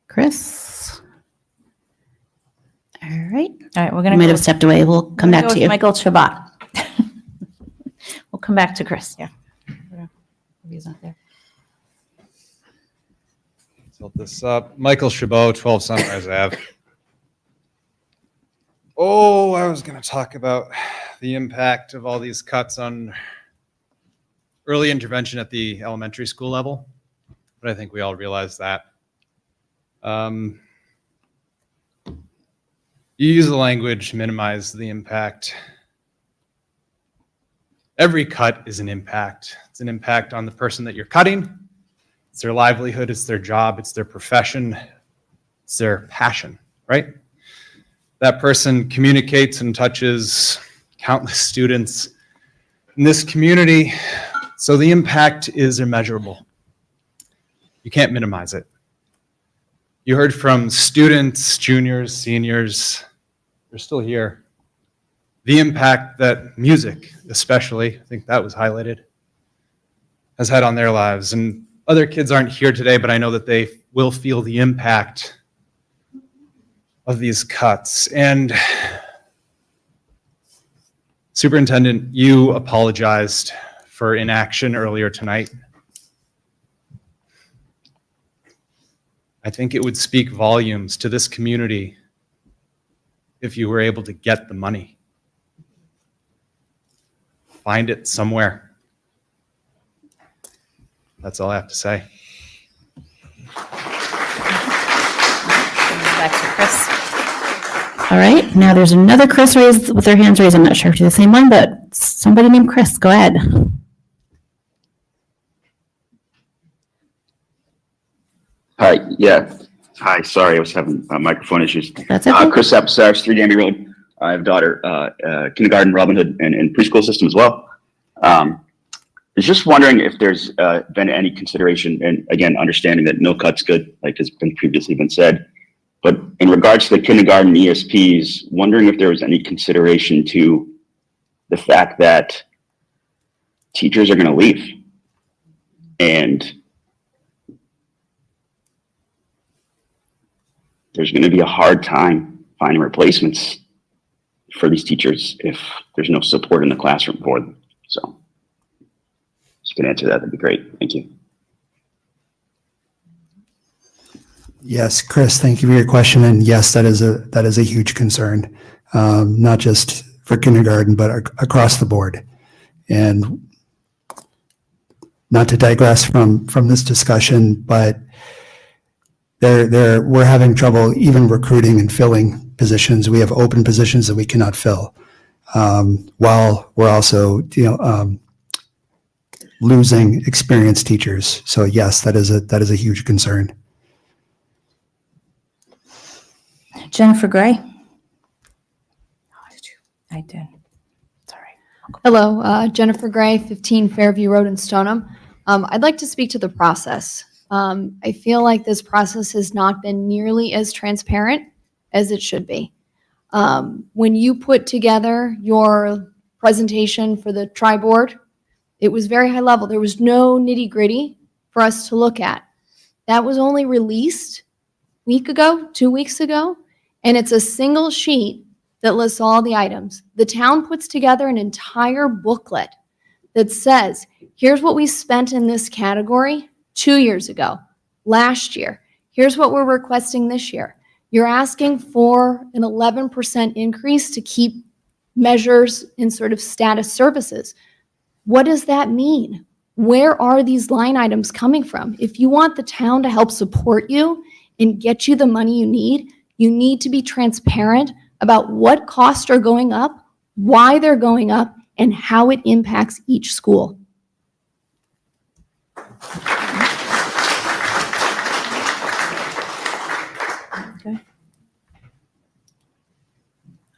S4: Chris. All right.
S1: All right, we're
S4: You
S1: gonna
S4: might
S1: go
S4: have stepped away. We'll come back to you.
S1: Michael Chabot. We'll come back to Chris. Yeah. He's not there.
S10: Let's hold this up. Michael Chabot, 12 Sunrise Ave. Oh, I was going to talk about the impact of all these cuts on early intervention at the elementary school level, but I think we all realize that. You use the language, minimize the impact. Every cut is an impact. It's an impact on the person that you're cutting. It's their livelihood, it's their job, it's their profession, it's their passion, right? That person communicates and touches countless students in this community, so the impact is immeasurable. You can't minimize it. You heard from students, juniors, seniors, they're still here. The impact that music, especially, I think that was highlighted, has had on their lives. And other kids aren't here today, but I know that they will feel the impact of these cuts. And Superintendent, you apologized for inaction earlier tonight. I think it would speak volumes to this community if you were able to get the money. Find it somewhere. That's all I have to say.
S4: Back to Chris. All right, now there's another Chris raised with their hands raised. I'm not sure if it's the same one, but somebody named Chris, go ahead.
S14: Hi, yeah. Hi, sorry, I was having microphone issues.
S4: That's okay.
S14: Chris Apsaris, 3 Danby Road. I have a daughter, kindergarten, Robin Hood, and preschool system as well. I was just wondering if there's been any consideration, and again, understanding that no cut's good, like has been previously been said, but in regards to the kindergarten ESPs, wondering if there was any consideration to the fact that teachers are going to leave. And there's going to be a hard time finding replacements for these teachers if there's no support in the classroom for them. So if you can answer that, that'd be great. Thank you.
S3: Yes, Chris, thank you for your question. And yes, that is a huge concern, not just for kindergarten, but across the board. And not to digress from this discussion, but we're having trouble even recruiting and filling positions. We have open positions that we cannot fill, while we're also losing experienced teachers. So yes, that is a huge concern.
S1: Jennifer Gray? I did.
S23: Hello, Jennifer Gray, 15 Fairview Road in Stoneham. I'd like to speak to the process. I feel like this process has not been nearly as transparent as it should be. When you put together your presentation for the tri-board, it was very high level. There was no nitty-gritty for us to look at. That was only released a week ago, 2 weeks ago, and it's a single sheet that lists all the items. The town puts together an entire booklet that says, here's what we spent in this category 2 years ago, last year. Here's what we're requesting this year. You're asking for an 11% increase to keep measures in sort of status services. What does that mean? Where are these line items coming from? If you want the town to help support you and get you the money you need to be transparent about what costs are going up, why they're going up, and how it impacts each school.
S1: Okay.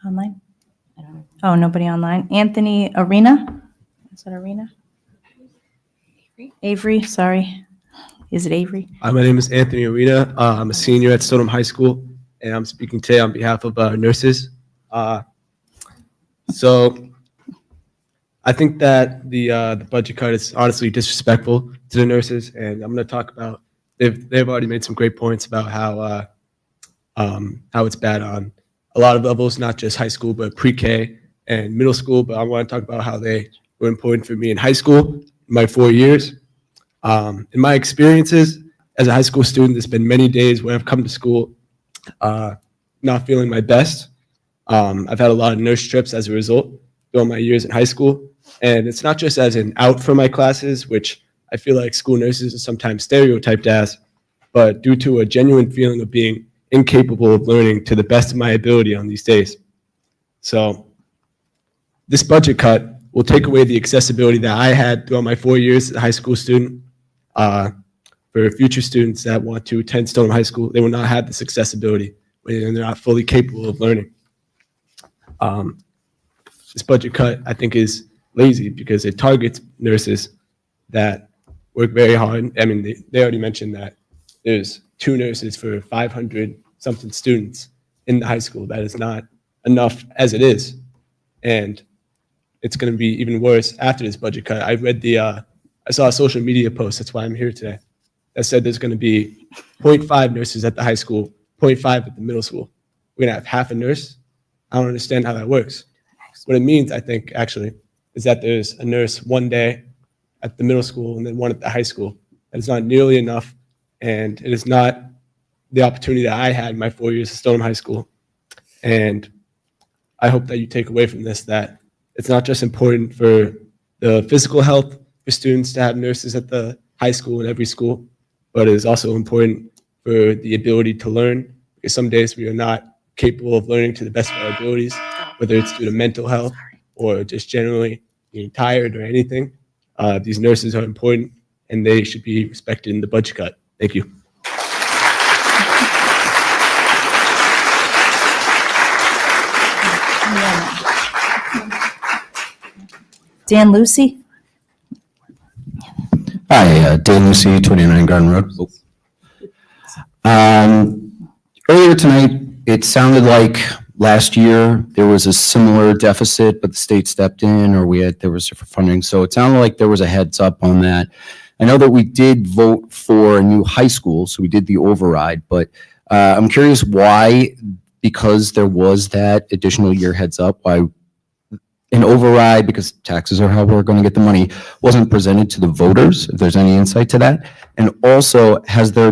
S1: Online? Oh, nobody online. Anthony Arena? Is that Arena? Avery, sorry. Is it Avery?
S24: My name is Anthony Arena. I'm a senior at Stoneham High School, and I'm speaking today on behalf of nurses. So I think that the budget cut is honestly disrespectful to the nurses, and I'm going to talk about, they've already made some great points about how it's bad on a lot of levels, not just high school, but pre-K and middle school. But I want to talk about how they were important for me in high school, my 4 years. In my experiences as a high school student, there's been many days when I've come to school not feeling my best. I've had a lot of nurse trips as a result during my years in high school. And it's not just as an out for my classes, which I feel like school nurses are sometimes stereotyped as, but due to a genuine feeling of being incapable of learning to the best of my ability on these days. So this budget cut will take away the accessibility that I had throughout my 4 years as a high school student. For future students that want to attend Stoneham High School, they will not have this accessibility when they're not fully capable of learning. This budget cut, I think, is lazy because it targets nurses that work very hard. I mean, they already mentioned that there's 2 nurses for 500 something students in the high school. That is not enough as it is. And it's going to be even worse after this budget cut. I saw a social media post, that's why I'm here today, that said there's going to be 0.5 nurses at the high school, 0.5 at the middle school. We're going to have half a nurse. I don't understand how that works. What it means, I think, actually, is that there's a nurse one day at the middle school and then one at the high school. That is not nearly enough, and it is not the opportunity that I had in my 4 years at Stoneham High School. And I hope that you take away from this that it's not just important for the physical health for students to have nurses at the high school and every school, but it is also important for the ability to learn, because some days we are not capable of learning to the best of our abilities, whether it's due to mental health or just generally being tired or anything. These nurses are important and they should be respected in the budget cut. Thank you.
S1: Dan Lucy?
S15: Hi, Dan Lucy, 29 Garden Road. Earlier tonight, it sounded like last year there was a similar deficit, but the state stepped in, or there was different funding. So it sounded like there was a heads up on that. I know that we did vote for a new high school, so we did the override, but I'm curious why, because there was that additional year heads up, why an override, because taxes are how we're going to get the money, wasn't presented to the voters, if there's any insight to that. And also, has the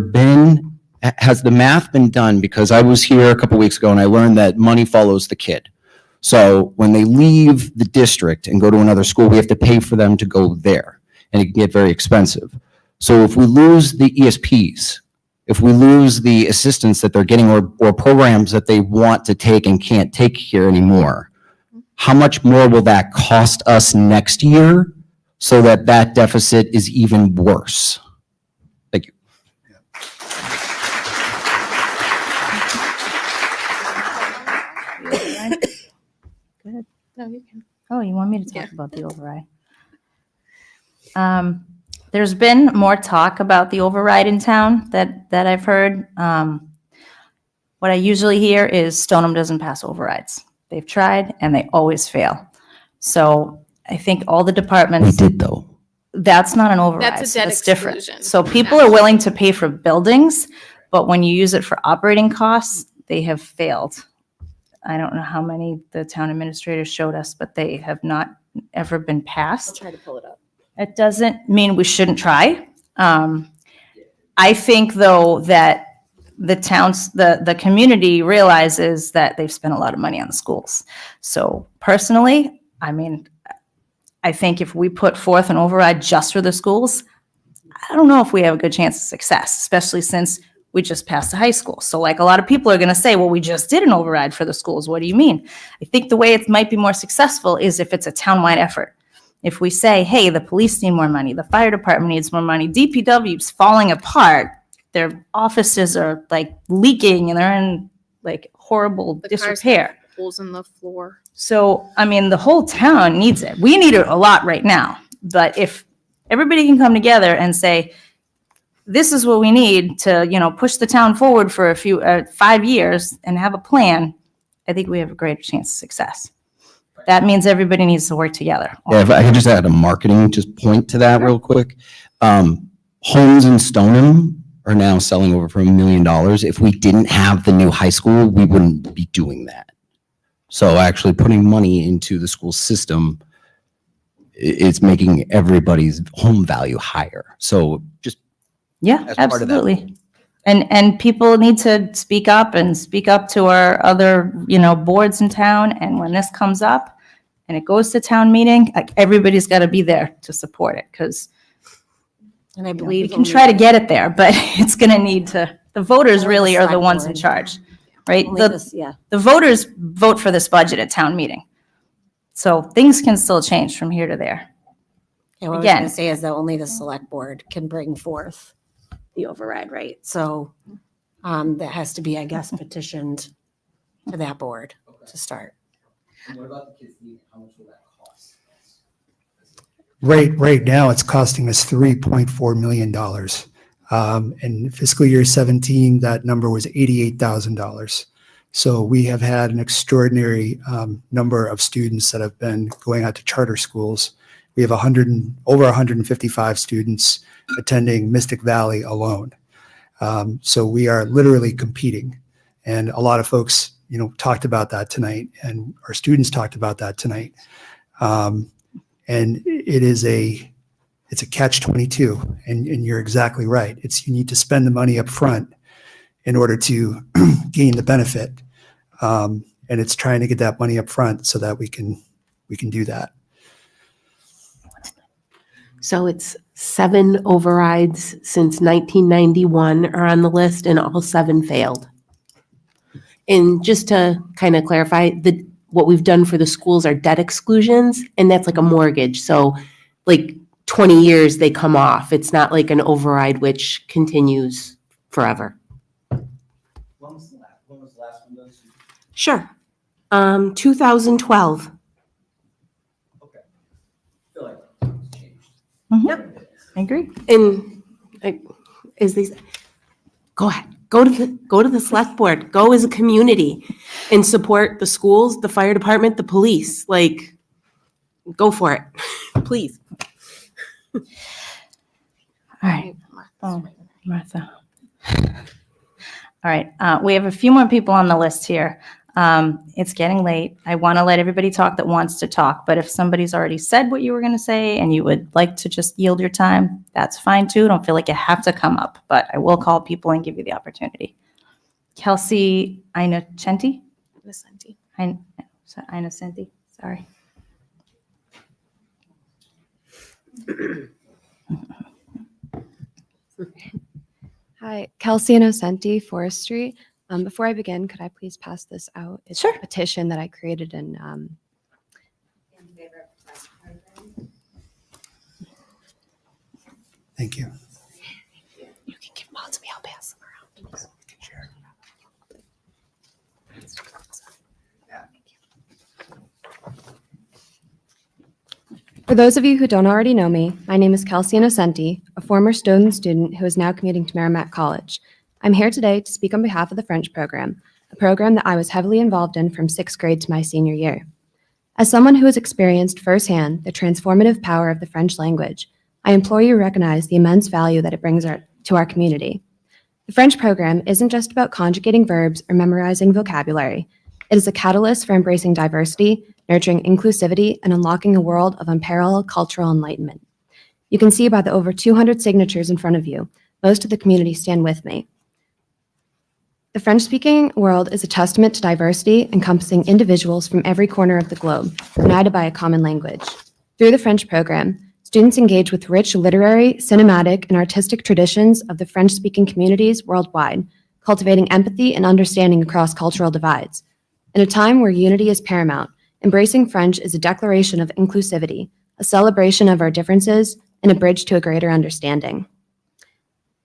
S15: math been done? Because I was here a couple weeks ago and I learned that money follows the kid. So when they leave the district and go to another school, we have to pay for them to go there, and it can get very expensive. So if we lose the ESPs, if we lose the assistance that they're getting, or programs that they want to take and can't take here anymore, how much more will that cost us next year so that that deficit is even worse? Thank you.
S1: Go ahead.
S2: No, you can.
S1: Oh, you want me to talk about the override? There's been more talk about the override in town that I've heard. What I usually hear is Stoneham doesn't pass overrides. They've tried and they always fail. So I think all the departments.
S15: We did though.
S1: That's not an override.
S2: That's a debt
S1: different.
S2: exclusion.
S1: So people are willing to pay for buildings, but when you use it for operating costs, they have failed. I don't know how many the town administrators showed us, but they have not ever been passed.
S22: I'll try to pull it up.
S1: It doesn't mean we shouldn't try. I think, though, that the community realizes that they've spent a lot of money on the schools. So personally, I mean, I think if we put forth an override just for the schools, I don't know if we have a good chance of success, especially since we just passed the high school. So like a lot of people are going to say, well, we just did an override for the schools. What do you mean? I think the way it might be more successful is if it's a townwide effort. If we say, hey, the police need more money, the fire department needs more money, DPW's falling apart, their offices are like leaking and they're in like horrible disrepair.
S2: Holes in the floor.
S1: So, I mean, the whole town needs it. We need it a lot right now. But if everybody can come together and say, this is what we need to, push the town forward for 5 years and have a plan, I think we have a greater chance of success. That means everybody needs to work together.
S15: Yeah, if I could just add a marketing point to that real quick. Homes in Stoneham are now selling over for $1 million. If we didn't have the new high school, we wouldn't be doing that. So actually putting money into the school system, it's making everybody's home value higher. So just
S1: yeah,
S15: as part of that.
S1: absolutely. And people need to speak up to our other, boards in town. And when this comes up and it goes to town meeting, like, everybody's got to be there to support it, because
S17: And I
S1: we
S17: believe
S1: can try to get it there, but it's going to need to, the voters
S17: Only the
S1: really are the
S17: select
S1: ones in
S17: board.
S1: charge, right?
S17: Only this- yeah.
S1: The voters vote for this budget at town meeting. So things can still change from here to there.
S17: Yeah, what I was
S1: Again.
S17: gonna say is that only the select board can bring forth the override, right? So that has to be, I guess, petitioned to that board to start.
S15: What about the kids' meeting? How much will that cost?
S3: Right now, it's costing us $3.4 million. In fiscal year 17, that number was $88,000. So we have had an extraordinary number of students that have been going out to charter schools. We have over 155 students attending Mystic Valley alone. So we are literally competing. And a lot of folks, talked about that tonight, and our students talked about that tonight. And it's a catch-22, and you're exactly right. You need to spend the money up front in order to gain the benefit. And it's trying to get that money up front so that we can do that.
S18: So it's 7 overrides since 1991 are on the list, and all 7 failed. And just to kind of clarify, what we've done for the schools are debt exclusions, and that's like a mortgage. So like 20 years, they come off. It's not like an override which continues forever.
S15: When was the last one done?
S18: Sure. 2012.
S15: Okay. I feel like it's changed.
S18: Yep.
S1: I agree.
S18: And go ahead, go to the select board, go as a community and support the schools, the fire department, the police, like, go for it, please.
S1: All right. Oh, Martha. All right. We have a few more people on the list here. It's getting late. I want to let everybody talk that wants to talk, but if somebody's already said what you were going to say and you would like to just yield your time, that's fine too. Don't feel like you have to come up, but I will call people and give you the opportunity. Kelsey Inocenti? Inocenti, sorry.
S19: Hi, Kelsey Inocenti, Forestry. Before I begin, could I please pass this out? It's a petition that I created in
S3: Thank you.
S18: You can give them all to me, I'll pass them around.
S19: For those of you who don't already know me, my name is Kelsey Inocenti, a former Stoneham student who is now commuting to Merrimack College. I'm here today to speak on behalf of the French program, a program that I was heavily involved in from 6th grade to my senior year. As someone who has experienced firsthand the transformative power of the French language, I implore you to recognize the immense value that it brings to our community. The French program isn't just about conjugating verbs or memorizing vocabulary. It is a catalyst for embracing diversity, nurturing inclusivity, and unlocking a world of unparalleled cultural enlightenment. You can see by the over 200 signatures in front of you, most of the community stand with me. The French-speaking world is a testament to diversity, encompassing individuals from every corner of the globe, united by a common language. Through the French program, students engage with rich literary, cinematic, and artistic traditions of the French-speaking communities worldwide, cultivating empathy and understanding across cultural divides. In a time where unity is paramount, embracing French is a declaration of inclusivity, a celebration of our differences, and a bridge to a greater understanding.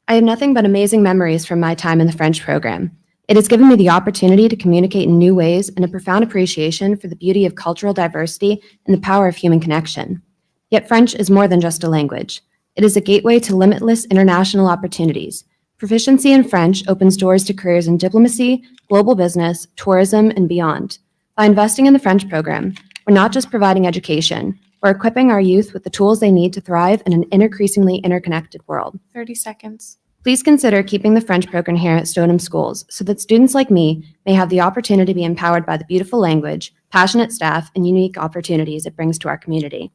S19: I have nothing but amazing memories from my time in the French program. It has given me the opportunity to communicate in new ways and a profound appreciation for the beauty of cultural diversity and the power of human connection. Yet French is more than just a language. It is a gateway to limitless international opportunities. Proficiency in French opens doors to careers in diplomacy, global business, tourism, and beyond. By investing in the French program, we're not just providing education, we're equipping our youth with the tools they need to thrive in an increasingly interconnected world.
S2: 30 seconds.
S19: Please consider keeping the French program here at Stoneham Schools so that students like me may have the opportunity to be empowered by the beautiful language, passionate staff, and unique opportunities it brings to our community.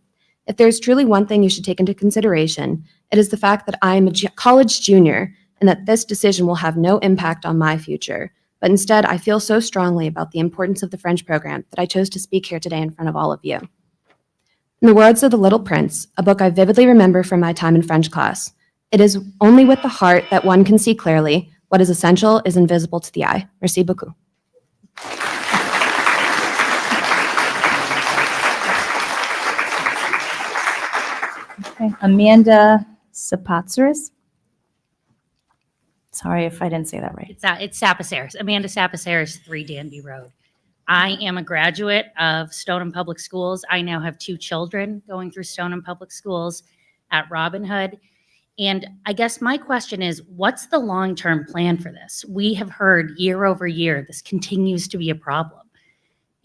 S19: If there's truly one thing you should take into consideration, it is the fact that I am a college junior and that this decision will have no impact on my future. But instead, I feel so strongly about the importance of the French program that I chose to speak here today in front of all of you. In the words of The Little Prince, a book I vividly remember from my time in French class, it is only with the heart that one can see clearly. What is essential is invisible to the eye. Merci beaucoup.
S1: Okay, Amanda Sapatsaris. Sorry if I didn't say that right.
S6: It's Sapaceres, Amanda Sapaceres, 3 Danby Road. I am a graduate of Stoneham Public Schools. I now have 2 children going through Stoneham Public Schools at Robin Hood. And I guess my question is, what's the long-term plan for this? We have heard year over year, this continues to be a problem.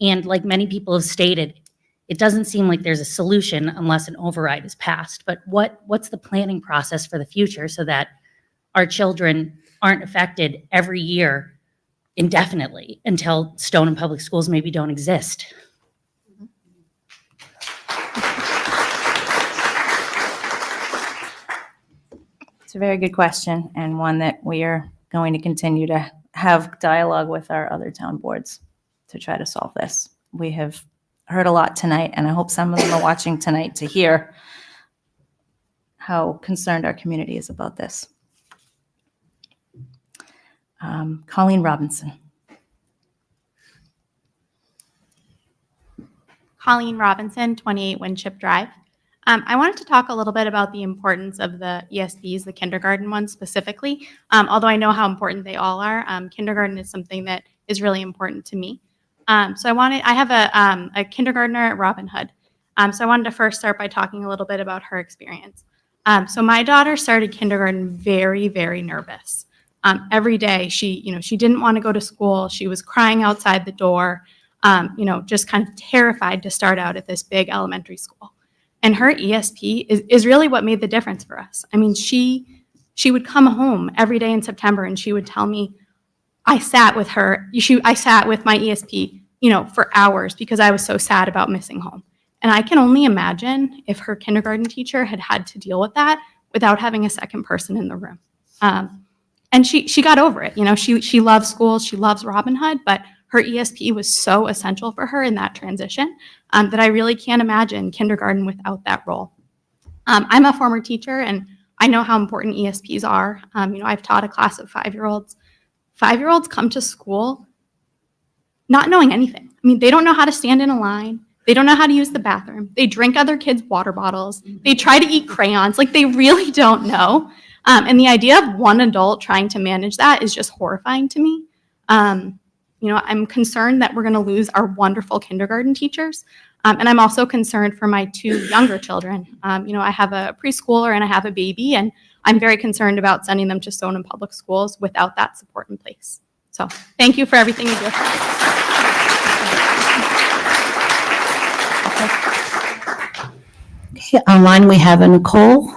S6: And like many people have stated, it doesn't seem like there's a solution unless an override is passed. But what's the planning process for the future so that our children aren't affected every year indefinitely until Stoneham Public Schools maybe don't exist?
S1: It's a very good question, and one that we are going to continue to have dialogue with our other town boards to try to solve this. We have heard a lot tonight, and I hope some of them are watching tonight to hear how concerned our community is about this. Colleen Robinson.
S7: Colleen Robinson, 28 Winship Drive. I wanted to talk a little bit about the importance of the ESPs, the kindergarten ones specifically. Although I know how important they all are, kindergarten is something that is really important to me. I have a kindergartner at Robin Hood. So I wanted to first start by talking a little bit about her experience. So my daughter started kindergarten very, very nervous. Every day she didn't want to go to school. She was crying outside the door, just kind of terrified to start out at this big elementary school. And her ESP is really what made the difference for us. I mean, she would come home every day in September and she would tell me, I sat with my ESP, for hours because I was so sad about missing home. And I can only imagine if her kindergarten teacher had to deal with that without having a second person in the room. And she got over it. She loves school, she loves Robin Hood, but her ESP was so essential for her in that transition that I really can't imagine kindergarten without that role. I'm a former teacher, and I know how important ESPs are. I've taught a class of 5-year-olds. 5-year-olds come to school not knowing anything. I mean, they don't know how to stand in a line. They don't know how to use the bathroom. They drink other kids' water bottles. They try to eat crayons. Like, they really don't know. And the idea of one adult trying to manage that is just horrifying to me. I'm concerned that we're going to lose our wonderful kindergarten teachers. And I'm also concerned for my 2 younger children. I have a preschooler and I have a baby, and I'm very concerned about sending them to Stoneham Public Schools without that support in place. So thank you for everything you do.
S4: Okay, online we have a Nicole.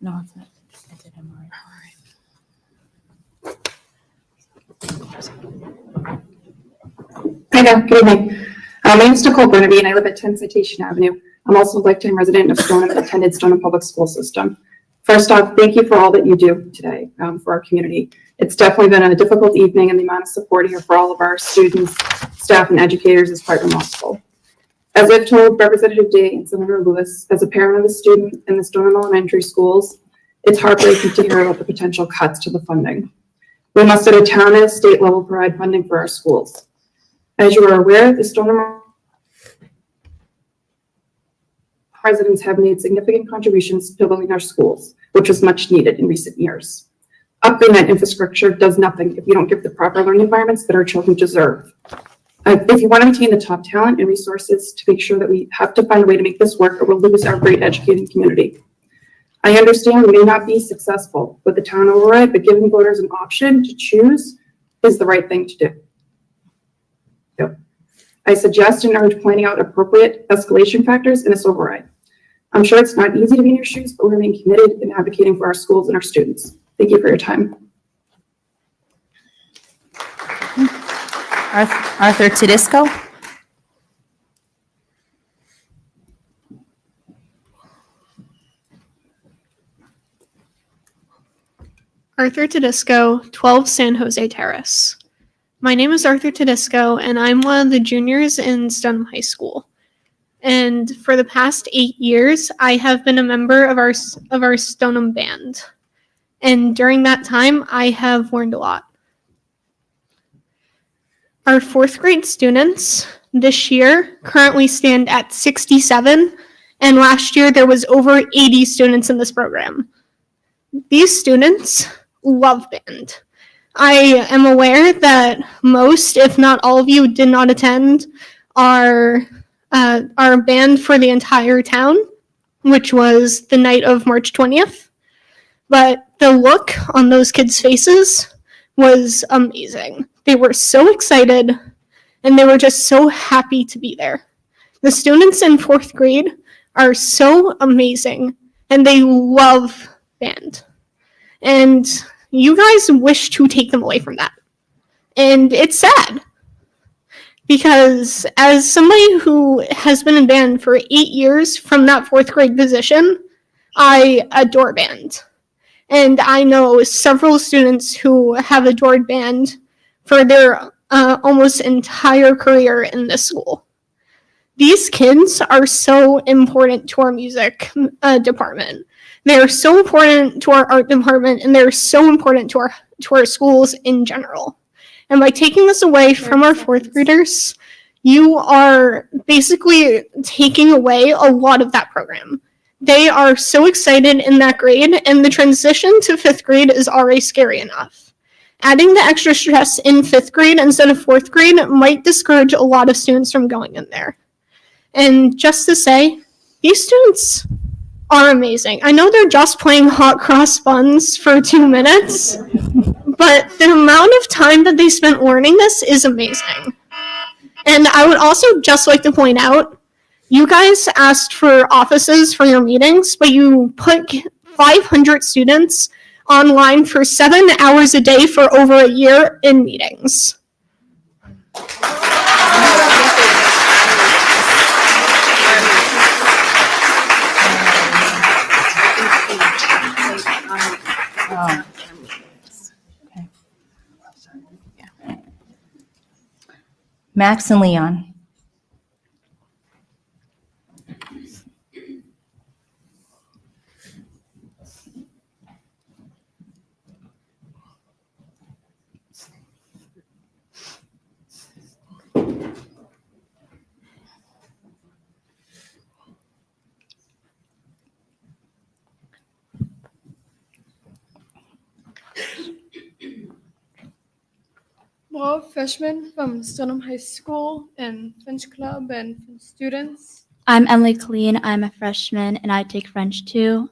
S1: No, it's not.
S20: Hi there, good evening. My name is Nicole Burnaby and I live at 10 Citation Avenue. I'm also a lifetime resident of Stoneham and attended Stoneham Public School System. First off, thank you for all that you do today for our community. It's definitely been a difficult evening, and the amount of support here for all of our students, staff, and educators is quite remarkable. As I've told Representative Day and Senator Lewis, as a parent of a student in the Stoneham Elementary Schools, it's heartbreaking to hear about the potential cuts to the funding. We must at a town and a state level provide funding for our schools. As you are aware, the Stoneham residents have made significant contributions to building our schools, which was much needed in recent years. Upgrading that infrastructure does nothing if you don't give the proper learning environments that our children deserve. If you want to maintain the top talent and resources to make sure that we have to find a way to make this work, or we'll lose our great educating community. I understand we may not be successful with the town override, but giving voters an option to choose is the right thing to do. I suggest and urge pointing out appropriate escalation factors in this override. I'm sure it's not easy to be in your shoes, but we remain committed in advocating for our schools and our students. Thank you for your time.
S1: Arthur Tedisco.
S5: Arthur Tedesco, 12 San Jose Terrace. My name is Arthur Tedesco, and I'm one of the juniors in Stoneham High School. And for the past 8 years, I have been a member of our Stoneham band. And during that time, I have learned a lot. Our 4th grade students this year currently stand at 67, and last year there was over 80 students in this program. These students love band. I am aware that most, if not all of you, did not attend our band for the entire town, which was the night of March 20th. But the look on those kids' faces was amazing. They were so excited, and they were just so happy to be there. The students in 4th grade are so amazing, and they love band. And you guys wish to take them away from that. And it's sad. Because as somebody who has been in band for 8 years from that 4th grade position, I adore band. And I know several students who have adored band for their almost entire career in this school. These kids are so important to our music department. They're so important to our art department, and they're so important to our schools in general. And by taking this away from our 4th graders, you are basically taking away a lot of that program. They are so excited in that grade, and the transition to 5th grade is already scary enough. Adding the extra stress in 5th grade instead of 4th grade might discourage a lot of students from going in there. And just to say, these students are amazing. I know they're just playing hot cross buns for 2 minutes, but the amount of time that they spent learning this is amazing. And I would also just like to point out, you guys asked for offices for your meetings, but you put 500 students online for 7 hours a day for over a year in meetings.
S1: Max and Leon.
S8: Well, freshmen from Stoneham High School and French Club and French students.
S9: I'm Emily Colleen. I'm a freshman and I take French too.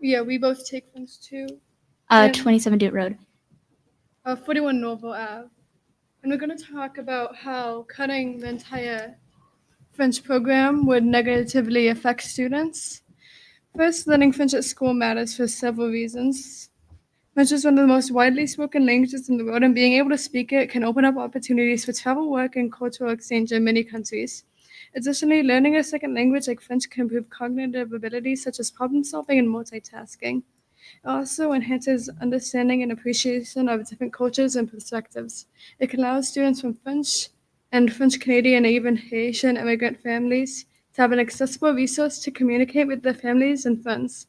S8: Yeah, we both take French too. And
S9: 27 Dute Road.
S8: 41 Norval Ave. And we're going to talk about how cutting the entire French program would negatively affect students. First, learning French at school matters for several reasons. French is one of the most widely spoken languages in the world, and being able to speak it can open up opportunities for travel, work, and cultural exchange in many countries. Additionally, learning a second language like French can improve cognitive abilities such as problem solving and multitasking. It also enhances understanding and appreciation of different cultures and perspectives. It can allow students from French and French Canadian and even Haitian immigrant families to have an accessible resource to communicate with their families and friends.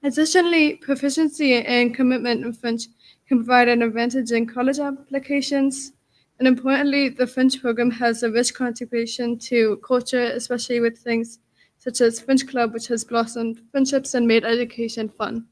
S8: Additionally, proficiency and commitment in French can provide an advantage in college applications. And importantly, the French program has a rich contribution to culture, especially with things such as French Club, which has blossomed friendships and made education fun.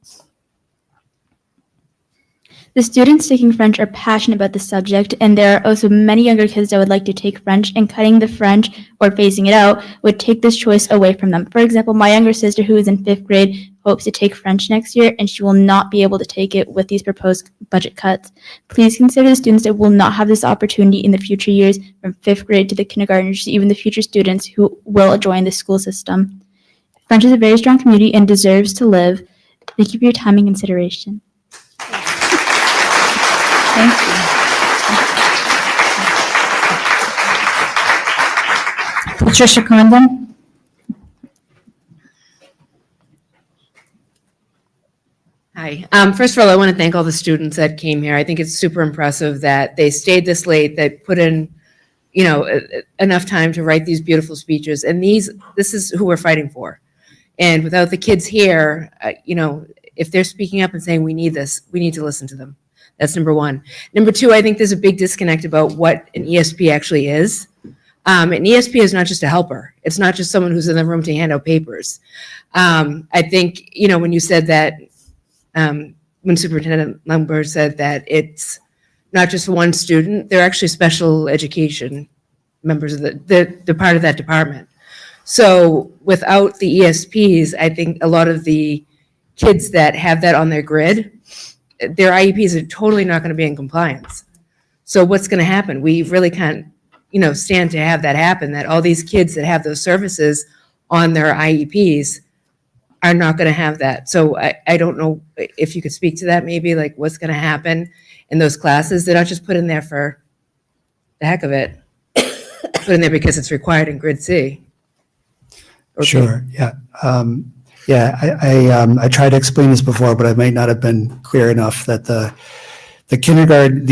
S9: The students taking French are passionate about the subject, and there are also many younger kids that would like to take French, and cutting the French or phasing it out would take this choice away from them. For example, my younger sister, who is in 5th grade, hopes to take French next year, and she will not be able to take it with these proposed budget cuts. Please consider the students that will not have this opportunity in the future years, from 5th grade to the kindergartners, to even the future students who will join the school system. French is a very strong community and deserves to live. Thank you for your time and consideration.
S1: Thank you. Patricia Condon.
S11: Hi. First of all, I want to thank all the students that came here. I think it's super impressive that they stayed this late, they put in, enough time to write these beautiful speeches. And this is who we're fighting for. And without the kids here, if they're speaking up and saying, we need this, we need to listen to them. That's number one. Number two, I think there's a big disconnect about what an ESP actually is. An ESP is not just a helper. It's not just someone who's in the room to hand out papers. I think, when you said that, when Superintendent Lumber said that it's not just one student, they're actually special education members of they're part of that department. So without the ESPs, I think a lot of the kids that have that on their grid, their IEPs are totally not going to be in compliance. So what's going to happen? We really can't, stand to have that happen, that all these kids that have those services on their IEPs are not going to have that. So I don't know if you could speak to that, maybe like what's going to happen in those classes. They're not just put in there for the heck of it, put in there because it's required in Grid C. Okay.
S3: Sure, yeah. I tried to explain this before, but I might not have been clear enough that the kindergarten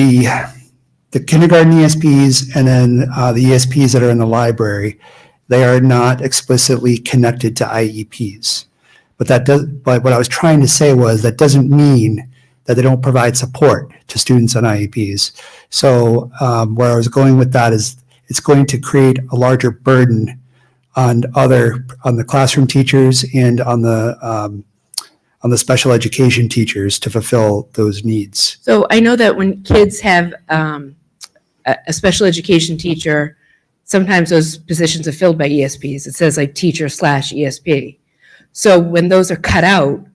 S3: ESPs and then the ESPs that are in the library, they are not explicitly connected to IEPs. But what I was trying to say was that doesn't mean that they don't provide support to students on IEPs. So where I was going with that is it's going to create a larger burden on the classroom teachers and on the special education teachers to fulfill those needs.
S11: So I know that when kids have a special education teacher, sometimes those positions are filled by ESPs. It says like teacher/ESP. So when those are cut out,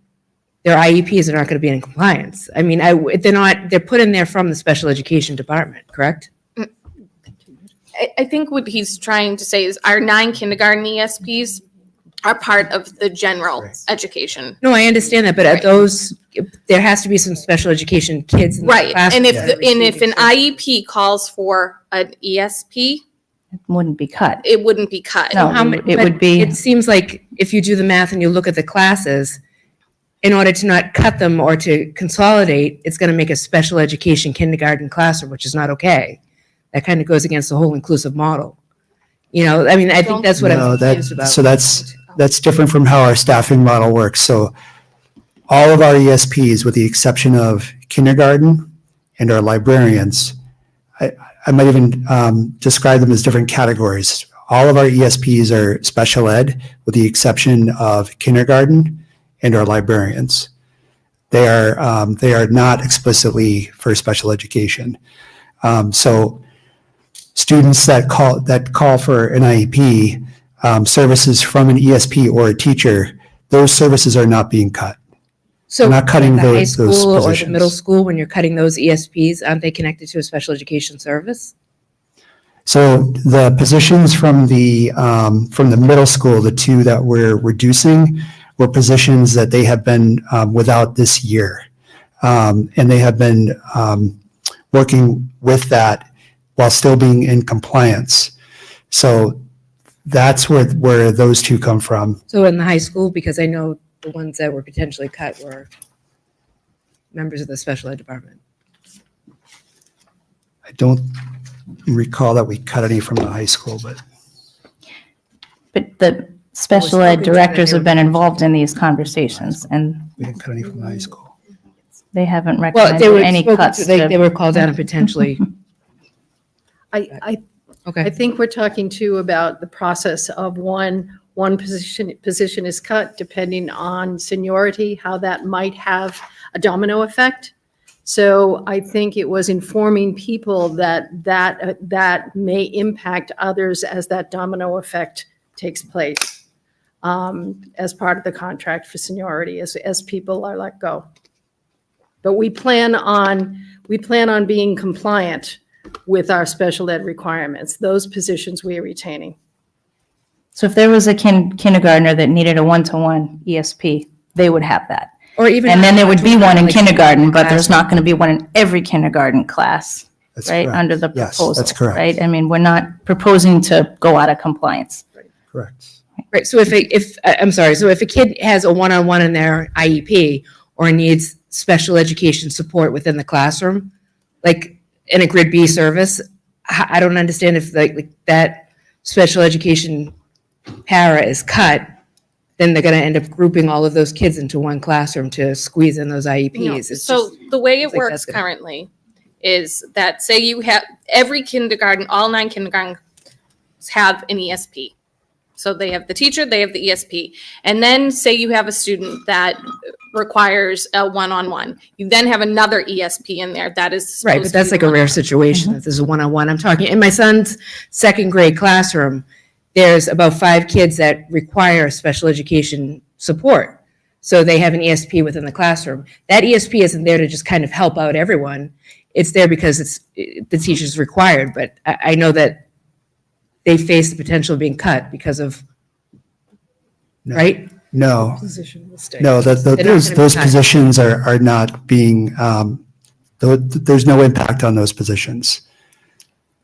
S11: their IEPs are not going to be in compliance. I mean, they're put in there from the special education department, correct?
S2: I think what he's trying to say is our 9 kindergarten ESPs are part of the general education.
S11: No, I understand that, but at those, there has to be some special education kids in the
S2: Right,
S11: class.
S2: and if an IEP calls for an ESP,
S1: It wouldn't be cut.
S2: it wouldn't be cut.
S1: No, it would be.
S11: It seems like if you do the math and you look at the classes, in order to not cut them or to consolidate, it's going to make a special education kindergarten classroom, which is not okay. That kind of goes against the whole inclusive model. I think that's what I'm confused about.
S3: So that's different from how our staffing model works. So all of our ESPs, with the exception of kindergarten and our librarians, I might even describe them as different categories. All of our ESPs are special ed, with the exception of kindergarten and our librarians. They are not explicitly for special education. So students that call for an IEP, services from an ESP or a teacher, those services are not being cut.
S11: So
S3: We're not cutting
S11: the high
S3: those
S11: school or the
S3: positions.
S11: middle school, when you're cutting those ESPs, aren't they connected to a special education service?
S3: So the positions from the middle school, the 2 that we're reducing, were positions that they have been without this year. And they have been working with that while still being in compliance. So that's where those 2 come from.
S11: So in the high school, because I know the ones that were potentially cut were members of the special ed department.
S3: I don't recall that we cut any from the high school, but
S1: the special ed directors have been involved in these conversations, and
S3: we didn't cut any from the high school.
S1: they haven't
S11: Well,
S1: recommended any
S11: spoken
S1: cuts.
S11: to- they were called out and potentially.
S12: I
S11: Okay.
S12: think we're talking too about the process of one position is cut, depending on seniority, how that might have a domino effect. So I think it was informing people that may impact others as that domino effect takes place as part of the contract for seniority as people are let go. But we plan on being compliant with our special ed requirements. Those positions we are retaining.
S1: So if there was a kindergartner that needed a one-to-one ESP, they would have that.
S11: Or even.
S1: And then there would be one in
S11: like
S1: kindergarten, but there's
S11: class.
S1: not going to be one in every kindergarten class,
S3: That's
S1: right?
S3: correct.
S1: Under the
S3: Yes,
S1: proposal.
S3: that's correct.
S1: Right? I mean, we're not proposing to go out of compliance.
S3: Correct.
S11: Right, so if a kid has a one-on-one in their IEP or needs special education support within the classroom, like in a grid B service. I don't understand if like that special education para is cut, then they're going to end up grouping all of those kids into one classroom to squeeze in those IEPs.
S2: No.
S11: It's
S2: So
S11: just-
S2: the way it
S11: it's like
S2: works
S11: that's gonna-
S2: currently is that, say you have, every kindergarten, all 9 kindergartens have an ESP. So they have the teacher, they have the ESP. And then say you have a student that requires a one-on-one. You then have another ESP in there that is
S11: Right,
S2: supposed
S11: but
S2: to
S11: that's
S2: be
S11: like a rare situation if there's a one-on-one. I'm talking, in my son's second grade classroom, there's about 5 kids that require special education support. So they have an ESP within the classroom. That ESP isn't there to just kind of help out everyone. It's there because the teacher's required, but I know that they face the potential of being cut because of, right?
S3: No,
S11: Position will stay.
S3: no,
S11: They're not
S3: those
S11: gonna be cut.
S3: positions are not being, there's no impact on those positions.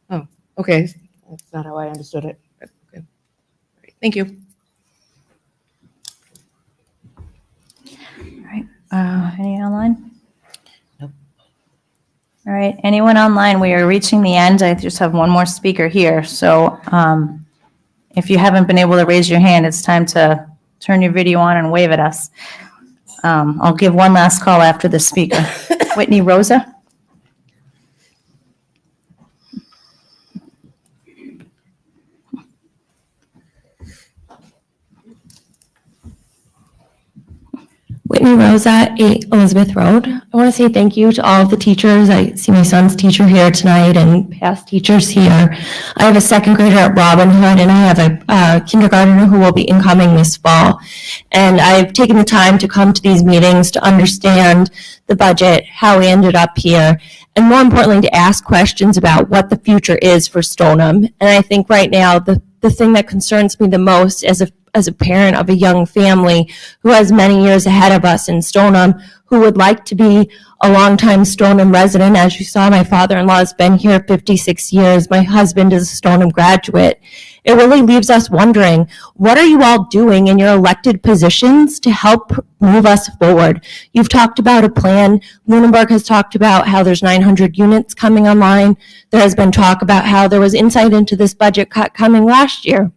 S11: Oh, okay. That's not how I understood it. But okay. Great. Thank you.
S1: Any online? Nope. All right, anyone online? We are reaching the end. I just have one more speaker here. So if you haven't been able to raise your hand, it's time to turn your video on and wave at us. I'll give one last call after the speaker. Whitney Rosa?
S10: Whitney Rosa, 8 Elizabeth Road. I want to say thank you to all of the teachers. I see my son's teacher here tonight and past teachers here. I have a second grader at Robin Hood, and I have a kindergartner who will be incoming this fall. And I've taken the time to come to these meetings to understand the budget, how we ended up here, and more importantly, to ask questions about what the future is for Stoneham. And I think right now, the thing that concerns me the most as a parent of a young family who has many years ahead of us in Stoneham, who would like to be a longtime Stoneham resident. As you saw, my father-in-law has been here 56 years. My husband is a Stoneham graduate. It really leaves us wondering, what are you all doing in your elected positions to help move us forward? You've talked about a plan. Lunenburg has talked about how there's 900 units coming online. There has been talk about how there was insight into this budget cut coming last year.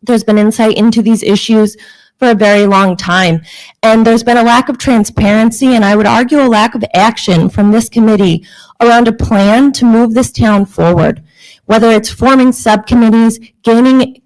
S10: There's been insight into these issues for a very long time. And there's been a lack of transparency, and I would argue a lack of action from this committee around a plan to move this town forward. Whether it's forming subcommittees, gaining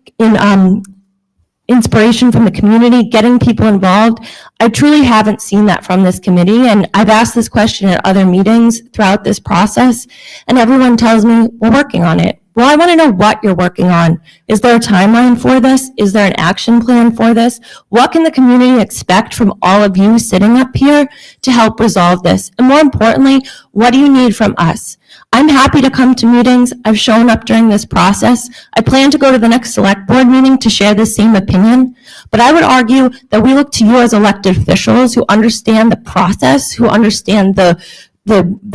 S10: inspiration from the community, getting people involved, I truly haven't seen that from this committee. And I've asked this question at other meetings throughout this process, and everyone tells me, we're working on it. Well, I want to know what you're working on. Is there a timeline for this? Is there an action plan for this? What can the community expect from all of you sitting up here to help resolve this? And more importantly, what do you need from us? I'm happy to come to meetings. I've shown up during this process. I plan to go to the next select board meeting to share the same opinion. But I would argue that we look to you as elected officials who understand the process, who understand the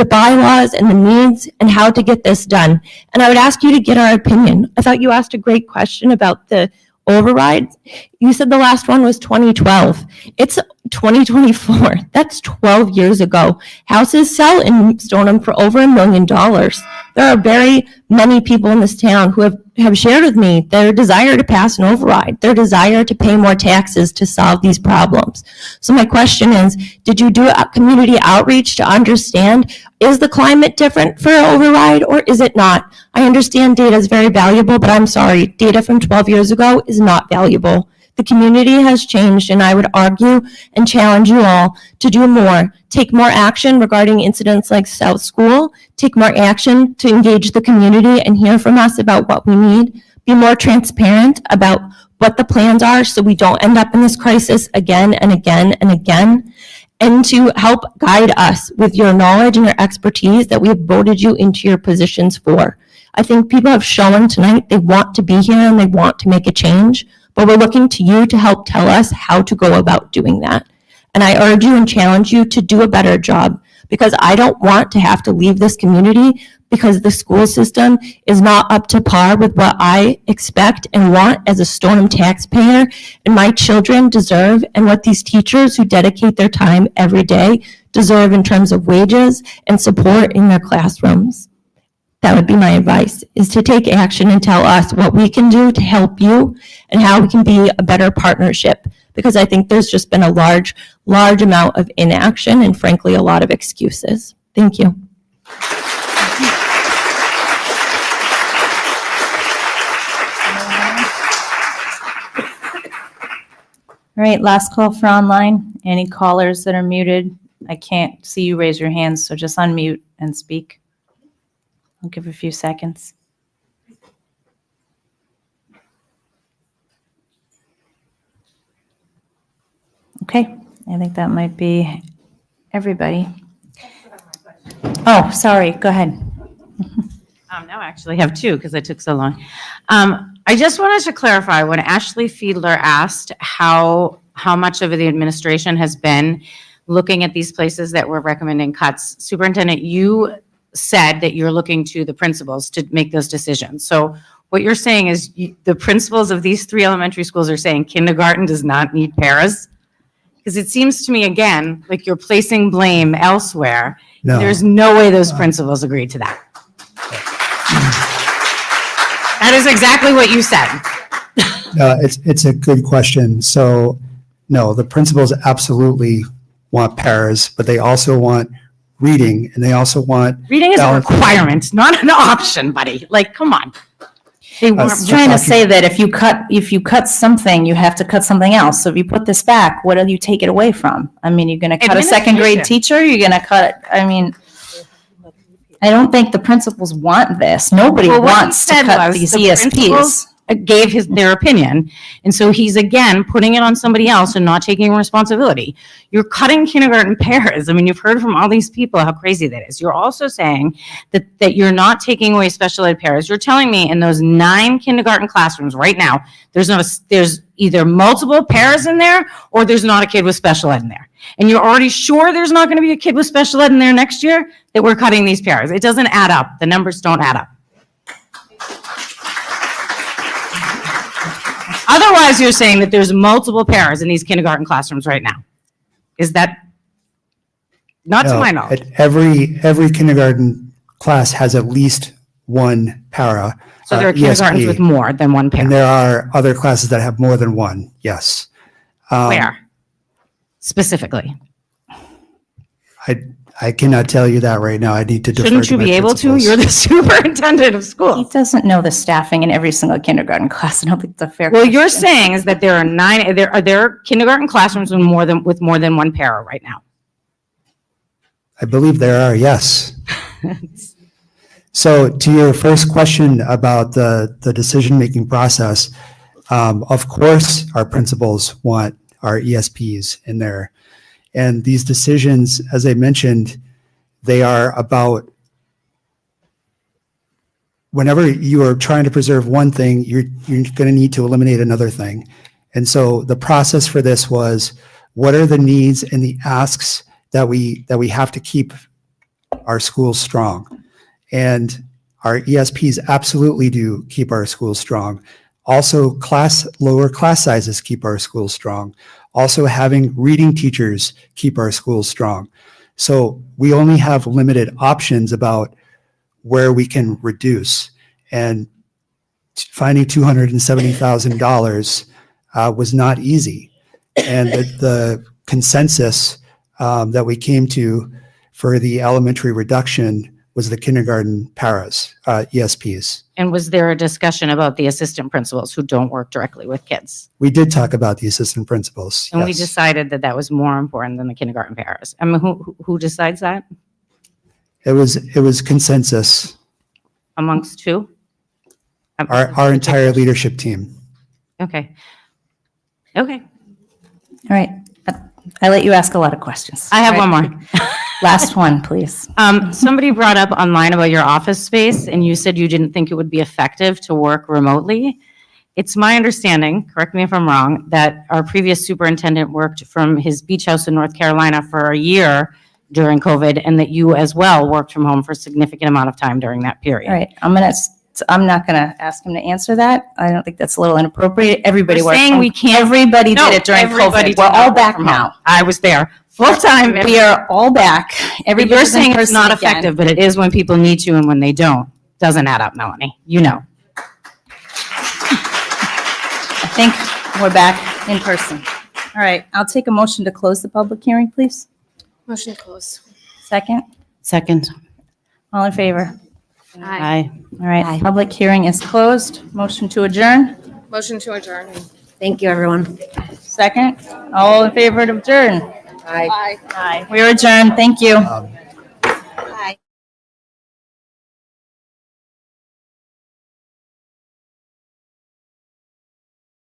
S10: bylaws and the needs and how to get this done. And I would ask you to get our opinion. I thought you asked a great question about the overrides. You said the last one was 2012. It's 2024. That's 12 years ago. Houses sell in Stoneham for over $1 million. There are very many people in this town who have shared with me their desire to pass an override, their desire to pay more taxes to solve these problems. So my question is, did you do a community outreach to understand, is the climate different for an override or is it not? I understand data is very valuable, but I'm sorry, data from 12 years ago is not valuable. The community has changed, and I would argue and challenge you all to do more. Take more action regarding incidents like South School. Take more action to engage the community and hear from us about what we need. Be more transparent about what the plans are so we don't end up in this crisis again and again and again. And to help guide us with your knowledge and your expertise that we have voted you into your positions for. I think people have shown tonight they want to be here and they want to make a change. But we're looking to you to help tell us how to go about doing that. And I urge you and challenge you to do a better job, because I don't want to have to leave this community because the school system is not up to par with what I expect and want as a Stoneham taxpayer and my children deserve, and what these teachers who dedicate their time every day deserve in terms of wages and support in their classrooms. That would be my advice, is to take action and tell us what we can do to help you and how we can be a better partnership, because I think there's just been a large amount of inaction and frankly, a lot of excuses. Thank you.
S1: All right, last call for online. Any callers that are muted? I can't see you raise your hands, so just unmute and speak. I'll give a few seconds. Okay, I think that might be everybody. Oh, sorry, go ahead.
S13: Now I actually have two because it took so long. I just wanted to clarify, when Ashley Fiedler asked how much of the administration has been looking at these places that we're recommending cuts, Superintendent, you said that you're looking to the principals to make those decisions. So what you're saying is the principals of these 3 elementary schools are saying kindergarten does not need paras? Because it seems to me, again, like you're placing blame elsewhere.
S3: No.
S13: There's no way those principals agreed to that. That is exactly what you said.
S3: No, it's a good question. So, no, the principals absolutely want paras, but they also want reading, and they also want
S13: Reading is a
S3: balance.
S13: requirement, not an option, buddy. Like, come on. They
S1: I
S13: want
S1: was trying to say that if you cut something, you have to cut something else. So if you put this back, what do you take it away from? I mean, you're going to cut a second grade
S13: Administration.
S1: teacher, you're going to cut, I mean, I don't think the principals want this. Nobody
S13: Well, what he
S1: wants to
S13: said
S1: cut
S13: was
S1: these
S13: the
S1: ESPs.
S13: principals gave their opinion. And so he's again putting it on somebody else and not taking responsibility. You're cutting kindergarten paras. I mean, you've heard from all these people how crazy that is. You're also saying that you're not taking away special ed paras. You're telling me in those 9 kindergarten classrooms right now, there's either multiple paras in there or there's not a kid with special ed in there. And you're already sure there's not going to be a kid with special ed in there next year, that we're cutting these paras. It doesn't add up. The numbers don't add up. Otherwise, you're saying that there's multiple paras in these kindergarten classrooms right now. Is that not to
S3: No,
S13: my knowledge?
S3: Every kindergarten class has at least one para.
S13: So there are kindergartens with more than one para.
S3: And there are other classes that have more than one, yes.
S13: Where? Specifically.
S3: I cannot tell you that right now. I need to defer
S13: Shouldn't
S3: to
S13: you
S3: my
S13: be able to?
S3: principals.
S13: You're the superintendent of schools.
S1: He doesn't know the staffing in every single kindergarten class. I don't think it's a fair
S13: Well, you're
S1: question.
S13: saying is that there are kindergarten classrooms with more than one para right now.
S3: I believe there are, yes. So to your first question about the decision-making process, of course, our principals want our ESPs in there. And these decisions, as I mentioned, they are about whenever you are trying to preserve one thing, you're going to need to eliminate another thing. And so the process for this was, what are the needs and the asks that we have to keep our schools strong? And our ESPs absolutely do keep our schools strong. Also, lower class sizes keep our schools strong. Also, having reading teachers keep our schools strong. So we only have limited options about where we can reduce. And finding $270,000 was not easy. And the consensus that we came to for the elementary reduction was the kindergarten paras, ESPs.
S13: And was there a discussion about the assistant principals who don't work directly with kids?
S3: We did talk about the assistant principals.
S13: And we
S3: yes.
S13: decided that that was more important than the kindergarten paras. I mean, who decides that?
S3: It was consensus.
S13: Amongst who?
S3: Our entire leadership team.
S13: Okay. Okay.
S1: All right. I let you ask a lot of questions.
S13: I have
S1: Right.
S13: one more.
S1: Last one, please.
S13: Somebody brought up online about your office space, and you said you didn't think it would be effective to work remotely. It's my understanding, correct me if I'm wrong, that our previous superintendent worked from his beach house in North Carolina for a year during COVID and that you as well worked from home for a significant amount of time during that period.
S1: All right, I'm not gonna ask him to answer that. I don't think that's a little inappropriate. Everybody
S13: We're
S1: worked.
S13: saying we can't-
S1: Everybody
S13: No,
S1: did it during
S13: everybody
S1: COVID.
S13: did
S1: We're
S13: not
S1: all
S13: work
S1: back
S13: from home.
S1: now.
S13: I was there full-time.
S1: We are all back.
S13: But
S1: Everybody's
S13: you're
S1: in
S13: saying it's
S1: person
S13: not
S1: again.
S13: effective, but it is when people need to and when they don't. Doesn't add up, Melanie. You know.
S1: I think we're back in person. All right, I'll take a motion to close the public hearing, please.
S2: Motion to close.
S1: Second,
S4: Second.
S1: all in favor?
S4: Aye.
S1: All right, public hearing is closed. Motion to adjourn.
S2: Motion to adjourn.
S17: Thank you, everyone.
S1: Second, all in favor to adjourn?
S17: Aye.
S1: Aye. We are adjourned. Thank you.